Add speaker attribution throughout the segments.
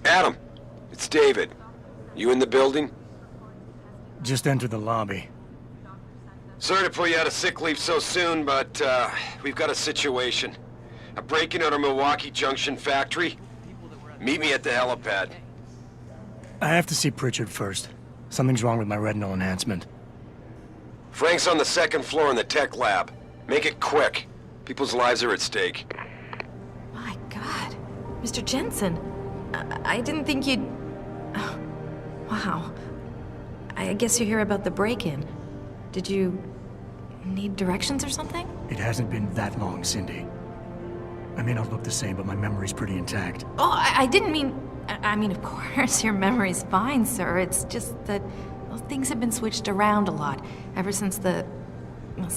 Speaker 1: Adam, it's David. You in the building?
Speaker 2: Just entered the lobby.
Speaker 1: Sorry to put you out of sick leave so soon, but we've got a situation. A break-in at our Milwaukee Junction factory. Meet me at the helipad.
Speaker 2: I have to see Pritchard first. Something's wrong with my retinal enhancement.
Speaker 1: Frank's on the second floor in the tech lab. Make it quick. People's lives are at stake.
Speaker 3: My God. Mr. Jensen. I didn't think you'd... Oh, wow. I guess you hear about the break-in. Did you need directions or something?
Speaker 2: It hasn't been that long, Cindy. I may not look the same, but my memory's pretty intact.
Speaker 3: Oh, I didn't mean... I mean, of course, your memory's fine, sir. It's just that, well, things have been switched around a lot ever since the... Well,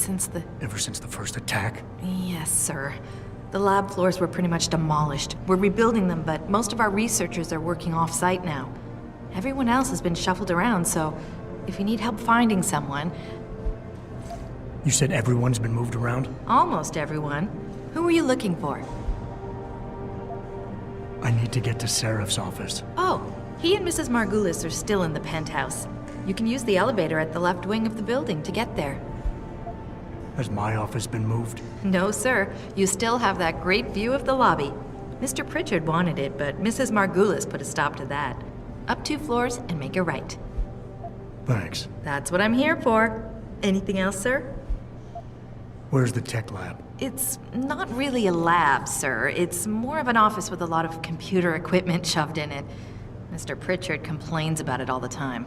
Speaker 2: Ever since the first attack?
Speaker 3: Yes, sir. The lab floors were pretty much demolished. We're rebuilding them, but most of our researchers are working off-site now. Everyone else has been shuffled around, so if you need help finding someone...
Speaker 2: You said everyone's been moved around?
Speaker 3: Almost everyone. Who are you looking for?
Speaker 2: I need to get to Seraph's office.
Speaker 3: Oh, he and Mrs. Margulis are still in the penthouse. You can use the elevator at the left wing of the building to get there.
Speaker 2: Has my office been moved?
Speaker 3: No, sir. You still have that great view of the lobby. Mr. Pritchard wanted it, but Mrs. Margulis put a stop to that. Up 2 floors and make a right.
Speaker 2: Thanks.
Speaker 3: That's what I'm here for. Anything else, sir?
Speaker 2: Where's the tech lab?
Speaker 3: It's not really a lab, sir. It's more of an office with a lot of computer equipment shoved in it. Mr. Pritchard complains about it all the time.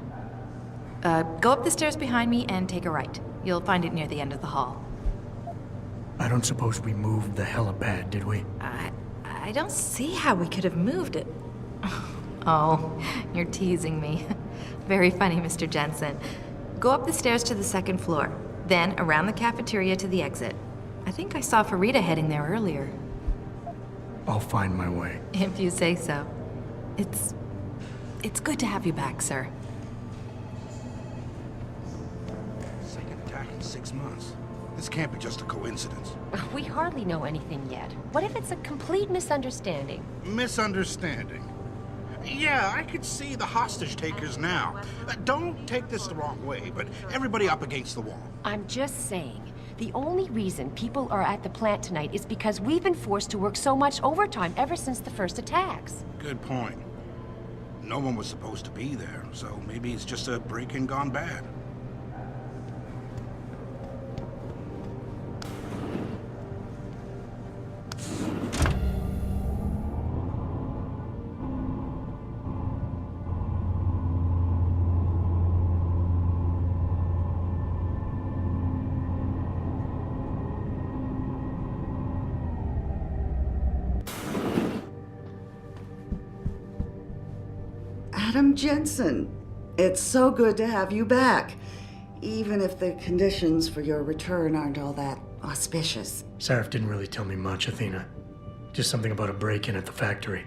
Speaker 3: Go up the stairs behind me and take a right. You'll find it near the end of the hall.
Speaker 2: I don't suppose we moved the helipad, did we?
Speaker 3: I don't see how we could have moved it. Oh, you're teasing me. Very funny, Mr. Jensen. Go up the stairs to the 2nd floor, then around the cafeteria to the exit. I think I saw Farida heading there earlier.
Speaker 2: I'll find my way.
Speaker 3: If you say so. It's good to have you back, sir.
Speaker 4: Second attack in 6 months. This can't be just a coincidence.
Speaker 5: We hardly know anything yet. What if it's a complete misunderstanding?
Speaker 4: Misunderstanding? Yeah, I could see the hostage takers now. Don't take this the wrong way, but everybody up against the wall.
Speaker 5: I'm just saying, the only reason people are at the plant tonight is because we've been forced to work so much overtime ever since the first attacks.
Speaker 4: Good point. No one was supposed to be there, so maybe it's just a break-in gone bad.
Speaker 6: Adam Jensen, it's so good to have you back, even if the conditions for your return aren't all that auspicious.
Speaker 2: Seraph didn't really tell me much, Athena. Just something about a break-in at the factory.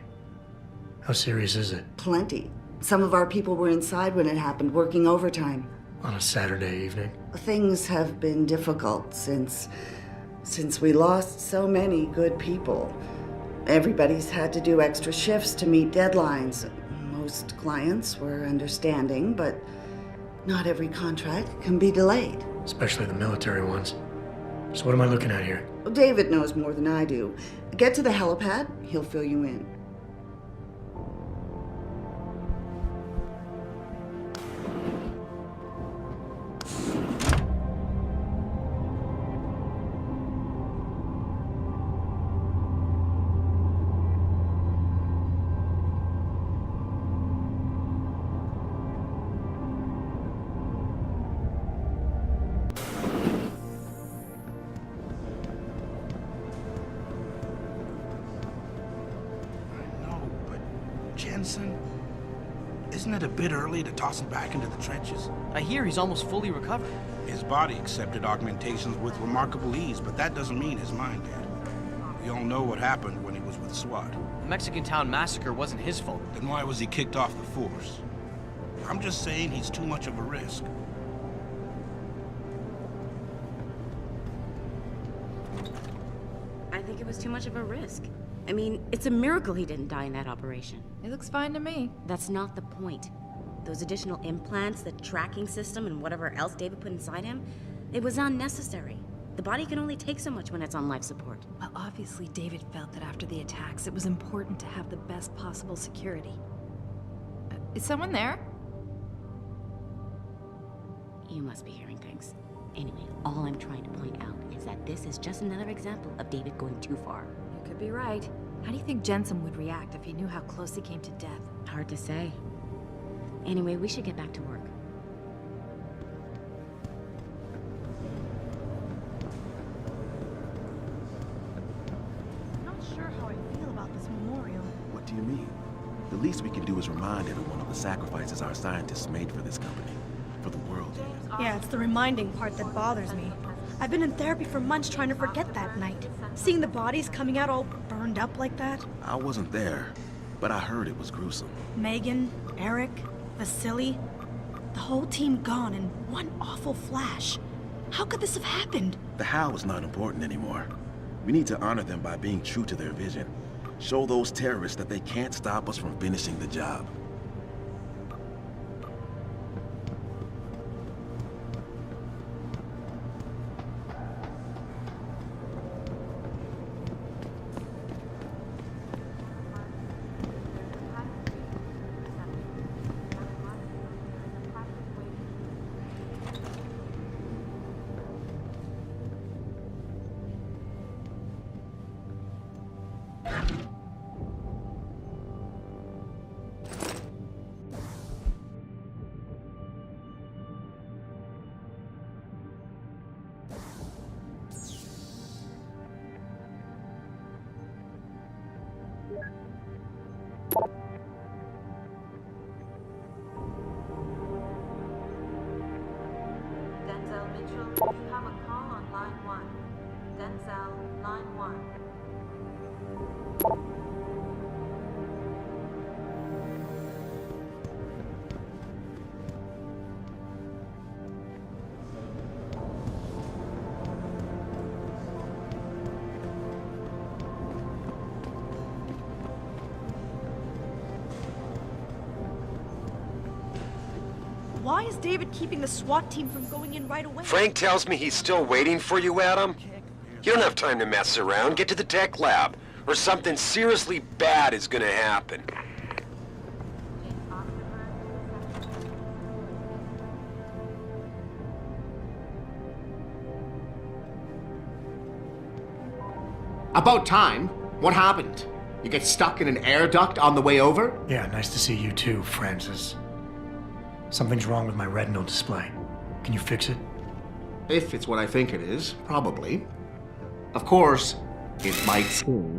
Speaker 2: How serious is it?
Speaker 6: Plenty. Some of our people were inside when it happened, working overtime.
Speaker 2: On a Saturday evening?
Speaker 6: Things have been difficult since we lost so many good people. Everybody's had to do extra shifts to meet deadlines. Most clients were understanding, but not every contract can be delayed.
Speaker 2: Especially the military ones. So what am I looking at here?
Speaker 6: David knows more than I do. Get to the helipad, he'll fill you in.
Speaker 4: Jensen? Isn't it a bit early to toss him back into the trenches?
Speaker 7: I hear he's almost fully recovered.
Speaker 4: His body accepted augmentations with remarkable ease, but that doesn't mean his mind did. We all know what happened when he was with SWAT.
Speaker 7: The Mexican town massacre wasn't his fault.
Speaker 4: Then why was he kicked off the force? I'm just saying he's too much of a risk.
Speaker 8: I think it was too much of a risk. I mean, it's a miracle he didn't die in that operation.
Speaker 3: It looks fine to me.
Speaker 8: That's not the point. Those additional implants, the tracking system, and whatever else David put inside him, it was unnecessary. The body can only take so much when it's on life support.
Speaker 3: Well, obviously David felt that after the attacks, it was important to have the best possible security. Is someone there?
Speaker 8: You must be hearing things. Anyway, all I'm trying to point out is that this is just another example of David going too far.
Speaker 3: You could be right. How do you think Jensen would react if he knew how close he came to death?
Speaker 8: Hard to say. Anyway, we should get back to work.
Speaker 9: I'm not sure how I feel about this memorial.
Speaker 10: What do you mean? The least we can do is remind everyone of the sacrifices our scientists made for this company. For the world, even.
Speaker 9: Yeah, it's the reminding part that bothers me. I've been in therapy for months trying to forget that night. Seeing the bodies coming out all burned up like that.
Speaker 10: I wasn't there, but I heard it was gruesome.
Speaker 9: Megan, Eric, Vasily, the whole team gone in one awful flash. How could this have happened?
Speaker 10: The how is not important anymore. We need to honor them by being true to their vision. Show those terrorists that they can't stop us from finishing the job.
Speaker 11: Denzel Mitchell, you have a call on line 1. Denzel, line 1.
Speaker 9: Why is David keeping the SWAT team from going in right away?
Speaker 1: Frank tells me he's still waiting for you, Adam. You don't have time to mess around. Get to the tech lab, or something seriously bad is gonna happen.
Speaker 12: About time. What happened? You get stuck in an air duct on the way over?
Speaker 2: Yeah, nice to see you too, Francis. Something's wrong with my retinal display. Can you fix it?
Speaker 12: If it's what I think it is, probably. Of course, it might seem.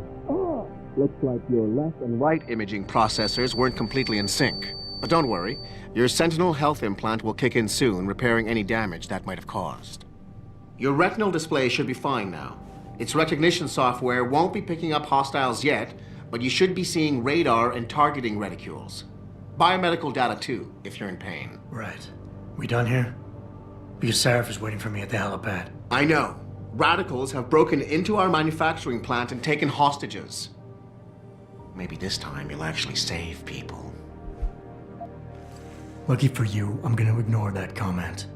Speaker 12: Looks like your left and right imaging processors weren't completely in sync. But don't worry, your Sentinel health implant will kick in soon, repairing any damage that might have caused. Your retinal display should be fine now. Its recognition software won't be picking up hostiles yet, but you should be seeing radar and targeting reticules. Biomedical data too, if you're in pain.
Speaker 2: Right. We done here? Because Sarif is waiting for me at the helipad.
Speaker 12: I know. Radicals have broken into our manufacturing plant and taken hostages. Maybe this time you'll actually save people.
Speaker 2: Lucky for you, I'm gonna ignore that comment.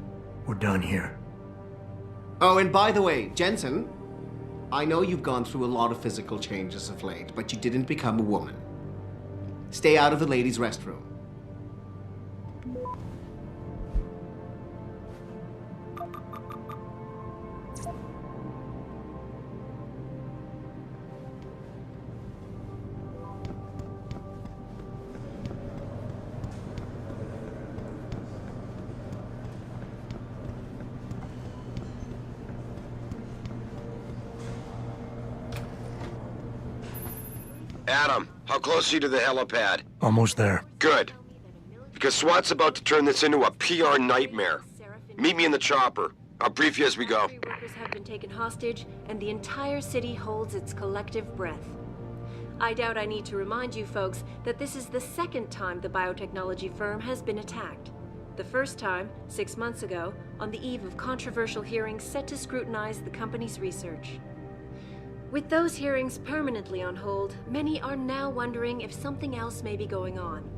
Speaker 2: We're done here.
Speaker 12: Oh, and by the way, Jensen, I know you've gone through a lot of physical changes of late, but you didn't become a woman. Stay out of the ladies' restroom.
Speaker 1: Adam, how close are you to the helipad?
Speaker 2: Almost there.
Speaker 1: Good. Because SWAT's about to turn this into a PR nightmare. Meet me in the chopper. I'll brief you as we go.
Speaker 11: Workers have been taken hostage, and the entire city holds its collective breath. I doubt I need to remind you folks that this is the second time the biotechnology firm has been attacked. The first time, 6 months ago, on the eve of controversial hearings set to scrutinize the company's research. With those hearings permanently on hold, many are now wondering if something else may be going on.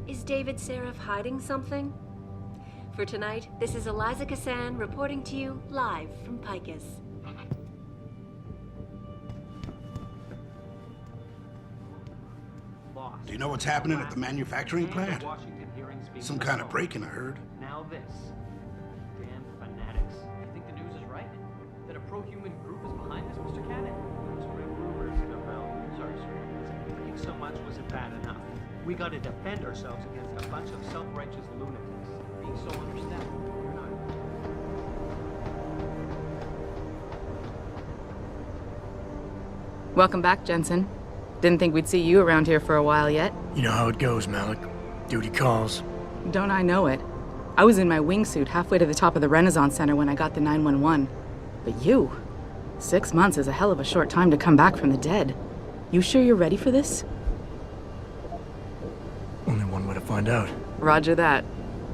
Speaker 11: Is David Seraph hiding something? For tonight, this is Eliza Kassan reporting to you live from Picus.
Speaker 4: Do you know what's happening at the manufacturing plant? Some kind of break-in, I heard.
Speaker 7: Now this. Damn fanatics. You think the news is right? That a pro-human group is behind this, Mr. Cannon?
Speaker 13: Spread rumors about... Sorry, sir. Thinking so much wasn't bad enough. We gotta defend ourselves against a bunch of self-righteous lunatics.
Speaker 7: Being so understaffed. You're not...
Speaker 14: Welcome back, Jensen. Didn't think we'd see you around here for a while yet.
Speaker 2: You know how it goes, Malik. Duty calls.
Speaker 14: Don't I know it? I was in my wingsuit halfway to the top of the Renaissance Center when I got the 911. But you... 6 months is a hell of a short time to come back from the dead. You sure you're ready for this?
Speaker 2: Only one way to find out.
Speaker 14: Roger that.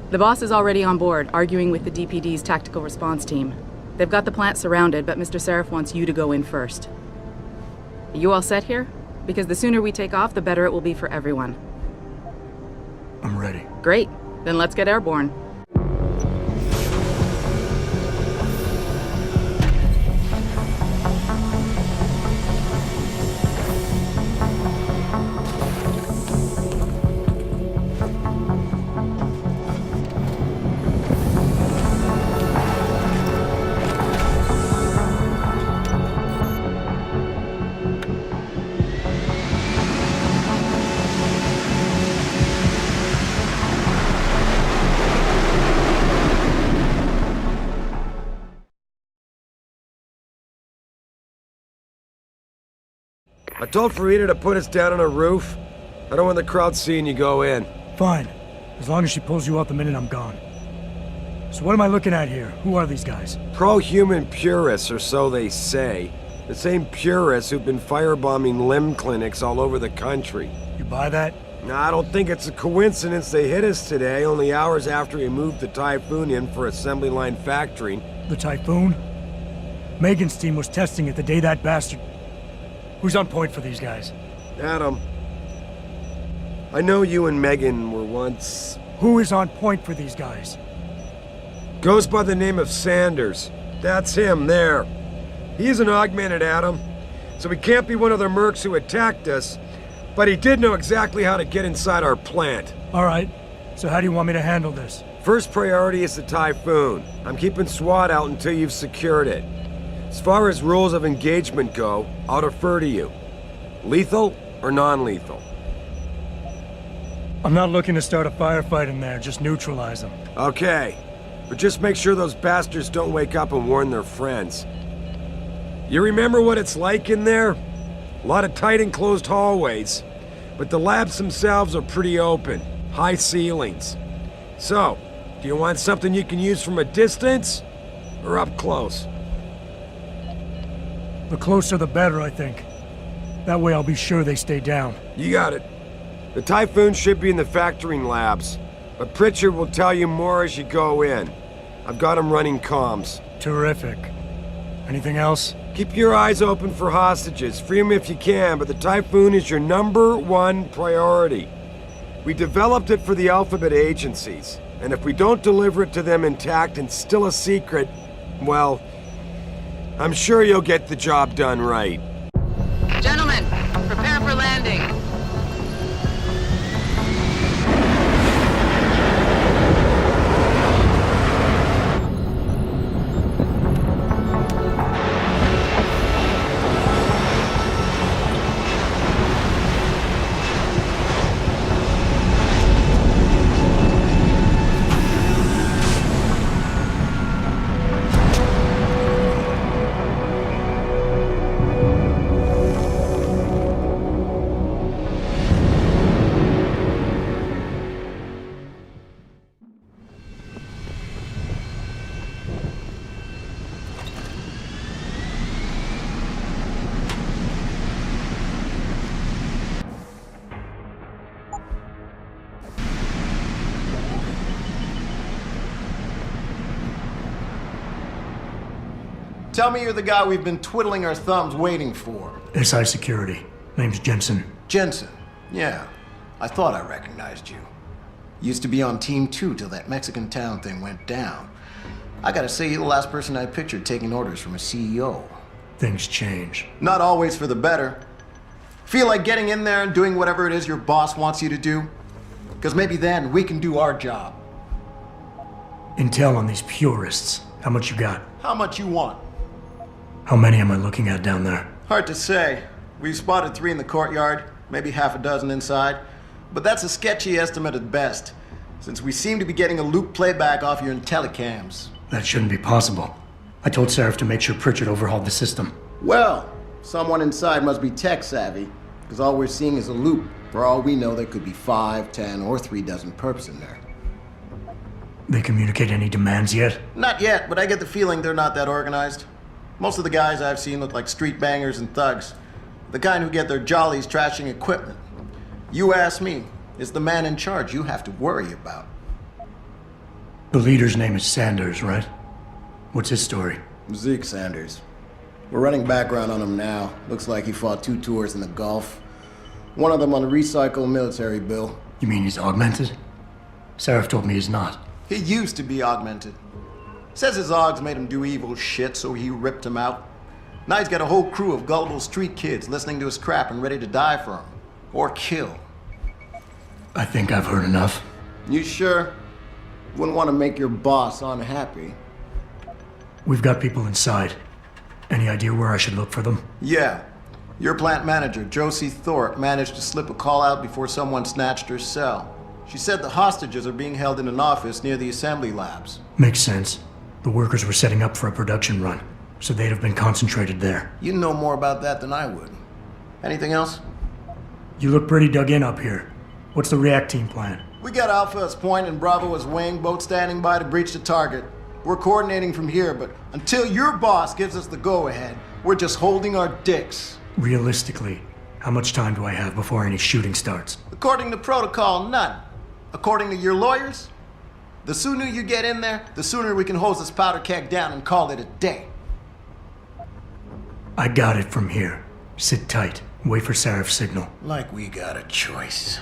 Speaker 14: The boss is already on board, arguing with the DPD's tactical response team. They've got the plant surrounded, but Mr. Seraph wants you to go in first. Are you all set here? Because the sooner we take off, the better it will be for everyone.
Speaker 2: I'm ready.
Speaker 14: Great. Then let's get airborne.
Speaker 1: I told Farida to put us down on a roof. I don't want the crowd seeing you go in.
Speaker 2: Fine. As long as she pulls you out the minute I'm gone. So what am I looking at here? Who are these guys?
Speaker 1: Pro-human purists, or so they say. The same purists who've been firebombing limb clinics all over the country.
Speaker 2: You buy that?
Speaker 1: I don't think it's a coincidence they hit us today, only hours after we moved the Typhoon in for assembly line factory.
Speaker 2: The Typhoon? Megan's team was testing it the day that bastard... Who's on point for these guys?
Speaker 1: Adam. I know you and Megan were once...
Speaker 2: Who is on point for these guys?
Speaker 1: Goes by the name of Sanders. That's him, there. He's an augmented Adam, so he can't be one of the mercs who attacked us, but he did know exactly how to get inside our plant.
Speaker 2: All right. So how do you want me to handle this?
Speaker 1: First priority is the Typhoon. I'm keeping SWAT out until you've secured it. As far as rules of engagement go, I'll defer to you. Lethal or non-lethal?
Speaker 2: I'm not looking to start a firefight in there, just neutralize them.
Speaker 1: Okay, but just make sure those bastards don't wake up and warn their friends. You remember what it's like in there? A lot of tight enclosed hallways, but the labs themselves are pretty open, high ceilings. So, do you want something you can use from a distance, or up close?
Speaker 2: The closer the better, I think. That way I'll be sure they stay down.
Speaker 1: You got it. The Typhoon should be in the factoring labs, but Pritchard will tell you more as you go in. I've got him running comms.
Speaker 2: Terrific. Anything else?
Speaker 1: Keep your eyes open for hostages. Free them if you can, but the Typhoon is your #1 priority. We developed it for the Alphabet agencies, and if we don't deliver it to them intact and still a secret, well, I'm sure you'll get the job done right.
Speaker 14: Gentlemen, prepare for landing.
Speaker 12: Tell me you're the guy we've been twiddling our thumbs waiting for.
Speaker 2: SI Security. Name's Jensen.
Speaker 12: Jensen. Yeah. I thought I recognized you. Used to be on Team 2 till that Mexican town thing went down. I gotta say, you're the last person I pictured taking orders from a CEO.
Speaker 2: Things change.
Speaker 12: Not always for the better. Feel like getting in there and doing whatever it is your boss wants you to do? Because maybe then we can do our job.
Speaker 2: Intel on these purists. How much you got?
Speaker 12: How much you want?
Speaker 2: How many am I looking at down there?
Speaker 12: Hard to say. We've spotted 3 in the courtyard, maybe half a dozen inside. But that's a sketchy estimate at best, since we seem to be getting a loop playback off your telecams.
Speaker 2: That shouldn't be possible. I told Seraph to make sure Pritchard overhauled the system.
Speaker 12: Well, someone inside must be tech savvy, because all we're seeing is a loop. For all we know, there could be 5, 10, or 3 dozen perps in there.
Speaker 2: They communicate any demands yet?
Speaker 12: Not yet, but I get the feeling they're not that organized. Most of the guys I've seen look like street bangers and thugs. The kind who get their jollies trashing equipment. You ask me, it's the man in charge you have to worry about.
Speaker 2: The leader's name is Sanders, right? What's his story?
Speaker 12: Zeke Sanders. We're running background on him now. Looks like he fought 2 tours in the Gulf. One of them on a recycled military bill.
Speaker 2: You mean he's augmented? Seraph told me he's not.
Speaker 12: He used to be augmented. Says his Augs made him do evil shit, so he ripped him out. Now he's got a whole crew of gullible street kids listening to his crap and ready to die for him. Or kill.
Speaker 2: I think I've heard enough.
Speaker 12: You sure? Wouldn't want to make your boss unhappy.
Speaker 2: We've got people inside. Any idea where I should look for them?
Speaker 12: Yeah. Your plant manager, Josie Thorpe, managed to slip a call out before someone snatched her cell. She said the hostages are being held in an office near the assembly labs.
Speaker 2: Makes sense. The workers were setting up for a production run, so they'd have been concentrated there.
Speaker 12: You know more about that than I would. Anything else?
Speaker 2: You look pretty dug in up here. What's the react team plan?
Speaker 12: We got Alpha as point and Bravo as wing, both standing by to breach the target. We're coordinating from here, but until your boss gives us the go-ahead, we're just holding our dicks.
Speaker 2: Realistically, how much time do I have before any shooting starts?
Speaker 12: According to protocol, none. According to your lawyers, the sooner you get in there, the sooner we can hose this powder keg down and call it a day.
Speaker 2: I got it from here. Sit tight. Wait for Seraph's signal.
Speaker 12: Like we got a choice.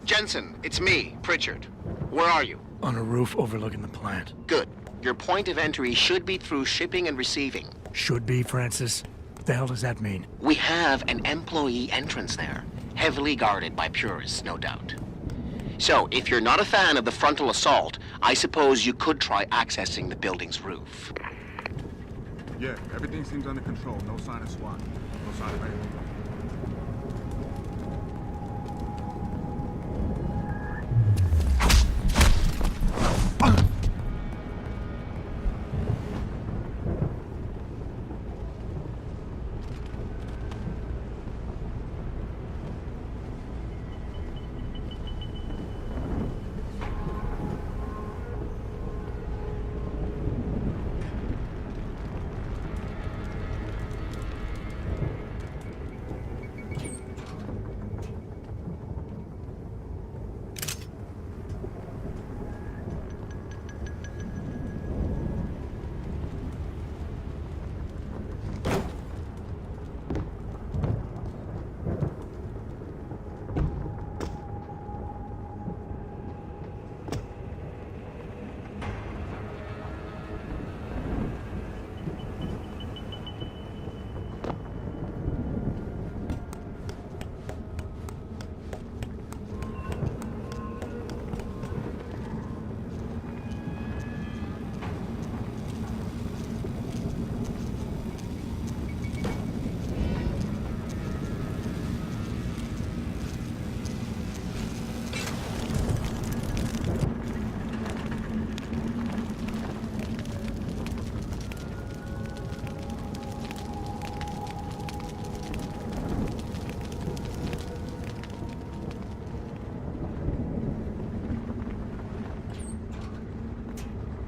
Speaker 12: Jensen, it's me, Pritchard. Where are you?
Speaker 2: On a roof overlooking the plant.
Speaker 12: Good. Your point of entry should be through shipping and receiving.
Speaker 2: Should be, Francis. What the hell does that mean?
Speaker 15: We have an employee entrance there, heavily guarded by purists, no doubt. So, if you're not a fan of the frontal assault, I suppose you could try accessing the building's roof.
Speaker 16: Yeah, everything seems under control. No sign of SWAT. No sign of anything.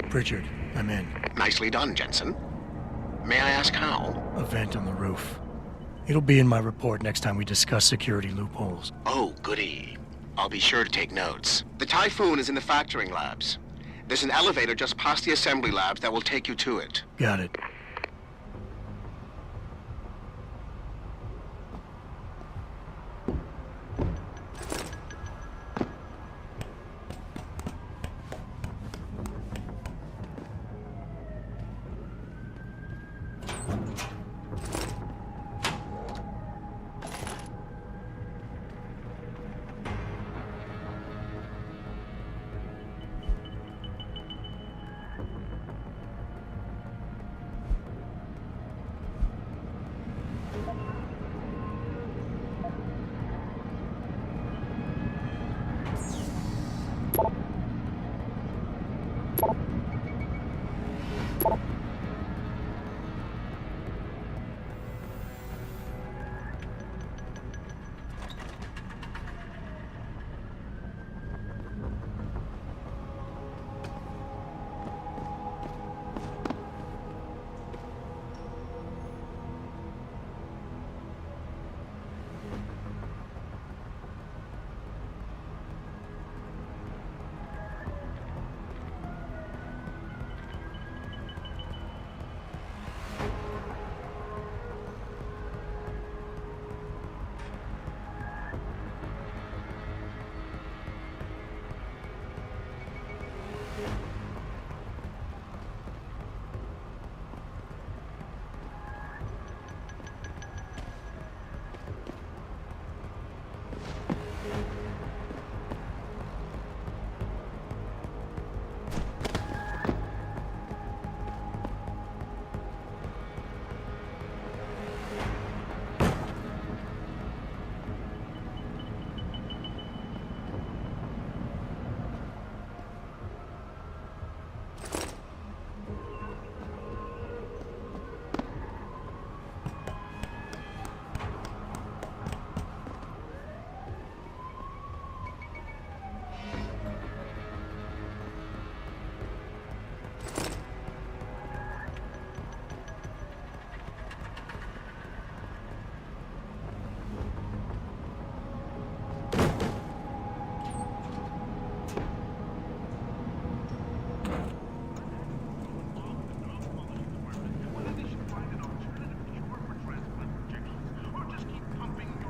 Speaker 2: Pritchard, I'm in.
Speaker 15: Nicely done, Jensen. May I ask how?
Speaker 2: A vent on the roof. It'll be in my report next time we discuss security loopholes.
Speaker 15: Oh, goody. I'll be sure to take notes. The Typhoon is in the factoring labs. There's an elevator just past the assembly labs that will take you to it.
Speaker 2: Got it.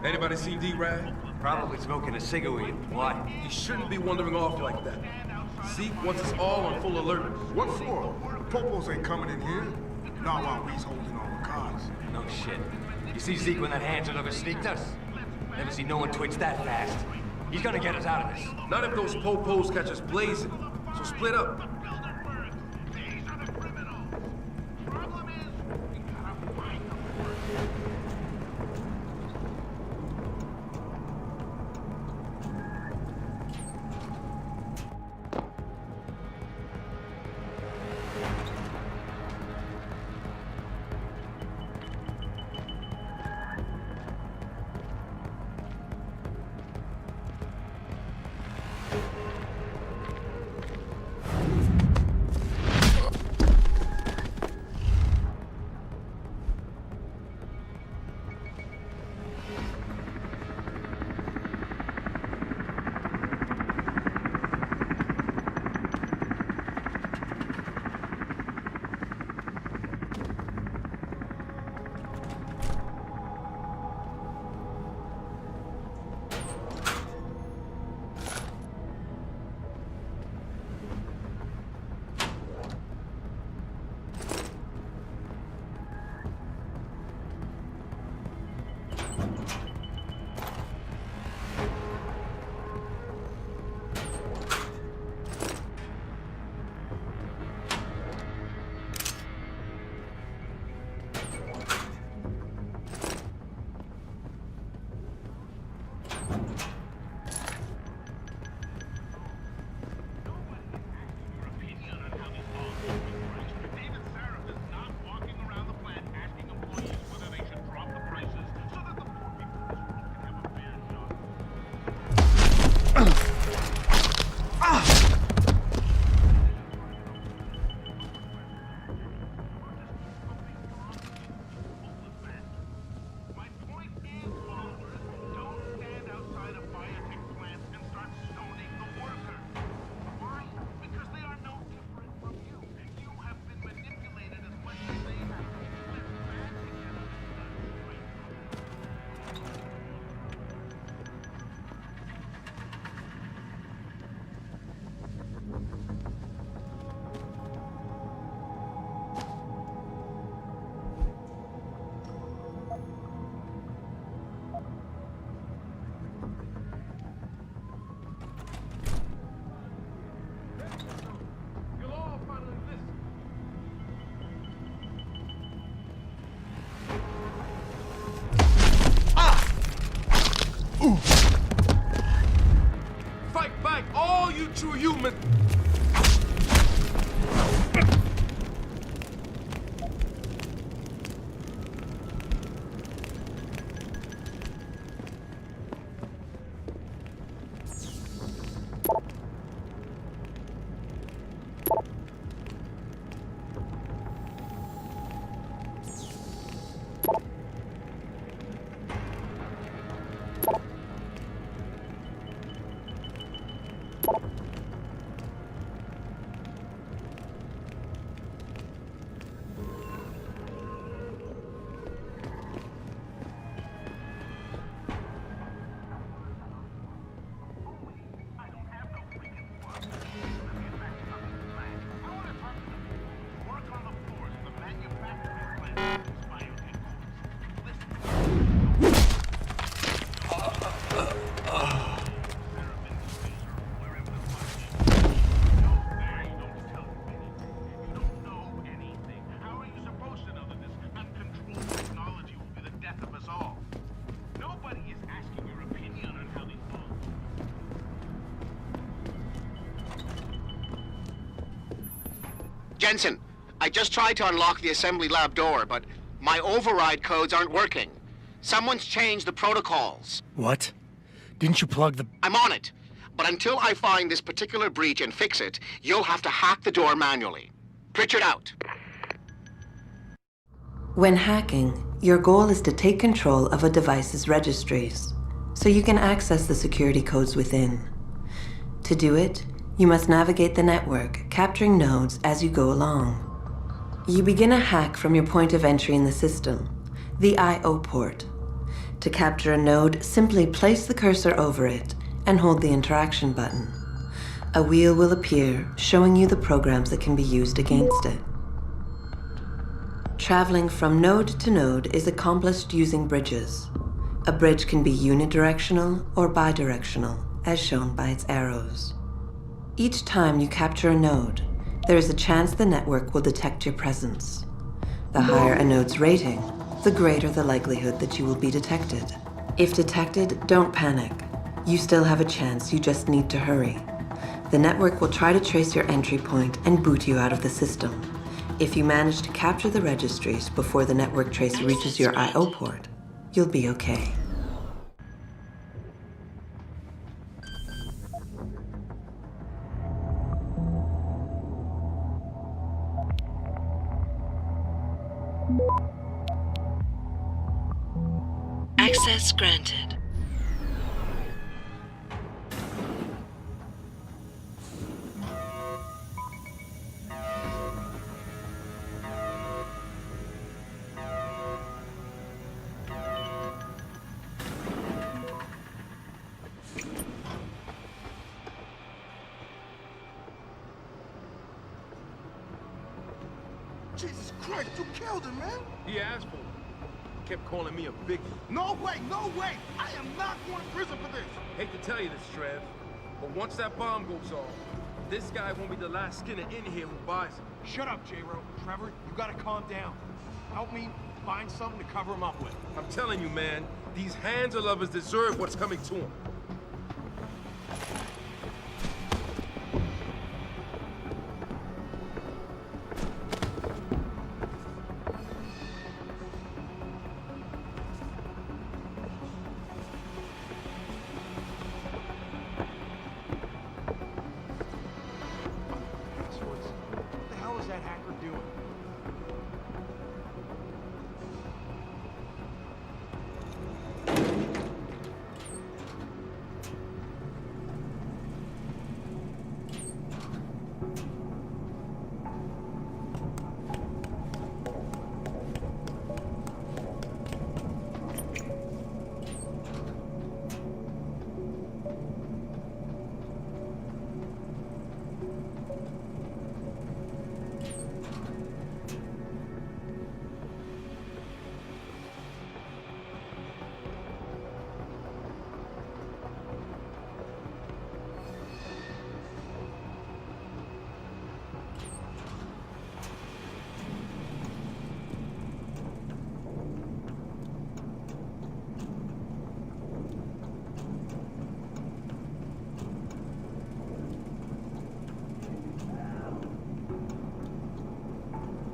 Speaker 17: Anybody see D-Rag?
Speaker 18: Probably smoking a cigarette. Why?
Speaker 17: He shouldn't be wandering off like that. Zeke wants us all on full alert.
Speaker 16: What for? Popos ain't coming in here. Not while we's holding all the cards.
Speaker 18: No shit. You see Zeke when that Hanson ever sneaked us? Never seen no one twitch that fast. He's gonna get us out of this.
Speaker 17: Not if those popos catch us blazing. So split up. gentlemen.
Speaker 15: Jensen, I just tried to unlock the assembly lab door, but my override codes aren't working. Someone's changed the protocols.
Speaker 2: What? Didn't you plug the...
Speaker 15: I'm on it. But until I find this particular breach and fix it, you'll have to hack the door manually. Pritchard out.
Speaker 19: When hacking, your goal is to take control of a device's registries, so you can access the security codes within. To do it, you must navigate the network, capturing nodes as you go along. You begin a hack from your point of entry in the system, the I/O port. To capture a node, simply place the cursor over it and hold the interaction button. A wheel will appear, showing you the programs that can be used against it. Traveling from node to node is accomplished using bridges. A bridge can be unidirectional or bidirectional, as shown by its arrows. Each time you capture a node, there is a chance the network will detect your presence. The higher a node's rating, the greater the likelihood that you will be detected. If detected, don't panic. You still have a chance, you just need to hurry. The network will try to trace your entry point and boot you out of the system. If you manage to capture the registries before the network trace reaches your I/O port, you'll be okay.
Speaker 20: Access granted.
Speaker 4: Jesus Christ, you killed him, man!
Speaker 17: He asked for it. Kept calling me a biggie.
Speaker 4: No way, no way! I am not going to prison for this!
Speaker 17: Hate to tell you this, Trev, but once that bomb goes off, this guy won't be the last Skinner in here who buys it.
Speaker 18: Shut up, J-Ro. Trevor, you gotta calm down. Help me find something to cover him up with.
Speaker 17: I'm telling you, man, these hands of lovers deserve what's coming to them.
Speaker 18: What the hell is that hacker doing?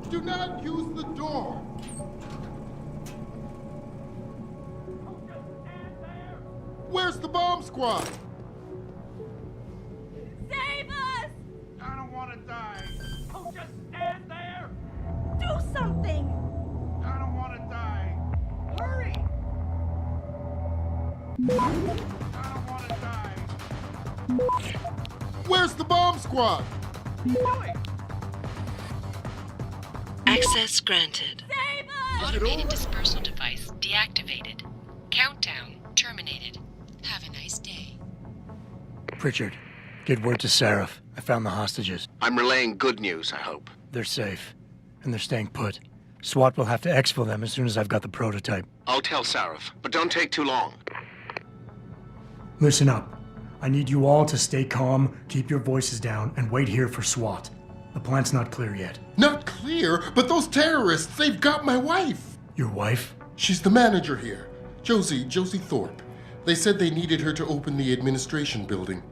Speaker 21: Do not use the door! Where's the bomb squad?
Speaker 9: Save us!
Speaker 4: I don't want to die.
Speaker 13: Oh, just stand there!
Speaker 9: Do something!
Speaker 4: I don't want to die.
Speaker 13: Hurry!
Speaker 4: I don't want to die.
Speaker 21: Where's the bomb squad?
Speaker 20: Access granted.
Speaker 9: Save us!
Speaker 20: Automated dispersal device deactivated. Countdown terminated. Have a nice day.
Speaker 2: Pritchard, get word to Seraph. I found the hostages.
Speaker 15: I'm relaying good news, I hope.
Speaker 2: They're safe, and they're staying put. SWAT will have to exfil them as soon as I've got the prototype.
Speaker 15: I'll tell Sarif, but don't take too long.
Speaker 2: Listen up. I need you all to stay calm, keep your voices down, and wait here for SWAT. The plant's not clear yet.
Speaker 21: Not clear, but those terrorists, they've got my wife!
Speaker 2: Your wife?
Speaker 21: She's the manager here. Josie Thorpe. They said they needed her to open the administration building.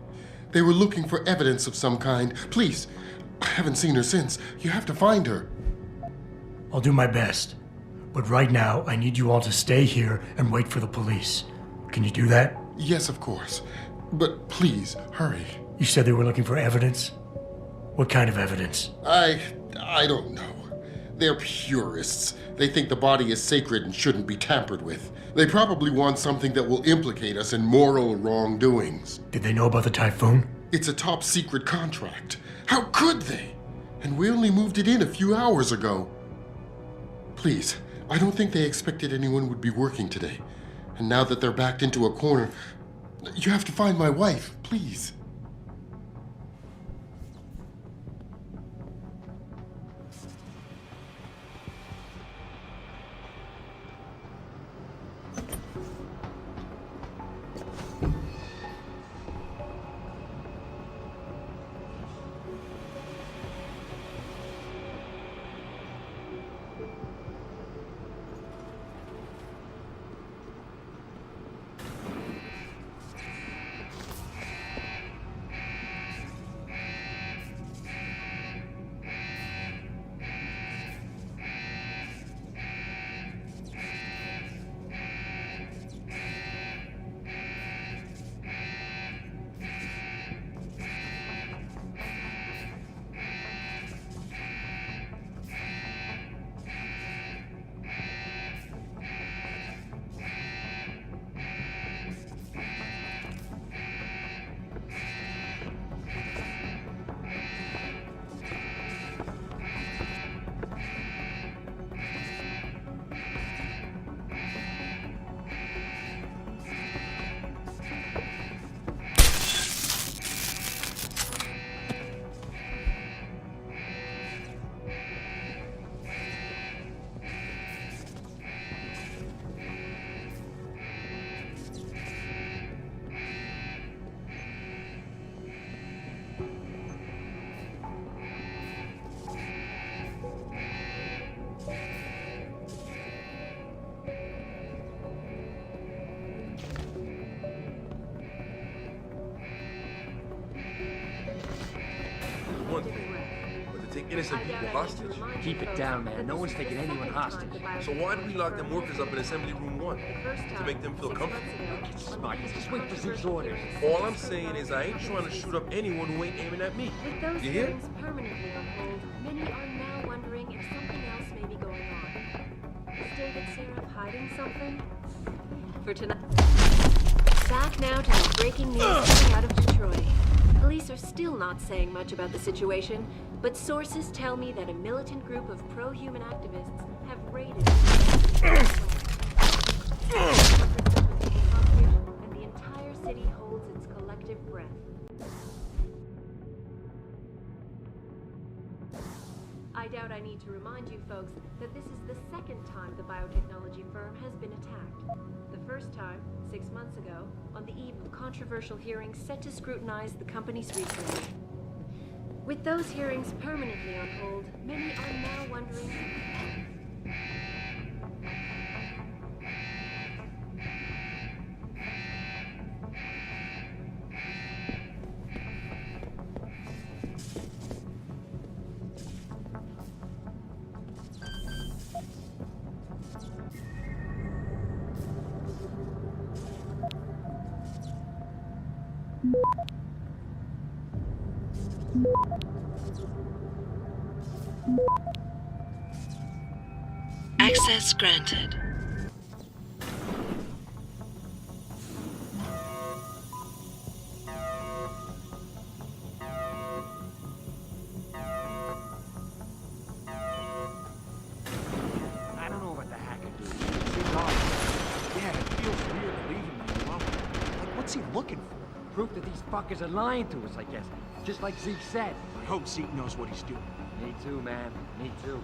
Speaker 21: They were looking for evidence of some kind. Please, I haven't seen her since. You have to find her.
Speaker 2: I'll do my best. But right now, I need you all to stay here and wait for the police. Can you do that?
Speaker 21: Yes, of course. But please, hurry.
Speaker 2: You said they were looking for evidence? What kind of evidence?
Speaker 21: I don't know. They're purists. They think the body is sacred and shouldn't be tampered with. They probably want something that will implicate us in moral wrongdoings.
Speaker 2: Did they know about the typhoon?
Speaker 21: It's a top secret contract. How could they? And we only moved it in a few hours ago. Please, I don't think they expected anyone would be working today. And now that they're backed into a corner, you have to find my wife, please.
Speaker 17: One thing, but to take innocent people hostage.
Speaker 18: Keep it down, man. No one's taking anyone hostage.
Speaker 17: So why do we lock them workers up in Assembly Room 1? To make them feel comfortable?
Speaker 18: Smart. Just wait for Zeke's orders.
Speaker 17: All I'm saying is I ain't trying to shoot up anyone who ain't aiming at me.
Speaker 11: With those
Speaker 17: You hear?
Speaker 11: hearings permanently on hold, many are now wondering if something else may be going on. Is David Seraph hiding something? For tonight. Back now to the breaking news coming out of Detroit. Police are still not saying much about the situation, but sources tell me that a militant group of pro-human activists have raided and the entire city holds its collective breath. I doubt I need to remind you folks that this is the second time the biotechnology firm has been attacked. The first time, 6 months ago, on the eve of controversial hearings set to scrutinize the company's research. With those hearings permanently on hold, many are now wondering...
Speaker 20: Access granted.
Speaker 18: I don't know what the hacker do. Seems odd. Yeah, it feels weird leaving him alone. Like, what's he looking for? Proof that these fuckers are lying to us, I guess. Just like Zeke said.
Speaker 4: I hope Zeke knows what he's doing.
Speaker 18: Me too, man. Me too.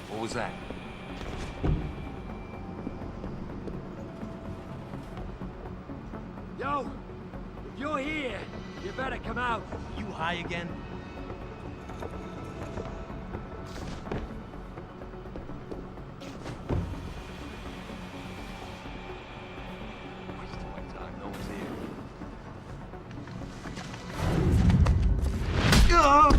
Speaker 18: What was that? Yo! If you're here, you better come out. You high again? Wasting my time, no one's here. Oh!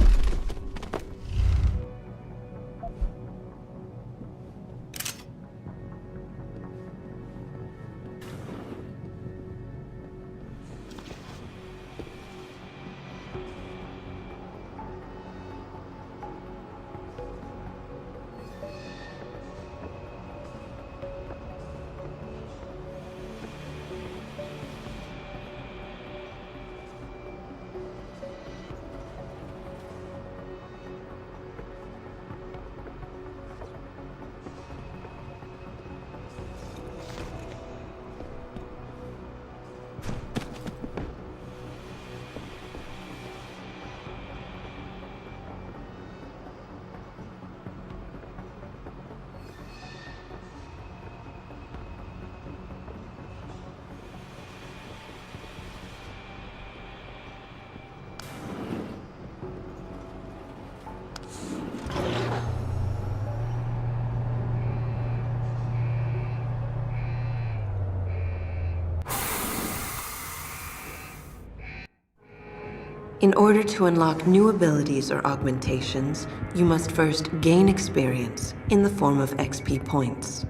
Speaker 19: In order to unlock new abilities or augmentations, you must first gain experience in the form of XP points.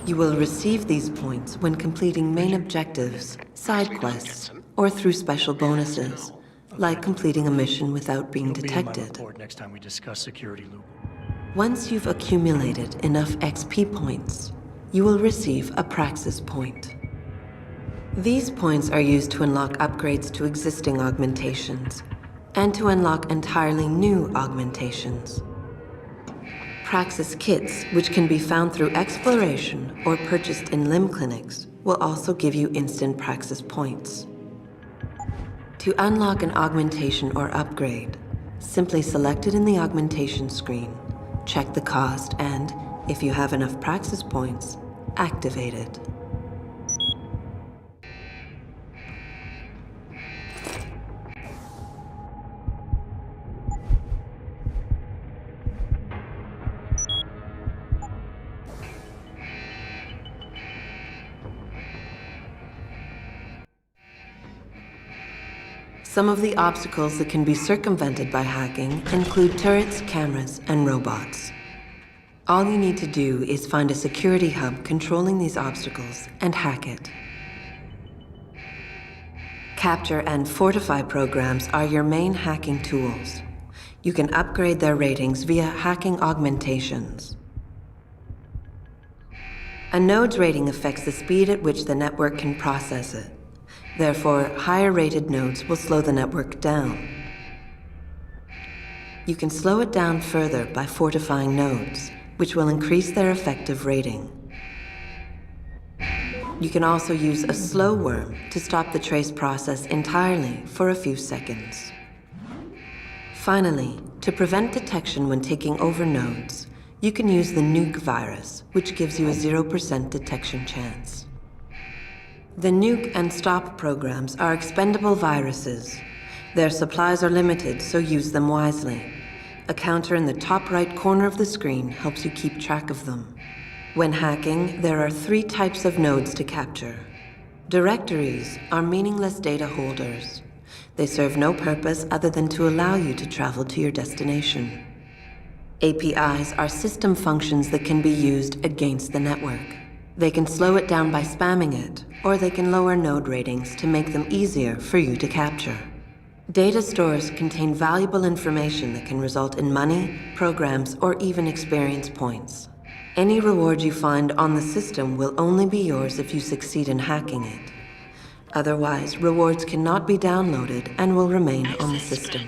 Speaker 19: You will receive these points when completing main objectives, side quests, or through special bonuses, like completing a mission without being
Speaker 2: It'll be in my
Speaker 19: detected.
Speaker 2: report next time we discuss security loop.
Speaker 19: Once you've accumulated enough XP points, you will receive a Praxis point. These points are used to unlock upgrades to existing augmentations, and to unlock entirely new augmentations. Praxis kits, which can be found through exploration or purchased in limb clinics, will also give you instant Praxis points. To unlock an augmentation or upgrade, simply select it in the augmentation screen, check the cost, and, if you have enough Praxis points, activate it. Some of the obstacles that can be circumvented by hacking include turrets, cameras, and robots. All you need to do is find a security hub controlling these obstacles and hack it. Capture and fortify programs are your main hacking tools. You can upgrade their ratings via hacking augmentations. A node's rating affects the speed at which the network can process it. Therefore, higher-rated nodes will slow the network down. You can slow it down further by fortifying nodes, which will increase their effective rating. You can also use a slow worm to stop the trace process entirely for a few seconds. Finally, to prevent detection when taking over nodes, you can use the nuke virus, which gives you a 0% detection chance. The nuke and stop programs are expendable viruses. Their supplies are limited, so use them wisely. A counter in the top right corner of the screen helps you keep track of them. When hacking, there are 3 types of nodes to capture. Directories are meaningless data holders. They serve no purpose other than to allow you to travel to your destination. APIs are system functions that can be used against the network. They can slow it down by spamming it, or they can lower node ratings to make them easier for you to capture. Data stores contain valuable information that can result in money, programs, or even experience points. Any reward you find on the system will only be yours if you succeed in hacking it. Otherwise, rewards cannot be downloaded and will remain on the system.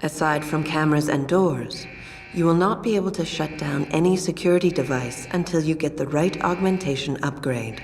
Speaker 19: Aside from cameras and doors, you will not be able to shut down any security device until you get the right augmentation upgrade.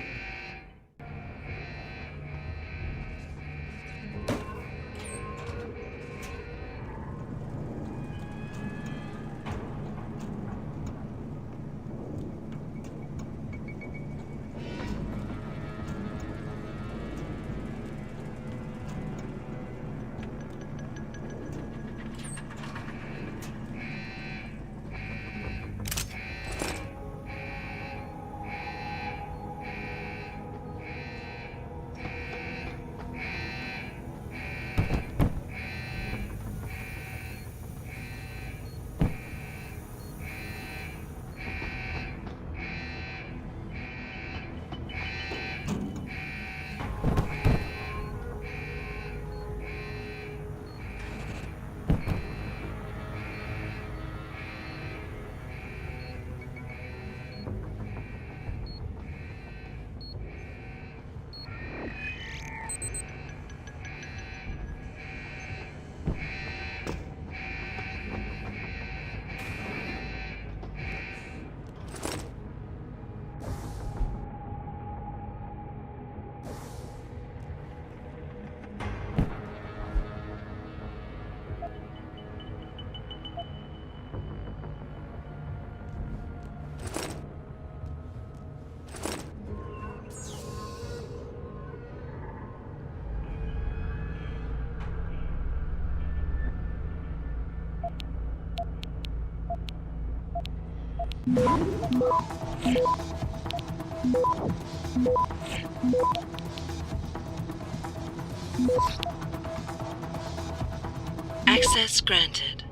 Speaker 20: Access granted.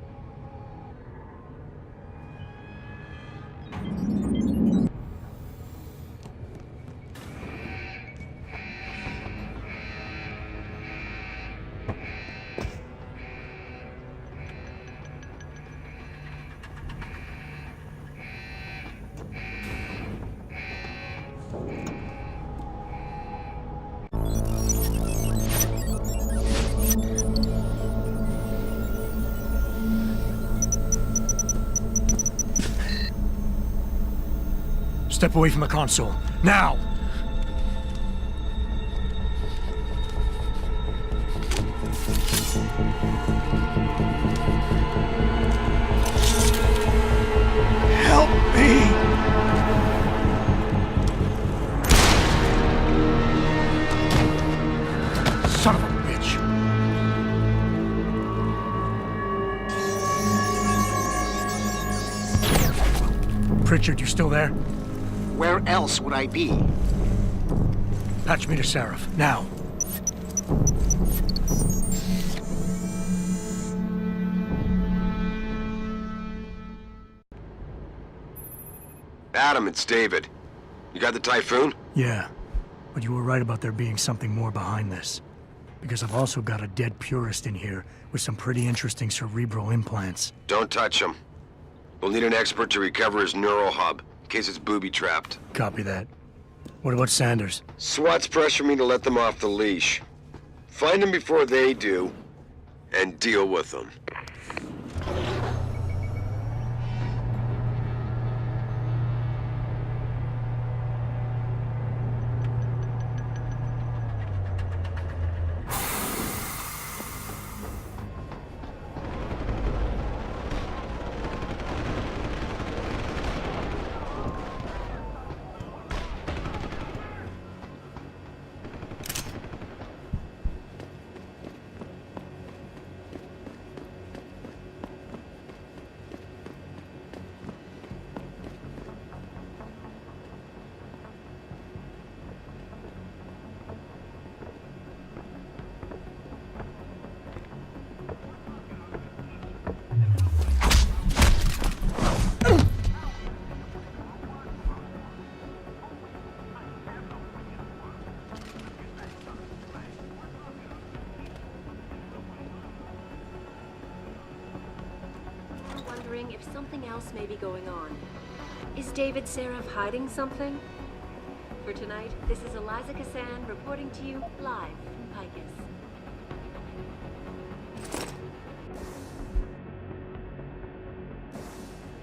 Speaker 2: Step away from the console. Now!
Speaker 1: Help me!
Speaker 2: Son of a bitch! Pritchard, you still there?
Speaker 12: Where else would I be?
Speaker 2: Patch me to Seraph, now.
Speaker 1: Adam, it's David. You got the Typhoon?
Speaker 2: Yeah, but you were right about there being something more behind this. Because I've also got a dead purist in here with some pretty interesting cerebral implants.
Speaker 1: Don't touch him. We'll need an expert to recover his neural hub, in case it's booby-trapped.
Speaker 2: Copy that. What about Sanders?
Speaker 1: SWAT's pressure me to let them off the leash. Find them before they do, and deal with them.
Speaker 11: Wondering if something else may be going on. Is David Seraph hiding something? For tonight, this is Eliza Cassan reporting to you live from Picus.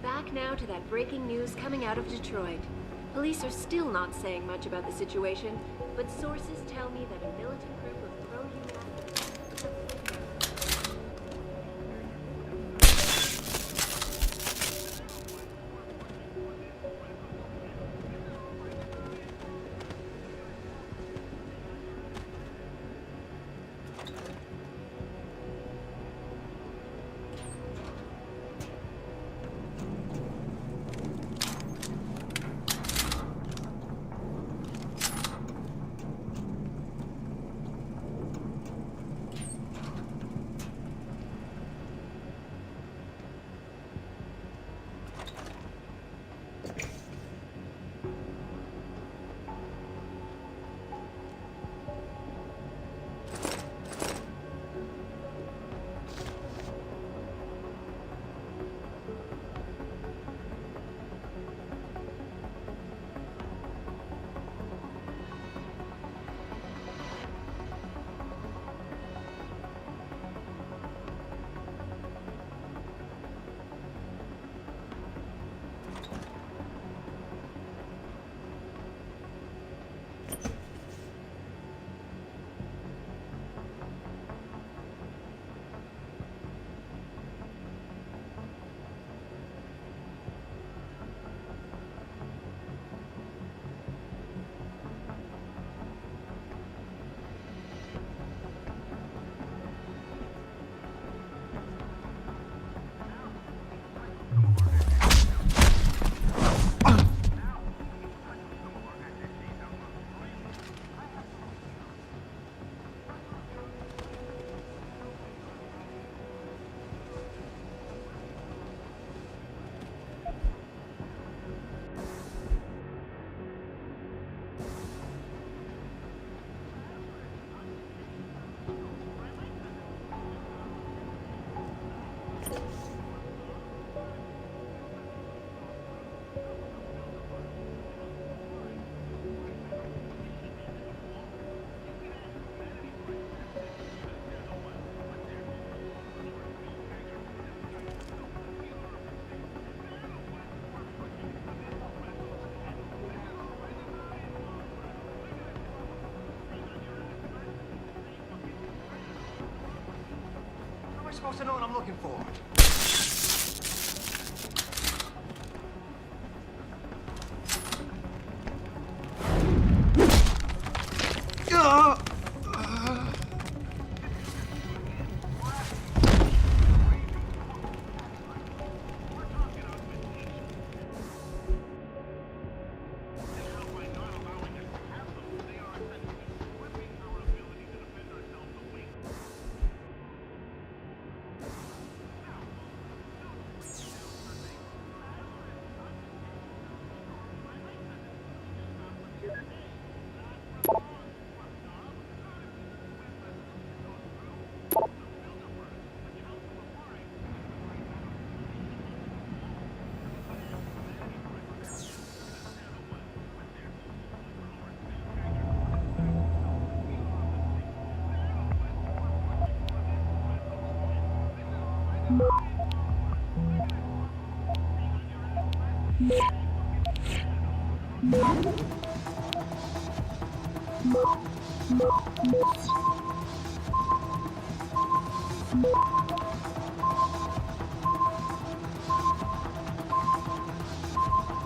Speaker 11: Back now to that breaking news coming out of Detroit. Police are still not saying much about the situation, but sources tell me that a militant group of pro-human
Speaker 18: supposed to know what I'm looking for?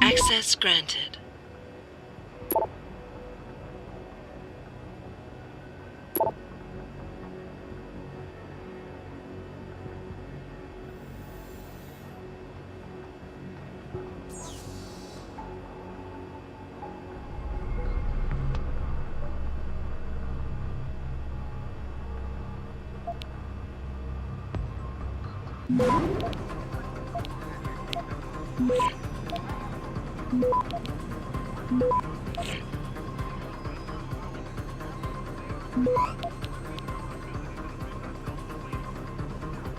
Speaker 20: Access granted.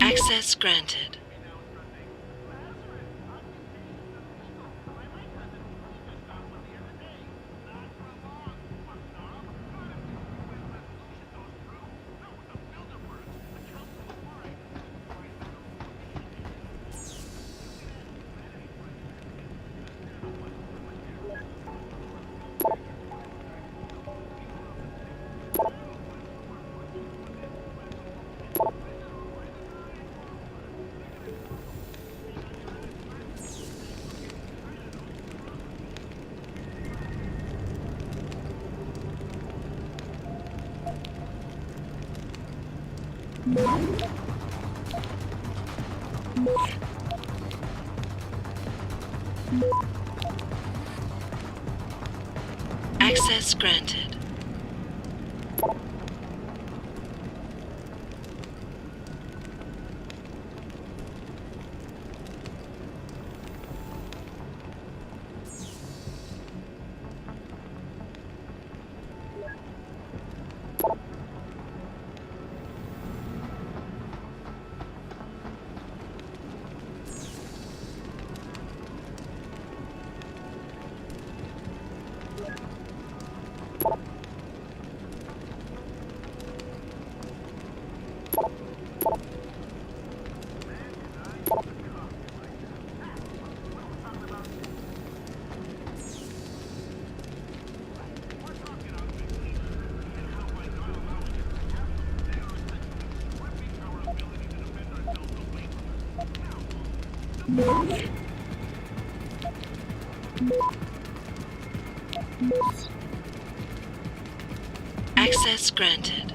Speaker 20: Access granted. Access granted. Access granted.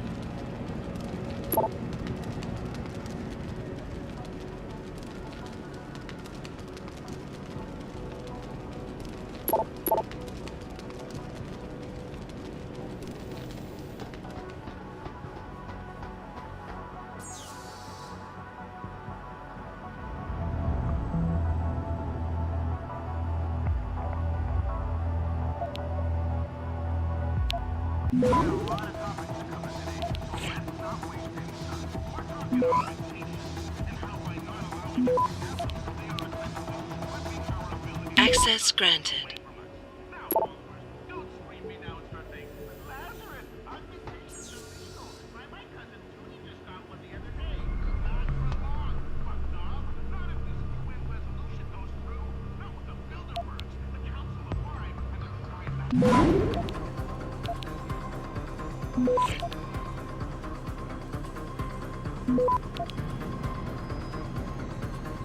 Speaker 20: Access granted.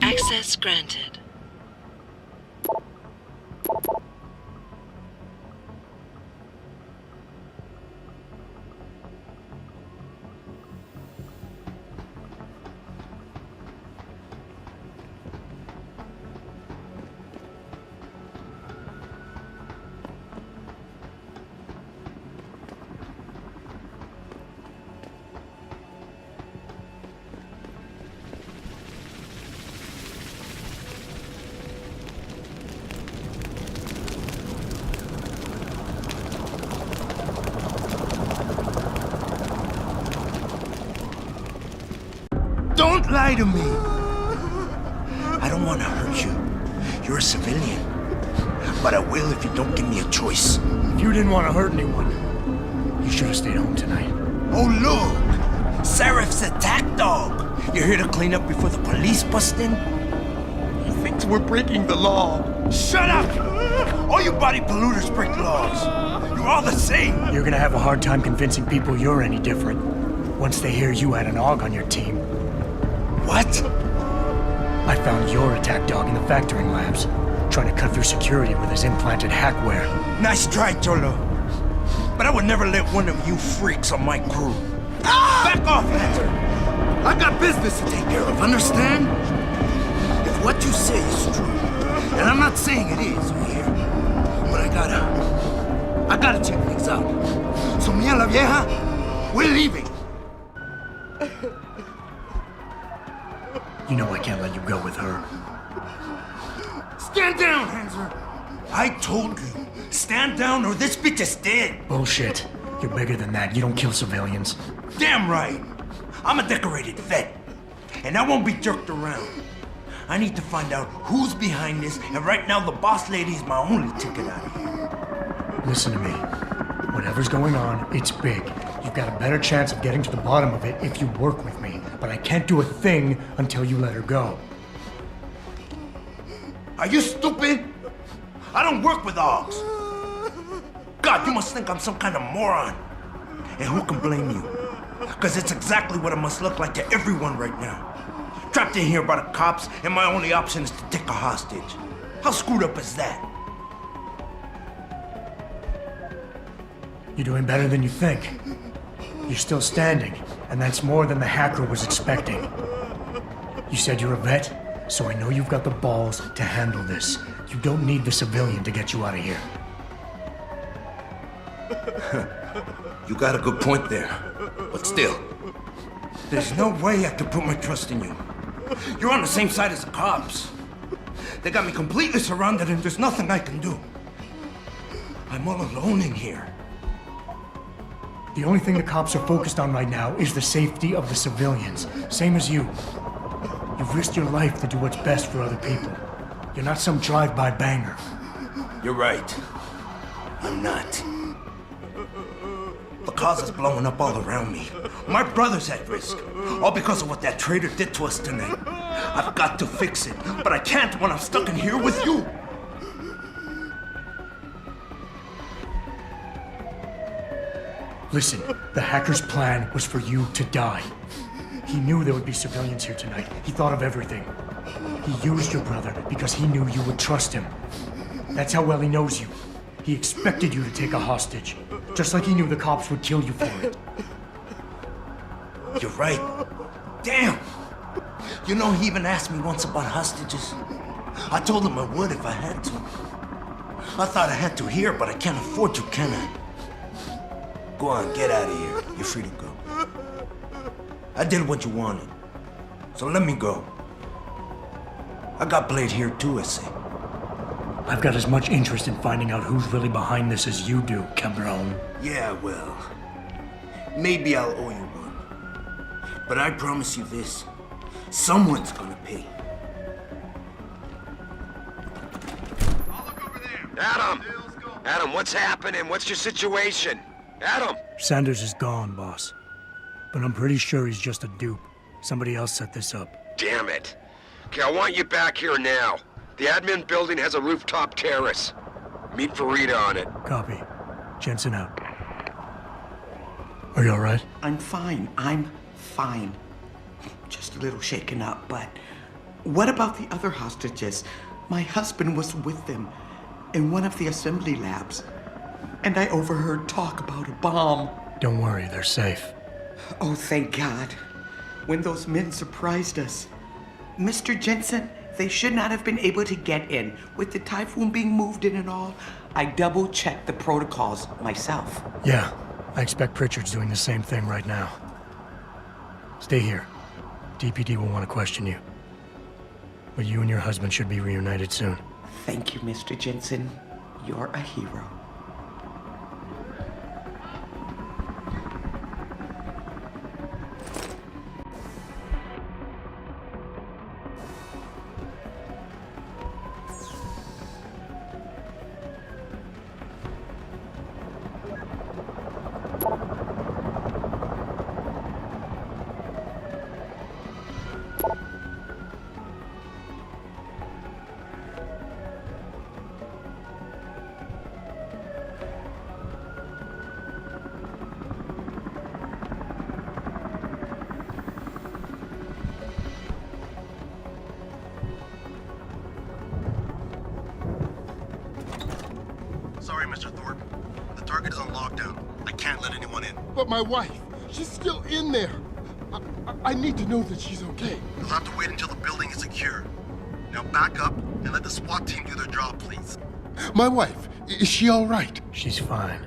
Speaker 20: Access granted.
Speaker 5: Don't lie to me! I don't want to hurt you. You're a civilian. But I will if you don't give me a choice.
Speaker 2: If you didn't want to hurt anyone, you should have stayed home tonight.
Speaker 5: Oh, look! Seraph's attack dog! You're here to clean up before the police bust in? You think hacks were breaking the law. Shut up! All you body polluters break laws. You're all the same.
Speaker 2: You're gonna have a hard time convincing people you're any different once they hear you had an AUG on your team.
Speaker 5: What?
Speaker 2: I found your attack dog in the factoring labs, trying to cut through security with his implanted hackware.
Speaker 5: Nice try, Cholo. But I would never let one of you freaks on my crew. Back off, Hunter! I got business to take care of, understand? If what you say is true, and I'm not saying it is, you hear? But I gotta check things out. So, mía la vieja, we're leaving.
Speaker 2: You know I can't let you go with her.
Speaker 5: Stand down, Hanser! I told you, stand down or this bitch is dead.
Speaker 2: Bullshit. You're bigger than that. You don't kill civilians.
Speaker 5: Damn right. I'm a decorated vet, and I won't be jerked around. I need to find out who's behind this, and right now the boss lady is my only ticket out of here.
Speaker 2: Listen to me. Whatever's going on, it's big. You've got a better chance of getting to the bottom of it if you work with me, but I can't do a thing until you let her go.
Speaker 5: Are you stupid? I don't work with AUGs. God, you must think I'm some kind of moron. And who can blame you? Because it's exactly what it must look like to everyone right now. Trapped in here by the cops, and my only option is to take a hostage. How screwed up is that?
Speaker 2: You're doing better than you think. You're still standing, and that's more than the hacker was expecting. You said you're a vet, so I know you've got the balls to handle this. You don't need the civilian to get you out of here.
Speaker 5: You got a good point there. But still, there's no way I could put my trust in you. You're on the same side as the cops. They got me completely surrounded and there's nothing I can do. I'm all alone in here.
Speaker 2: The only thing the cops are focused on right now is the safety of the civilians. Same as you. You've risked your life to do what's best for other people. You're not some drive-by banger.
Speaker 5: You're right. I'm not. The cause is blowing up all around me. My brother's at risk. All because of what that traitor did to us tonight. I've got to fix it, but I can't when I'm stuck in here with you.
Speaker 2: Listen, the hacker's plan was for you to die. He knew there would be civilians here tonight. He thought of everything. He used your brother because he knew you would trust him. That's how well he knows you. He expected you to take a hostage, just like he knew the cops would kill you for it.
Speaker 5: You're right. Damn! You know, he even asked me once about hostages. I told him I would if I had to. I thought I had to here, but I can't afford to, can I? Go on, get out of here. You're free to go. I did what you wanted, so let me go. I got Blade here too, I say.
Speaker 2: I've got as much interest in finding out who's really behind this as you do, Cabron.
Speaker 5: Yeah, well, maybe I'll owe you one. But I promise you this, someone's gonna pay.
Speaker 1: Adam! Adam, what's happening? What's your situation? Adam!
Speaker 2: Sanders is gone, boss. But I'm pretty sure he's just a dupe. Somebody else set this up.
Speaker 1: Damn it. Okay, I want you back here now. The admin building has a rooftop terrace. Meet Farida on it.
Speaker 2: Copy. Jensen out. Are you alright?
Speaker 6: I'm fine. I'm fine. Just a little shaken up, but what about the other hostages? My husband was with them in one of the assembly labs, and I overheard talk about a bomb.
Speaker 2: Don't worry, they're safe.
Speaker 6: Oh, thank God. When those men surprised us. Mr. Jensen, they should not have been able to get in. With the typhoon being moved in and all, I double-checked the protocols myself.
Speaker 2: Yeah, I expect Pritchard's doing the same thing right now. Stay here. DPD will want to question you. But you and your husband should be reunited soon.
Speaker 6: Thank you, Mr. Jensen. You're a hero.
Speaker 10: sorry, Mr. Thorpe. The target is on lockdown. I can't let anyone in.
Speaker 21: But my wife, she's still in there. I need to know that she's okay.
Speaker 10: You'll have to wait until the building is secure. Now back up and let the SWAT team do their job, please.
Speaker 21: My wife, is she all right?
Speaker 2: She's fine.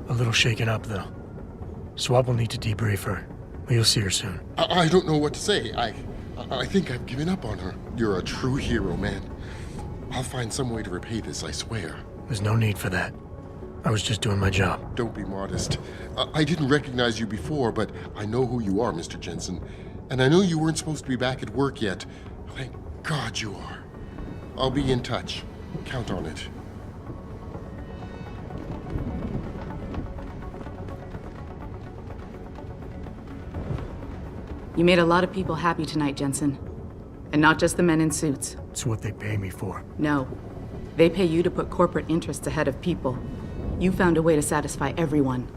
Speaker 2: A little shaken up, though. SWAT will need to debrief her. You'll see her soon.
Speaker 21: I don't know what to say. I think I've given up on her. You're a true hero, man. I'll find some way to repay this, I swear.
Speaker 2: There's no need for that. I was just doing my job.
Speaker 21: Don't be modest. I didn't recognize you before, but I know who you are, Mr. Jensen. And I know you weren't supposed to be back at work yet. Thank God you are. I'll be in touch. Count on it.
Speaker 14: You made a lot of people happy tonight, Jensen. And not just the men in suits.
Speaker 2: It's what they pay me for.
Speaker 14: No. They pay you to put corporate interests ahead of people. You found a way to satisfy everyone.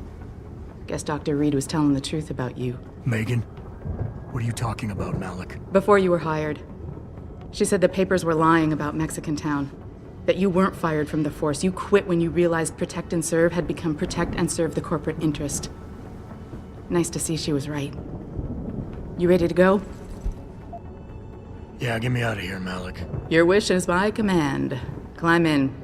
Speaker 14: Guess Dr. Reed was telling the truth about you.
Speaker 2: Megan? What are you talking about, Malik?
Speaker 14: Before you were hired, she said the papers were lying about Mexican Town. That you weren't fired from the force. You quit when you realized Protect and Serve had become Protect and Serve the corporate interest. Nice to see she was right. You ready to go?
Speaker 2: Yeah, get me out of here, Malik.
Speaker 14: Your wish is my command. Climb in.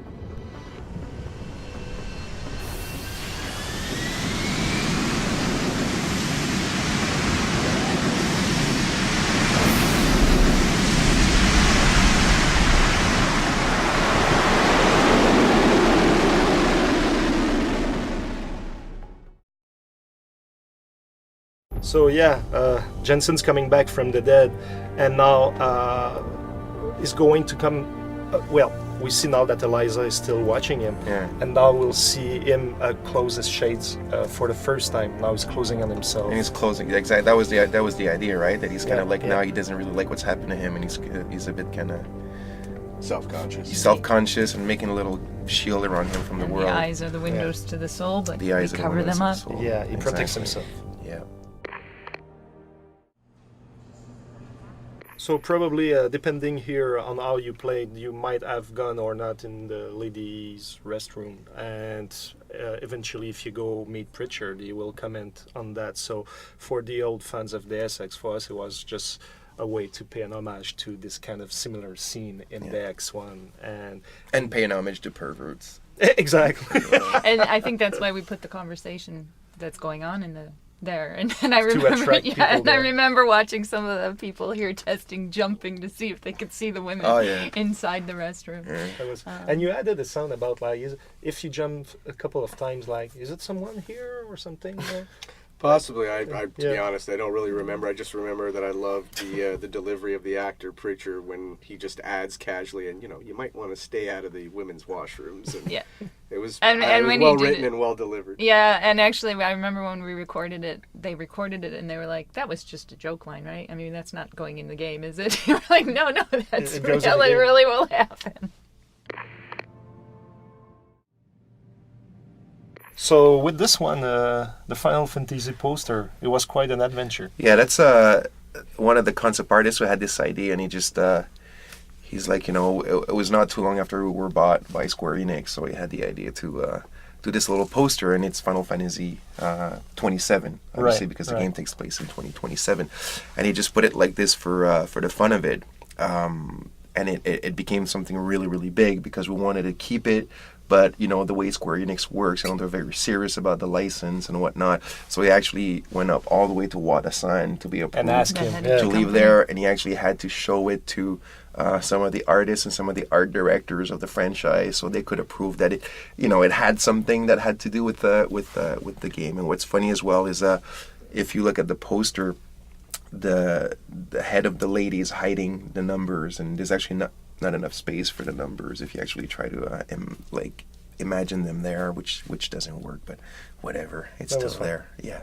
Speaker 3: So yeah, Jensen's coming back from the dead, and now is going to come. Well, we see now that Eliza is still watching him, and now we'll see him close his shades for the first time. Now he's closing on himself.
Speaker 22: And he's closing. Exactly. That was the idea, right? That he's kind of like now he doesn't really like what's happened to him, and he's a bit kind of
Speaker 23: self-conscious.
Speaker 22: He's self-conscious and making a little shield around him from the world.
Speaker 24: The eyes are the windows to the soul, but
Speaker 22: the eyes
Speaker 24: we
Speaker 22: are
Speaker 24: cover
Speaker 22: the
Speaker 24: them up.
Speaker 22: soul.
Speaker 3: Yeah, he protects himself.
Speaker 22: Yeah.
Speaker 3: So probably, depending here on how you played, you might have gone or not in the ladies' restroom. And eventually, if you go meet Pritchard, he will comment on that. So for the old fans of the Essex, for us, it was just a way to pay an homage to this kind of similar scene in the X1.
Speaker 22: And pay an homage to perverts.
Speaker 3: Exactly.
Speaker 24: And I think that's why we put the conversation that's going on in there. And I remember, I remember watching some of the people here testing jumping to see if they could see the women inside the restroom.
Speaker 3: And you added a sound about like if you jump a couple of times, like is it someone here or something?
Speaker 23: Possibly. I to be honest, I don't really remember. I just remember that I loved the delivery of the actor Pritchard when he just adds casually, and you might want to stay out of the women's washrooms. And it was,
Speaker 24: and when
Speaker 23: well
Speaker 24: he did
Speaker 23: written
Speaker 24: it,
Speaker 23: and well delivered.
Speaker 24: Yeah, and actually, I remember when we recorded it, they recorded it, and they were like, "That was just a joke line, right? I mean, that's not going in the game, is it?" You're like, "No, that's
Speaker 3: it
Speaker 24: real. It really will happen."
Speaker 3: So with this one, the Final Fantasy poster, it was quite an adventure.
Speaker 22: Yeah, that's one of the concept artists who had this idea, and he just he's like, it was not too long after we were bought by Square Enix, so he had the idea to do this little poster, and it's Final Fantasy 27, obviously, because the game takes place in 2027, and he just put it like this for the fun of it, and it became something really, really big because we wanted to keep it. But, the way Square Enix works, they're very serious about the license and whatnot. So he actually went up all the way to Wada-san to be approved
Speaker 3: and ask him
Speaker 22: to leave there. And he actually had to show it to some of the artists and some of the art directors of the franchise so they could approve that it, it had something that had to do with the game. And what's funny as well is if you look at the poster, the head of the lady is hiding the numbers, and there's actually not enough space for the numbers if you actually try to imagine them there, which doesn't work, but whatever, it's still there. Yeah.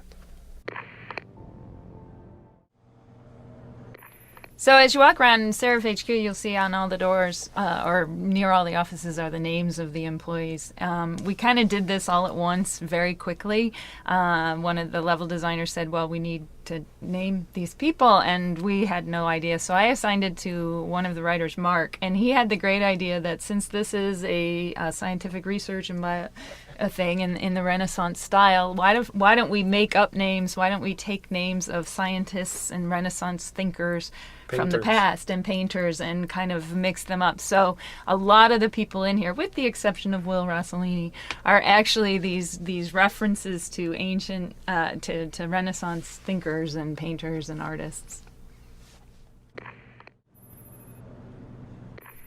Speaker 24: So as you walk around Seraph HQ, you'll see on all the doors, or near all the offices, are the names of the employees. We kind of did this all at once, very quickly. One of the level designers said, well, we need to name these people, and we had no idea. So I assigned it to one of the writers, Mark, and he had the great idea that since this is a scientific research and a thing in the Renaissance style, why don't we make up names? Why don't we take names of scientists and Renaissance thinkers from the past and painters and kind of mix them up? So a lot of the people in here, with the exception of Will Rossellini, are actually these references to ancient to Renaissance thinkers and painters and artists.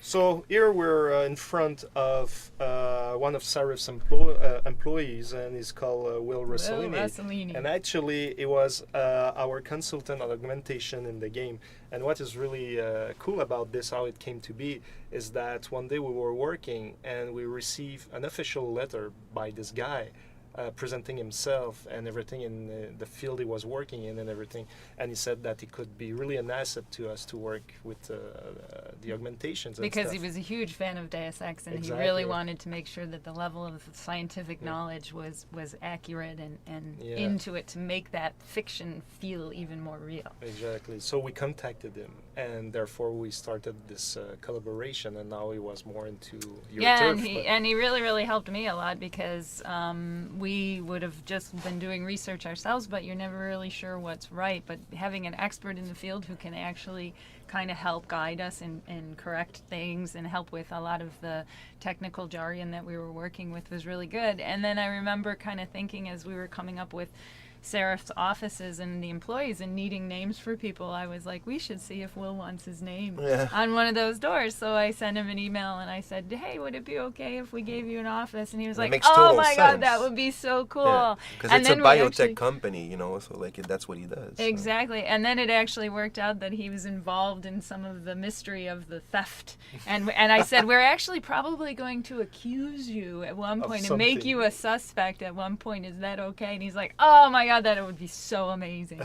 Speaker 3: So here we're in front of one of Seraph's employees, and he's called Will Rossellini. And actually, he was our consultant on augmentation in the game. And what is really cool about this, how it came to be, is that one day we were working and we received an official letter by this guy presenting himself and everything in the field he was working in and everything. And he said that it could be really an asset to us to work with the augmentations and
Speaker 24: because
Speaker 3: stuff.
Speaker 24: he was a huge fan of Deus Ex, and
Speaker 3: Exactly.
Speaker 24: he really wanted to make sure that the level of scientific knowledge was accurate and into it, to make that fiction feel even more real.
Speaker 3: Exactly. So we contacted him, and therefore we started this collaboration, and now he was more into your turf.
Speaker 24: And he really, really helped me a lot, because we would have just been doing research ourselves, but you're never really sure what's right. But having an expert in the field who can actually kind of help guide us and correct things and help with a lot of the technical jargon that we were working with was really good. And then I remember kind of thinking, as we were coming up with Seraph's offices and the employees and needing names for people, I was like, we should see if Will wants his name on one of those doors. So I sent him an email and I said, hey, would it be okay if we gave you an office? And he was like, oh my God, that would be so cool.
Speaker 22: Because it's a biotech company, you know, so like that's what he does. So.
Speaker 24: Exactly. And then it actually worked out that he was involved in some of the mystery of the theft. And I said, we're actually probably going to accuse you at one point and make you a suspect at one point. Is that okay? And he's like, oh my God, that it would be so amazing.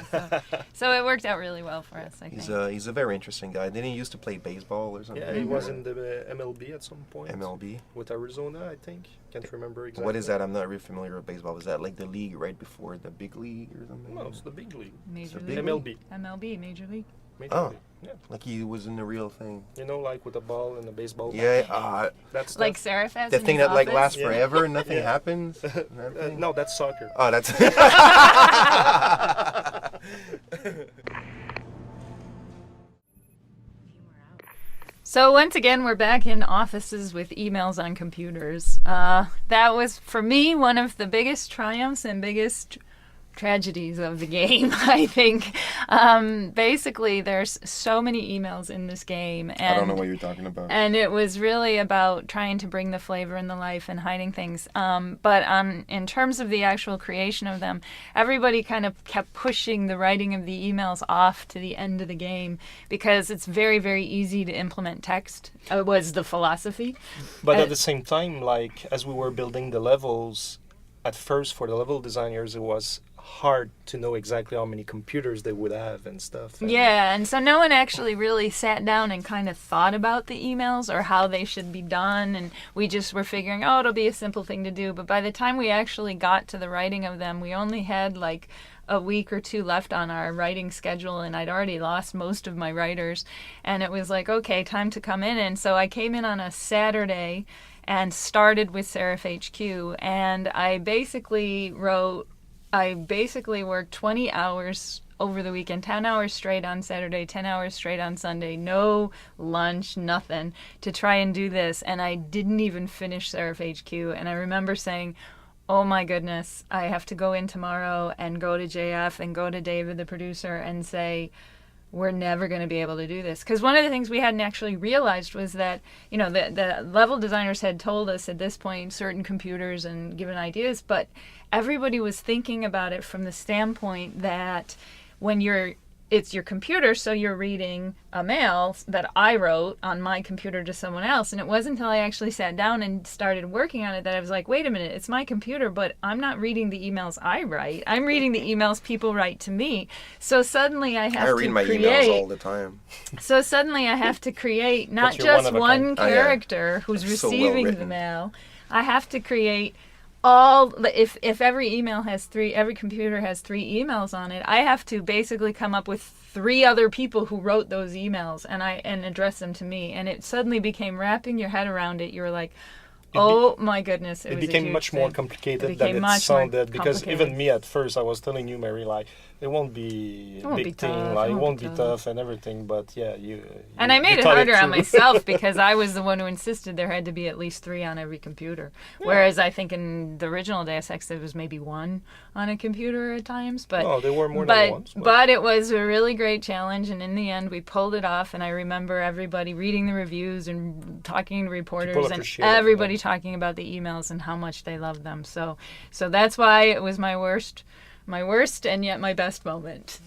Speaker 24: So it worked out really well for us, I think.
Speaker 22: He's a very interesting guy. Didn't he used to play baseball or something?
Speaker 3: Yeah, he was in the MLB at some point.
Speaker 22: MLB?
Speaker 3: With Arizona, I think. Can't remember exactly.
Speaker 22: What is that? I'm not really familiar with baseball. Was that like the league right before the big league or something?
Speaker 3: No, it's the big league.
Speaker 24: Major
Speaker 3: League.
Speaker 24: MLB, Major League.
Speaker 3: Major League. Yeah.
Speaker 22: Like he was in the real thing.
Speaker 3: You know, like with a ball and a baseball bat.
Speaker 22: Yeah,
Speaker 3: that's
Speaker 24: like Seraph has
Speaker 22: the
Speaker 24: in
Speaker 22: thing
Speaker 24: his
Speaker 22: that like
Speaker 24: office?
Speaker 22: lasts forever and nothing happens.
Speaker 3: No, that's soccer.
Speaker 22: Oh, that's.
Speaker 24: So once again, we're back in offices with emails on computers. That was, for me, one of the biggest triumphs and biggest tragedies of the game, I think. Basically, there's so many emails in this game. And,
Speaker 22: I don't know what you're talking about.
Speaker 24: And it was really about trying to bring the flavor and the life and hiding things. But in terms of the actual creation of them, everybody kind of kept pushing the writing of the emails off to the end of the game because it's very, very easy to implement text, was the philosophy.
Speaker 3: But at the same time, like, as we were building the levels, at first for the level designers, it was hard to know exactly how many computers they would have and stuff.
Speaker 24: And so no one actually really sat down and kind of thought about the emails or how they should be done, and we just were figuring, it'll be a simple thing to do. But by the time we actually got to the writing of them, we only had like a week or two left on our writing schedule, and I'd already lost most of my writers, and it was like, okay, time to come in. And so I came in on a Saturday and started with Seraph HQ, and I basically worked 20 hours over the weekend, 10 hours straight on Saturday, 10 hours straight on Sunday, no lunch, nothing, to try and do this. And I didn't even finish Seraph HQ. And I remember saying, oh my goodness, I have to go in tomorrow and go to JF and go to David, the producer, and say, we're never going to be able to do this. Because one of the things we hadn't actually realized was that, the level designers had told us at this point certain computers and given ideas, but everybody was thinking about it from the standpoint that when you're it's your computer, so you're reading a mail that I wrote on my computer to someone else. And it wasn't until I actually sat down and started working on it that I was like, wait a minute, it's my computer, but I'm not reading the emails I write. I'm reading the emails people write to me. So suddenly I have to
Speaker 22: read my
Speaker 24: create...
Speaker 22: emails all the time.
Speaker 24: So suddenly I have to create not
Speaker 22: you're
Speaker 24: just
Speaker 22: one of a
Speaker 24: one
Speaker 22: kind.
Speaker 24: character who's
Speaker 22: It's so
Speaker 24: receiving the
Speaker 22: well-written.
Speaker 24: mail. I have to create all, if every email has every computer has 3 emails on it, I have to basically come up with 3 other people who wrote those emails and address them to me. And it suddenly became wrapping your head around it. You were like, oh my goodness.
Speaker 3: It
Speaker 24: was a
Speaker 3: became
Speaker 24: huge
Speaker 3: much
Speaker 24: thing.
Speaker 3: more complicated
Speaker 24: It
Speaker 3: than
Speaker 24: became
Speaker 3: it
Speaker 24: much more
Speaker 3: sounded, because
Speaker 24: complicated.
Speaker 3: even me at first, I was telling you, Mary, like, it won't be
Speaker 24: It won't
Speaker 3: big
Speaker 24: be
Speaker 3: thing,
Speaker 24: tough,
Speaker 3: like,
Speaker 24: it
Speaker 3: it
Speaker 24: won't
Speaker 3: won't
Speaker 24: be
Speaker 3: be
Speaker 24: tough.
Speaker 3: tough and everything, but yeah,
Speaker 24: And I made it
Speaker 3: thought
Speaker 24: harder on
Speaker 3: through.
Speaker 24: myself because I was the one who insisted there had to be at least 3 on every computer.
Speaker 3: Yeah.
Speaker 24: Whereas I think in the original Deus Ex there was maybe 1 on a computer at times. But
Speaker 3: No, there were more than once,
Speaker 24: But it was a really great challenge, and in the end we pulled it off. And I remember everybody reading the reviews and talking to reporters and
Speaker 3: appreciate it,
Speaker 24: everybody talking about the emails and how much they loved them. So that's why it was my worst and yet my best moment.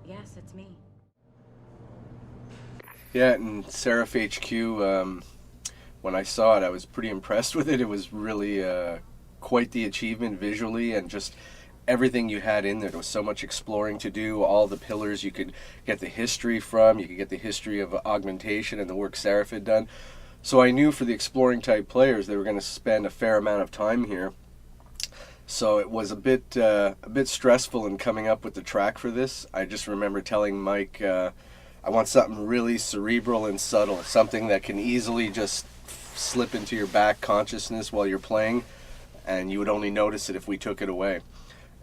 Speaker 9: Yes, it's me.
Speaker 23: Yeah, and Seraph HQ, when I saw it, I was pretty impressed with it. It was really quite the achievement visually, and just everything you had in there. There was so much exploring to do. All the pillars you could get the history from. You could get the history of augmentation and the work Seraph had done. So I knew for the exploring type players, they were going to spend a fair amount of time here. So it was a bit stressful in coming up with the track for this. I just remember telling Mike, I want something really cerebral and subtle, something that can easily just slip into your back consciousness while you're playing, and you would only notice it if we took it away.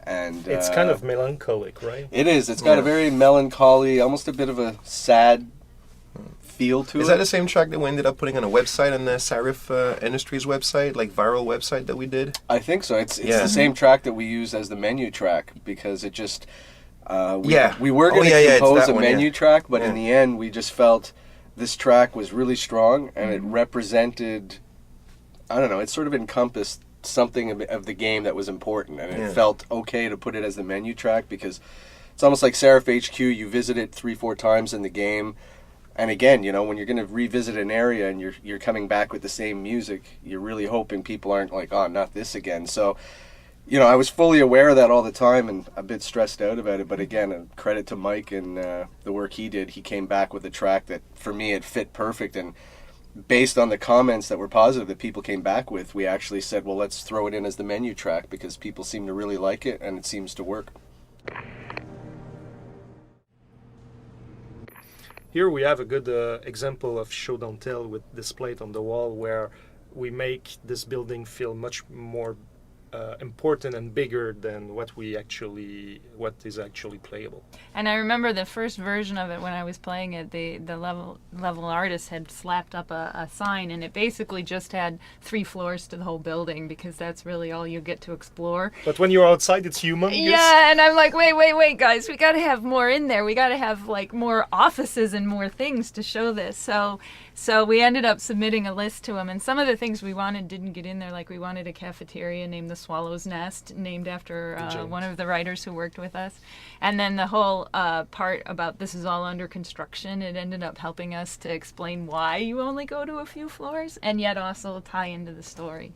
Speaker 23: And
Speaker 3: It's kind of melancholic, right?
Speaker 23: It is. It's got a very melancholy, almost a bit of a sad feel to it.
Speaker 22: Is that the same track that we ended up putting on a website on the Serif Industries website, like viral website that we did?
Speaker 23: I think so. It's the same track that we use as the menu track, because it just we were going to compose a menu track, but in the end we just felt this track was really strong, and it represented, I don't know, it sort of encompassed something of the game that was important, and it felt okay to put it as the menu track, because it's almost like Seraph HQ, you visit it 3-4 times in the game. And again, you know, when you're going to revisit an area and you're coming back with the same music, you're really hoping people aren't like, oh, not this again. So, you know, I was fully aware of that all the time and a bit stressed out about it. But again, a credit to Mike and the work he did. He came back with a track that, for me, it fit perfect. And based on the comments that were positive that people came back with, we actually said, well, let's throw it in as the menu track, because people seem to really like it and it seems to work.
Speaker 3: Here we have a good example of show don't tell with this plate on the wall, where we make this building feel much more important and bigger than what is actually playable.
Speaker 24: And I remember the first version of it when I was playing it, the level artist had slapped up a sign, and it basically just had 3 floors to the whole building, because that's really all you get to explore.
Speaker 3: But when you're outside, it's humongous.
Speaker 24: Yeah, and I'm like, wait, guys, we got to have more in there. We got to have like more offices and more things to show this. So we ended up submitting a list to him, and some of the things we wanted didn't get in there. Like we wanted a cafeteria named the Swallow's Nest, named after one of the writers who worked with us. And then the whole part about this is all under construction, it ended up helping us to explain why you only go to a few floors, and yet also tie into the story.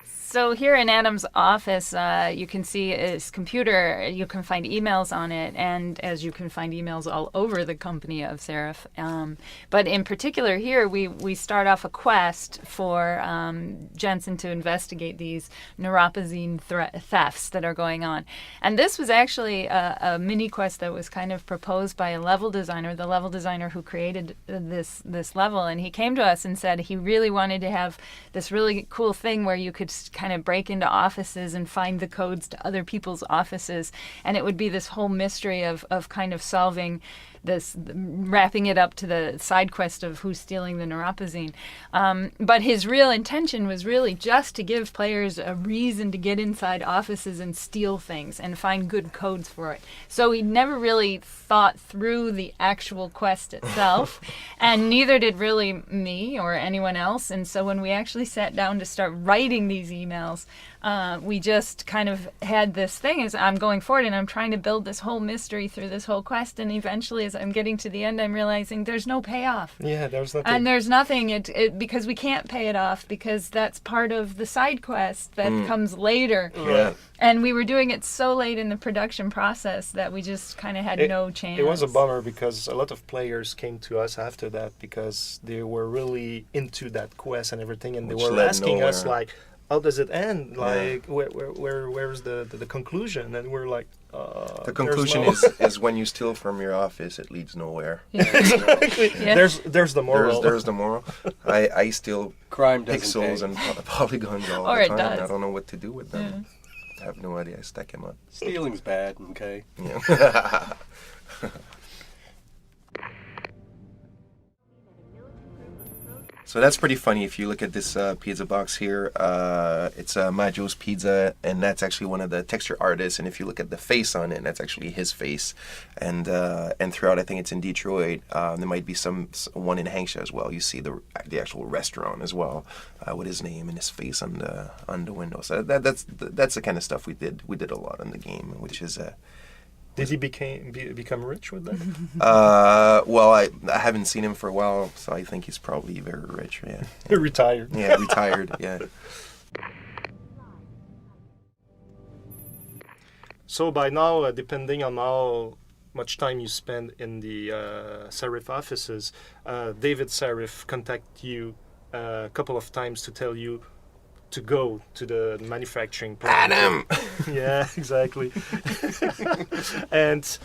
Speaker 24: So here in Adam's office, you can see his computer. You can find emails on it, and as you can find emails all over the company of Seraph. But in particular here, we start off a quest for Jensen to investigate these neuropazine thefts that are going on. And this was actually a mini quest that was kind of proposed by a level designer, the level designer who created this level. And he came to us and said he really wanted to have this really cool thing where you could kind of break into offices and find the codes to other people's offices, and it would be this whole mystery of kind of solving this, wrapping it up to the side quest of who's stealing the neuropazine. But his real intention was really just to give players a reason to get inside offices and steal things and find good codes for it. So he never really thought through the actual quest itself, and neither did really me or anyone else. And so when we actually sat down to start writing these emails, we just kind of had this thing as I'm going forward and I'm trying to build this whole mystery through this whole quest, and eventually as I'm getting to the end I'm realizing there's no payoff.
Speaker 3: Yeah, there's nothing.
Speaker 24: And there's nothing because we can't pay it off because that's part of the side quest that comes later.
Speaker 3: Yeah.
Speaker 24: And we were doing it so late in the production process that we just kind of had no chance.
Speaker 3: It was a bummer because a lot of players came to us after that because they were really into that quest and everything, and they were asking us like, how does it end? Like, where's the conclusion? And we're like,
Speaker 22: the conclusion is when you steal from your office, it leads nowhere.
Speaker 3: Yeah. Exactly. Yeah. There's the moral.
Speaker 22: There's the moral. I steal
Speaker 23: crime
Speaker 22: pixels and polygons all
Speaker 24: or
Speaker 22: the time.
Speaker 24: Does.
Speaker 23: Mm.
Speaker 22: I don't know what to do with them. I have no idea. I stack him up.
Speaker 23: Stealing's bad, okay?
Speaker 22: Yeah. So that's pretty funny. If you look at this pizza box here, it's Maggio's Pizza, and that's actually one of the texture artists. And if you look at the face on it, that's actually his face. And throughout, I think it's in Detroit. There might be one in Hangsha as well. You see the actual restaurant as well, with his name and his face on the window. So that's the kind of stuff we did. We did a lot in the game, which is.
Speaker 3: Did he become rich with that?
Speaker 22: Well, I haven't seen him for a while, so I think he's probably very rich. Yeah.
Speaker 3: Retired.
Speaker 22: Yeah, retired. Yeah.
Speaker 3: So by now, depending on how much time you spend in the Serif offices, David Serif contact you a couple of times to tell you to go to the manufacturing plant.
Speaker 22: Adam!
Speaker 3: Yeah, exactly. and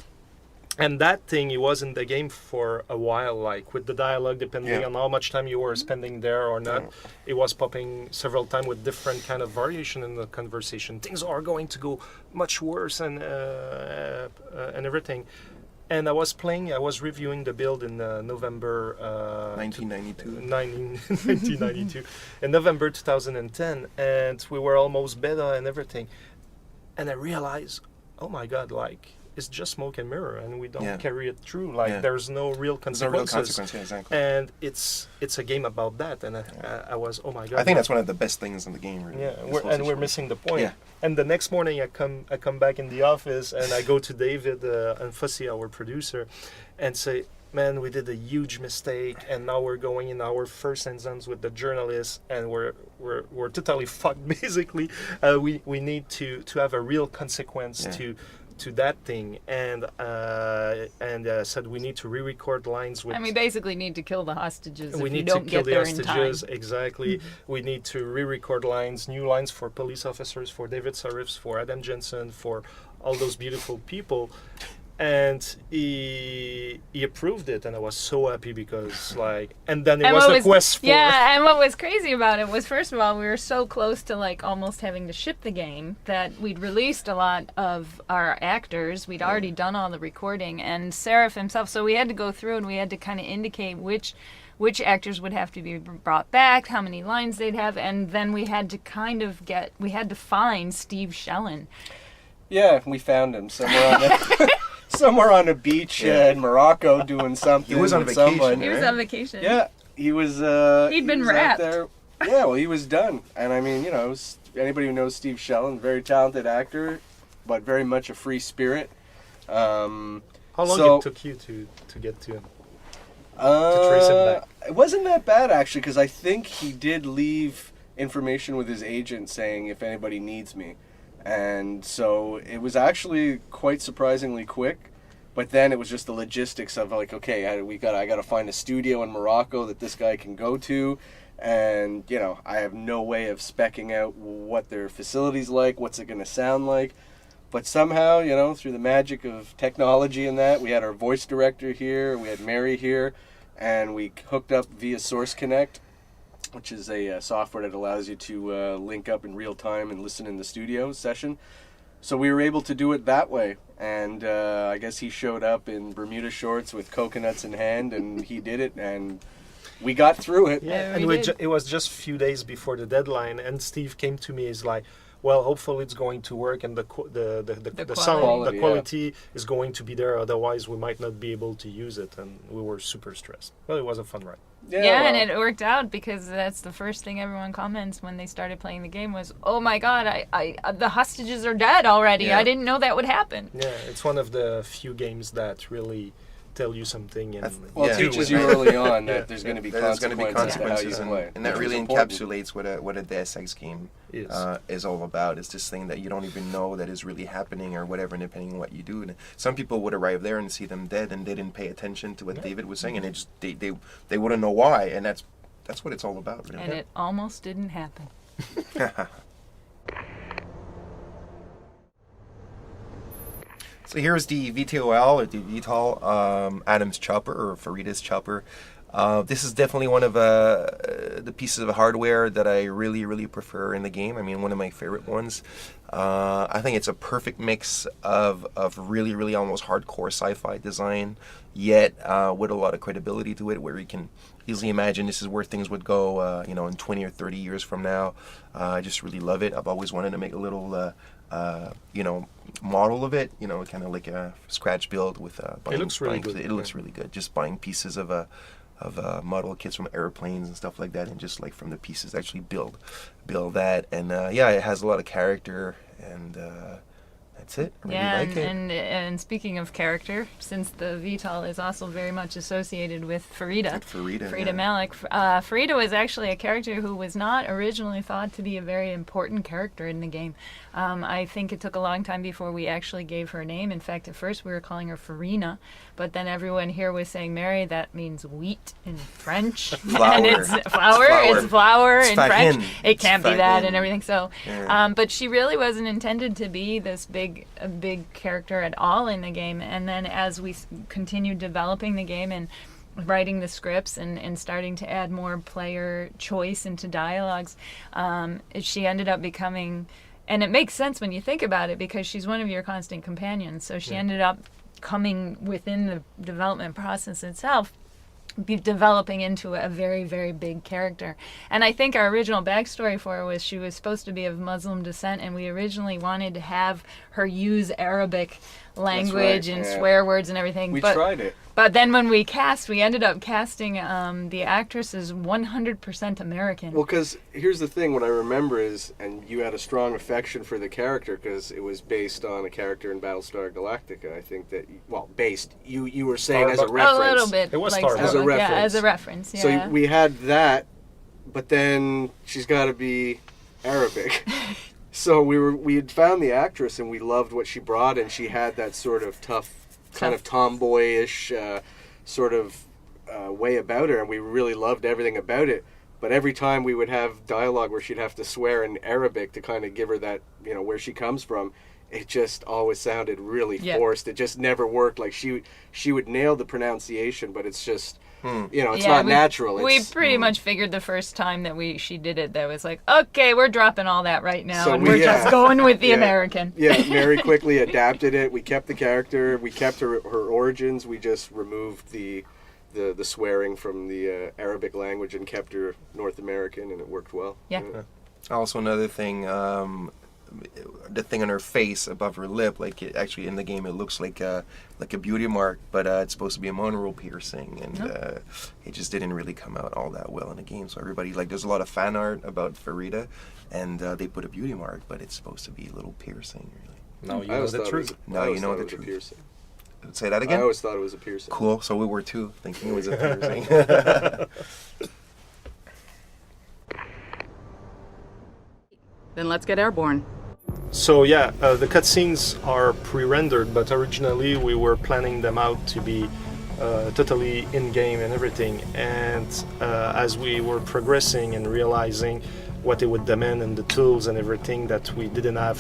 Speaker 3: that thing, it was in the game for a while, like with the dialogue, depending on how much time you were spending there or not, it was popping several times with different kind of variation in the conversation. Things are going to go much worse and everything. And I was reviewing the build in November 1992, in November 2010, and we were almost beta and everything. And I realized, oh my God, like, it's just smoke and mirror, and we don't carry it through. Like, there's no real consequences.
Speaker 22: There's no real consequence, yeah, exactly.
Speaker 3: And it's a game about that, and I was, oh my God.
Speaker 22: I think that's one of the best things in the game, really.
Speaker 3: Yeah, we're missing the point.
Speaker 22: Yeah.
Speaker 3: And the next morning, I come back in the office, and I go to David and Fussy, our producer, and say, man, we did a huge mistake, and now we're going in our first instance with the journalists, and we're totally fucked. Basically, we need to have a real consequence to that thing, and said we need to re-record lines with.
Speaker 24: And we basically need to kill the hostages
Speaker 3: we
Speaker 24: if
Speaker 3: need
Speaker 24: you don't
Speaker 3: to kill
Speaker 24: get
Speaker 3: the
Speaker 24: there
Speaker 3: hostages,
Speaker 24: in time.
Speaker 3: exactly. We need to re-record lines, new lines for police officers, for David Sarifs, for Adam Jensen, for all those beautiful people. And he approved it, and I was so happy because, like, and then it was the quest for...
Speaker 24: Yeah, and what was crazy about it was, first of all, we were so close to, like, almost having to ship the game that we'd released a lot of our actors. We'd already done all the recording, and Serif himself, so we had to go through and we had to kind of indicate which actors would have to be brought back, how many lines they'd have, and then we had to find Steve Schellen.
Speaker 23: Yeah, we found him somewhere on it. Somewhere on a beach in Morocco doing something.
Speaker 22: He was on vacation.
Speaker 23: Someone.
Speaker 24: He was on vacation.
Speaker 23: Yeah, he was.
Speaker 24: He'd been
Speaker 23: was
Speaker 24: wrapped.
Speaker 23: Out there. Yeah, well, he was done. And I mean, anybody who knows Steve Schellen, very talented actor, but very much a free spirit.
Speaker 3: How long it took you to get to him? To trace him back?
Speaker 23: It wasn't that bad, actually, because I think he did leave information with his agent saying if anybody needs me. And so it was actually quite surprisingly quick, but then it was just the logistics of like, okay, I got to find a studio in Morocco that this guy can go to, and I have no way of specking out what their facility's like, what's it going to sound like, but somehow, through the magic of technology and that, we had our voice director here, we had Mary here, and we hooked up via Source Connect, which is a software that allows you to link up in real time and listen in the studio session. So we were able to do it that way. And I guess he showed up in Bermuda shorts with coconuts in hand, and he did it, and we got through it.
Speaker 3: Yeah, and it was just a few days before the deadline, and Steve came to me, he's like, well, hopefully it's going to work and the sound,
Speaker 23: quality,
Speaker 3: the quality is going to be there. Otherwise, we might not be able to use it, and we were super stressed. But it was a fun ride.
Speaker 24: Yeah, and it worked out because that's the first thing everyone comments when they started playing the game was, "Oh my God, I the hostages are dead already.
Speaker 3: Yeah.
Speaker 24: I didn't know that would happen."
Speaker 3: Yeah, it's one of the few games that really tell you something and
Speaker 23: it teaches you early on that there's going to be
Speaker 22: consequences,
Speaker 23: to how you play.
Speaker 22: and that really
Speaker 23: important.
Speaker 22: encapsulates what a Deus Ex game is all about. It's this thing that you don't even know that is really happening or whatever, depending on what you do. And some people would arrive there and see them dead, and they didn't pay attention to what David was saying, and they wouldn't know why, and that's what it's all about. Really.
Speaker 24: And it almost didn't happen.
Speaker 22: So here's the VTOL, or the VTOL, Adam's chopper, or Farida's chopper. This is definitely one of the pieces of hardware that I really, really prefer in the game. I mean, one of my favorite ones. I think it's a perfect mix of really, really almost hardcore sci-fi design, yet with a lot of credibility to it, where you can easily imagine this is where things would go, in 20 or 30 years from now. I just really love it. I've always wanted to make a little model of it, kind of like a scratch build with
Speaker 3: it looks really good.
Speaker 22: It looks really good. Just buying pieces of model kits from airplanes and stuff like that, and just like from the pieces actually build that. And it has a lot of character, and that's it. I really like it.
Speaker 24: And speaking of character, since the VTOL is also very much associated with Farida Malik, Farida was actually a character who was not originally thought to be a very important character in the game. I think it took a long time before we actually gave her a name. In fact, at first we were calling her Farina, but then everyone here was saying, Mary, that means wheat in French.
Speaker 22: Flour.
Speaker 24: And it's flour in French. It can't be that and everything. So,
Speaker 22: Yeah.
Speaker 24: but she really wasn't intended to be this big character at all in the game. And then as we continued developing the game and writing the scripts and starting to add more player choice into dialogues, she ended up becoming, and it makes sense when you think about it because she's one of your constant companions. So she ended up coming within the development process itself, developing into a very, very big character. And I think our original backstory for her was she was supposed to be of Muslim descent, and we originally wanted to have her use Arabic language and swear words and everything.
Speaker 23: We tried it.
Speaker 24: But then when we ended up casting the actress as 100% American.
Speaker 23: Well, because here's the thing, what I remember is, and you had a strong affection for the character because it was based on a character in Battlestar Galactica. I think that, you were saying as a reference.
Speaker 24: A little bit.
Speaker 3: It was
Speaker 24: like
Speaker 3: Starbucks.
Speaker 23: As a reference.
Speaker 24: Yeah, as a reference, yeah.
Speaker 23: So we had that, but then she's got to be Arabic. So we had found the actress and we loved what she brought, and she had that sort of tough, kind of tomboyish sort of way about her, and we really loved everything about it. But every time we would have dialogue where she'd have to swear in Arabic to kind of give her that, where she comes from, it just always sounded really forced. It just never worked. Like she would nail the pronunciation, but it's just, it's not natural.
Speaker 24: We pretty much figured the first time that she did it, that was like, okay, we're dropping all that right now,
Speaker 23: so
Speaker 24: and we're just going with the American.
Speaker 23: Yeah, Mary quickly adapted it. We kept the character. We kept her origins. We just removed the swearing from the Arabic language and kept her North American, and it worked well.
Speaker 24: Yeah.
Speaker 22: Also, another thing, the thing on her face above her lip, actually in the game it looks like a beauty mark, but it's supposed to be a monaural piercing, and it just didn't really come out all that well in the game. So everybody, there's a lot of fan art about Farida, and they put a beauty mark, but it's supposed to be a little piercing, really.
Speaker 3: Now you know the truth.
Speaker 22: Now you know the truth. Say that again?
Speaker 23: I always thought it was a piercing.
Speaker 22: Cool, so we were too, thinking it was a piercing.
Speaker 14: Then let's get airborne.
Speaker 3: So the cutscenes are pre-rendered, but originally we were planning them out to be totally in-game and everything. And as we were progressing and realizing what it would demand and the tools and everything that we didn't have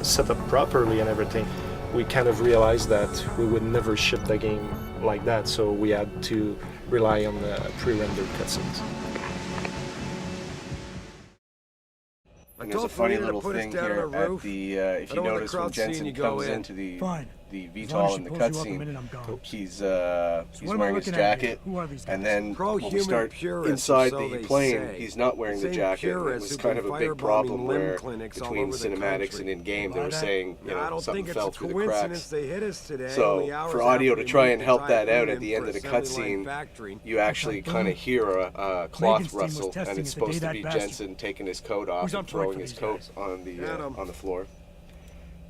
Speaker 3: set up properly and everything, we kind of realized that we would never ship the game like that. So we had to rely on the pre-rendered cutscenes.
Speaker 23: And there's a funny little thing here at the, if you notice when Jensen comes into the the
Speaker 2: As long as
Speaker 23: VTOL
Speaker 2: she
Speaker 23: in the
Speaker 2: pulls you up a minute,
Speaker 23: cutscene.
Speaker 2: I'm gone.
Speaker 23: He's
Speaker 2: what am I
Speaker 23: wearing his
Speaker 2: looking at here?
Speaker 23: jacket,
Speaker 2: Who are these guys?
Speaker 23: and then when
Speaker 1: Pro-human
Speaker 23: we start
Speaker 1: purists,
Speaker 23: inside
Speaker 1: or so
Speaker 23: the
Speaker 1: they
Speaker 23: plane,
Speaker 1: say.
Speaker 23: he's not wearing the
Speaker 1: Same
Speaker 23: jacket. It
Speaker 1: purists
Speaker 23: was
Speaker 1: who've
Speaker 23: kind of
Speaker 1: been
Speaker 23: a big
Speaker 1: firebombing
Speaker 23: problem
Speaker 1: limb
Speaker 23: where
Speaker 1: clinics all
Speaker 23: between
Speaker 1: over the
Speaker 23: cinematics
Speaker 1: country.
Speaker 23: and in-game, they
Speaker 2: Buy
Speaker 23: were
Speaker 2: that?
Speaker 23: saying,
Speaker 1: Yeah, I don't
Speaker 23: something
Speaker 1: think
Speaker 23: fell
Speaker 1: it's a
Speaker 23: through the
Speaker 1: coincidence
Speaker 23: cracks.
Speaker 1: they hit us today. only
Speaker 23: So
Speaker 1: hours
Speaker 23: for audio
Speaker 1: after
Speaker 23: to
Speaker 1: we
Speaker 23: try
Speaker 1: moved
Speaker 23: and
Speaker 1: the
Speaker 23: help that out
Speaker 1: typhoon
Speaker 23: at the
Speaker 1: in
Speaker 23: end
Speaker 1: for
Speaker 23: of the
Speaker 1: assembly line
Speaker 23: cutscene,
Speaker 1: factory.
Speaker 23: you actually kind of hear a cloth
Speaker 2: Megan's team was
Speaker 23: rustle,
Speaker 2: testing
Speaker 23: and it's
Speaker 2: it the day
Speaker 23: supposed to
Speaker 2: that
Speaker 23: be
Speaker 2: bastard-
Speaker 23: Jensen taking his coat off
Speaker 2: Who's on
Speaker 23: and
Speaker 2: point
Speaker 23: throwing
Speaker 2: for
Speaker 23: his
Speaker 2: these
Speaker 23: coat
Speaker 2: guys?
Speaker 23: on the floor.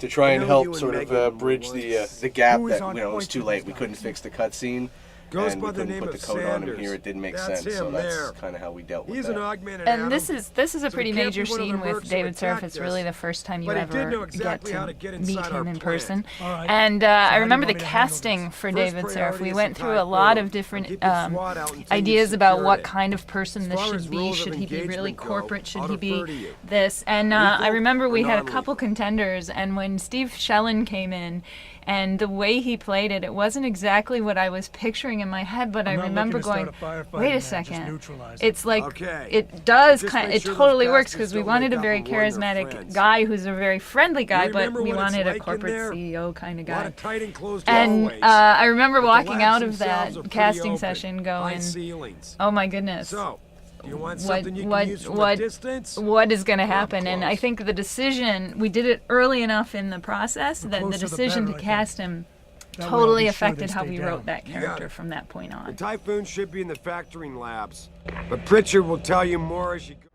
Speaker 23: To try and
Speaker 1: I know
Speaker 23: help
Speaker 1: you and
Speaker 23: sort
Speaker 1: Megan
Speaker 23: of bridge the gap
Speaker 2: Who is
Speaker 23: that
Speaker 2: on
Speaker 23: it was
Speaker 2: point
Speaker 23: too
Speaker 2: for
Speaker 23: late.
Speaker 2: these
Speaker 23: We couldn't
Speaker 2: guys?
Speaker 23: fix the cutscene,
Speaker 1: Goes
Speaker 23: and
Speaker 1: by
Speaker 23: we
Speaker 1: the
Speaker 23: couldn't
Speaker 1: name
Speaker 23: put
Speaker 1: of
Speaker 23: the coat on him
Speaker 1: Sanders.
Speaker 23: here. It didn't make
Speaker 1: That's
Speaker 23: sense, so
Speaker 1: him
Speaker 23: that's
Speaker 1: there.
Speaker 23: kind of how we dealt with
Speaker 1: He's
Speaker 23: that.
Speaker 1: an augmented
Speaker 24: And
Speaker 1: atom.
Speaker 24: this is a
Speaker 1: So
Speaker 24: pretty
Speaker 1: it can't
Speaker 24: major
Speaker 1: be one of the
Speaker 24: scene with
Speaker 1: mercs who
Speaker 24: David Surf.
Speaker 1: attacked
Speaker 24: It's
Speaker 1: us.
Speaker 24: really the first time you
Speaker 1: But I did
Speaker 24: ever
Speaker 1: know exactly
Speaker 24: get
Speaker 1: how
Speaker 24: to
Speaker 1: to get
Speaker 24: meet
Speaker 1: inside
Speaker 24: him
Speaker 1: our
Speaker 24: in
Speaker 1: plant.
Speaker 24: person.
Speaker 2: All right.
Speaker 24: And
Speaker 2: So how
Speaker 24: I
Speaker 2: do you
Speaker 24: remember the
Speaker 2: want me to handle
Speaker 24: casting
Speaker 2: this?
Speaker 24: for
Speaker 1: First
Speaker 24: David Surf.
Speaker 1: priority
Speaker 24: We
Speaker 1: is
Speaker 24: went
Speaker 1: the
Speaker 24: through a lot
Speaker 1: typhoon.
Speaker 24: of different
Speaker 1: Keep the SWAT out until you
Speaker 24: ideas about what
Speaker 1: secure it.
Speaker 24: kind of person
Speaker 1: As
Speaker 24: this
Speaker 1: far
Speaker 24: should
Speaker 1: as
Speaker 24: be.
Speaker 1: rules
Speaker 24: Should
Speaker 1: of
Speaker 24: he be really
Speaker 1: engagement go,
Speaker 24: corporate? Should
Speaker 1: I'll
Speaker 24: he
Speaker 1: defer
Speaker 24: be
Speaker 1: to you.
Speaker 24: this? And I
Speaker 1: Legal
Speaker 24: remember
Speaker 1: or
Speaker 24: we had a
Speaker 1: non-legal?
Speaker 24: couple contenders, and when Steve Shellen came in, and the way he played it, it wasn't exactly what I was picturing in my head, but I
Speaker 2: I'm not
Speaker 24: remember
Speaker 2: looking to
Speaker 24: going,
Speaker 2: start a firefight,
Speaker 24: wait
Speaker 2: man,
Speaker 24: a
Speaker 2: just
Speaker 24: second.
Speaker 2: neutralize it.
Speaker 24: It's like,
Speaker 1: Okay.
Speaker 24: it does
Speaker 1: Just
Speaker 24: kind
Speaker 1: make
Speaker 24: it
Speaker 1: sure those
Speaker 24: totally works
Speaker 1: bastards
Speaker 24: because we
Speaker 1: don't
Speaker 24: wanted
Speaker 1: wake
Speaker 24: a
Speaker 1: up
Speaker 24: very
Speaker 1: and warn their
Speaker 24: charismatic
Speaker 1: friends.
Speaker 24: guy who's a very friendly guy, but
Speaker 1: remember
Speaker 24: we
Speaker 1: what it's
Speaker 24: wanted a
Speaker 1: like in
Speaker 24: corporate
Speaker 1: there?
Speaker 24: CEO kind of
Speaker 1: A lot
Speaker 24: guy.
Speaker 1: of tight enclosed
Speaker 24: And
Speaker 1: hallways.
Speaker 24: I remember
Speaker 1: But the
Speaker 24: walking
Speaker 1: labs
Speaker 24: out of
Speaker 1: themselves
Speaker 24: that
Speaker 1: are pretty
Speaker 24: casting
Speaker 1: open.
Speaker 24: session
Speaker 1: High
Speaker 24: going,
Speaker 1: ceilings.
Speaker 24: oh my goodness.
Speaker 1: So, do you want something you can use from a
Speaker 24: what
Speaker 1: distance?
Speaker 24: what is going to
Speaker 1: Or up
Speaker 24: happen? And I
Speaker 1: close?
Speaker 24: think the decision, we did it early enough in the process that the
Speaker 2: closer the
Speaker 24: decision
Speaker 2: better,
Speaker 24: to
Speaker 2: I
Speaker 24: cast him
Speaker 2: That way I'll
Speaker 24: totally
Speaker 2: be sure they
Speaker 24: affected how
Speaker 2: stay
Speaker 24: we
Speaker 2: down.
Speaker 24: wrote that
Speaker 1: You got
Speaker 24: character
Speaker 1: it.
Speaker 24: from that point
Speaker 1: The
Speaker 24: on.
Speaker 1: typhoon should be in the factoring labs. But Pritchard will tell you more as you go.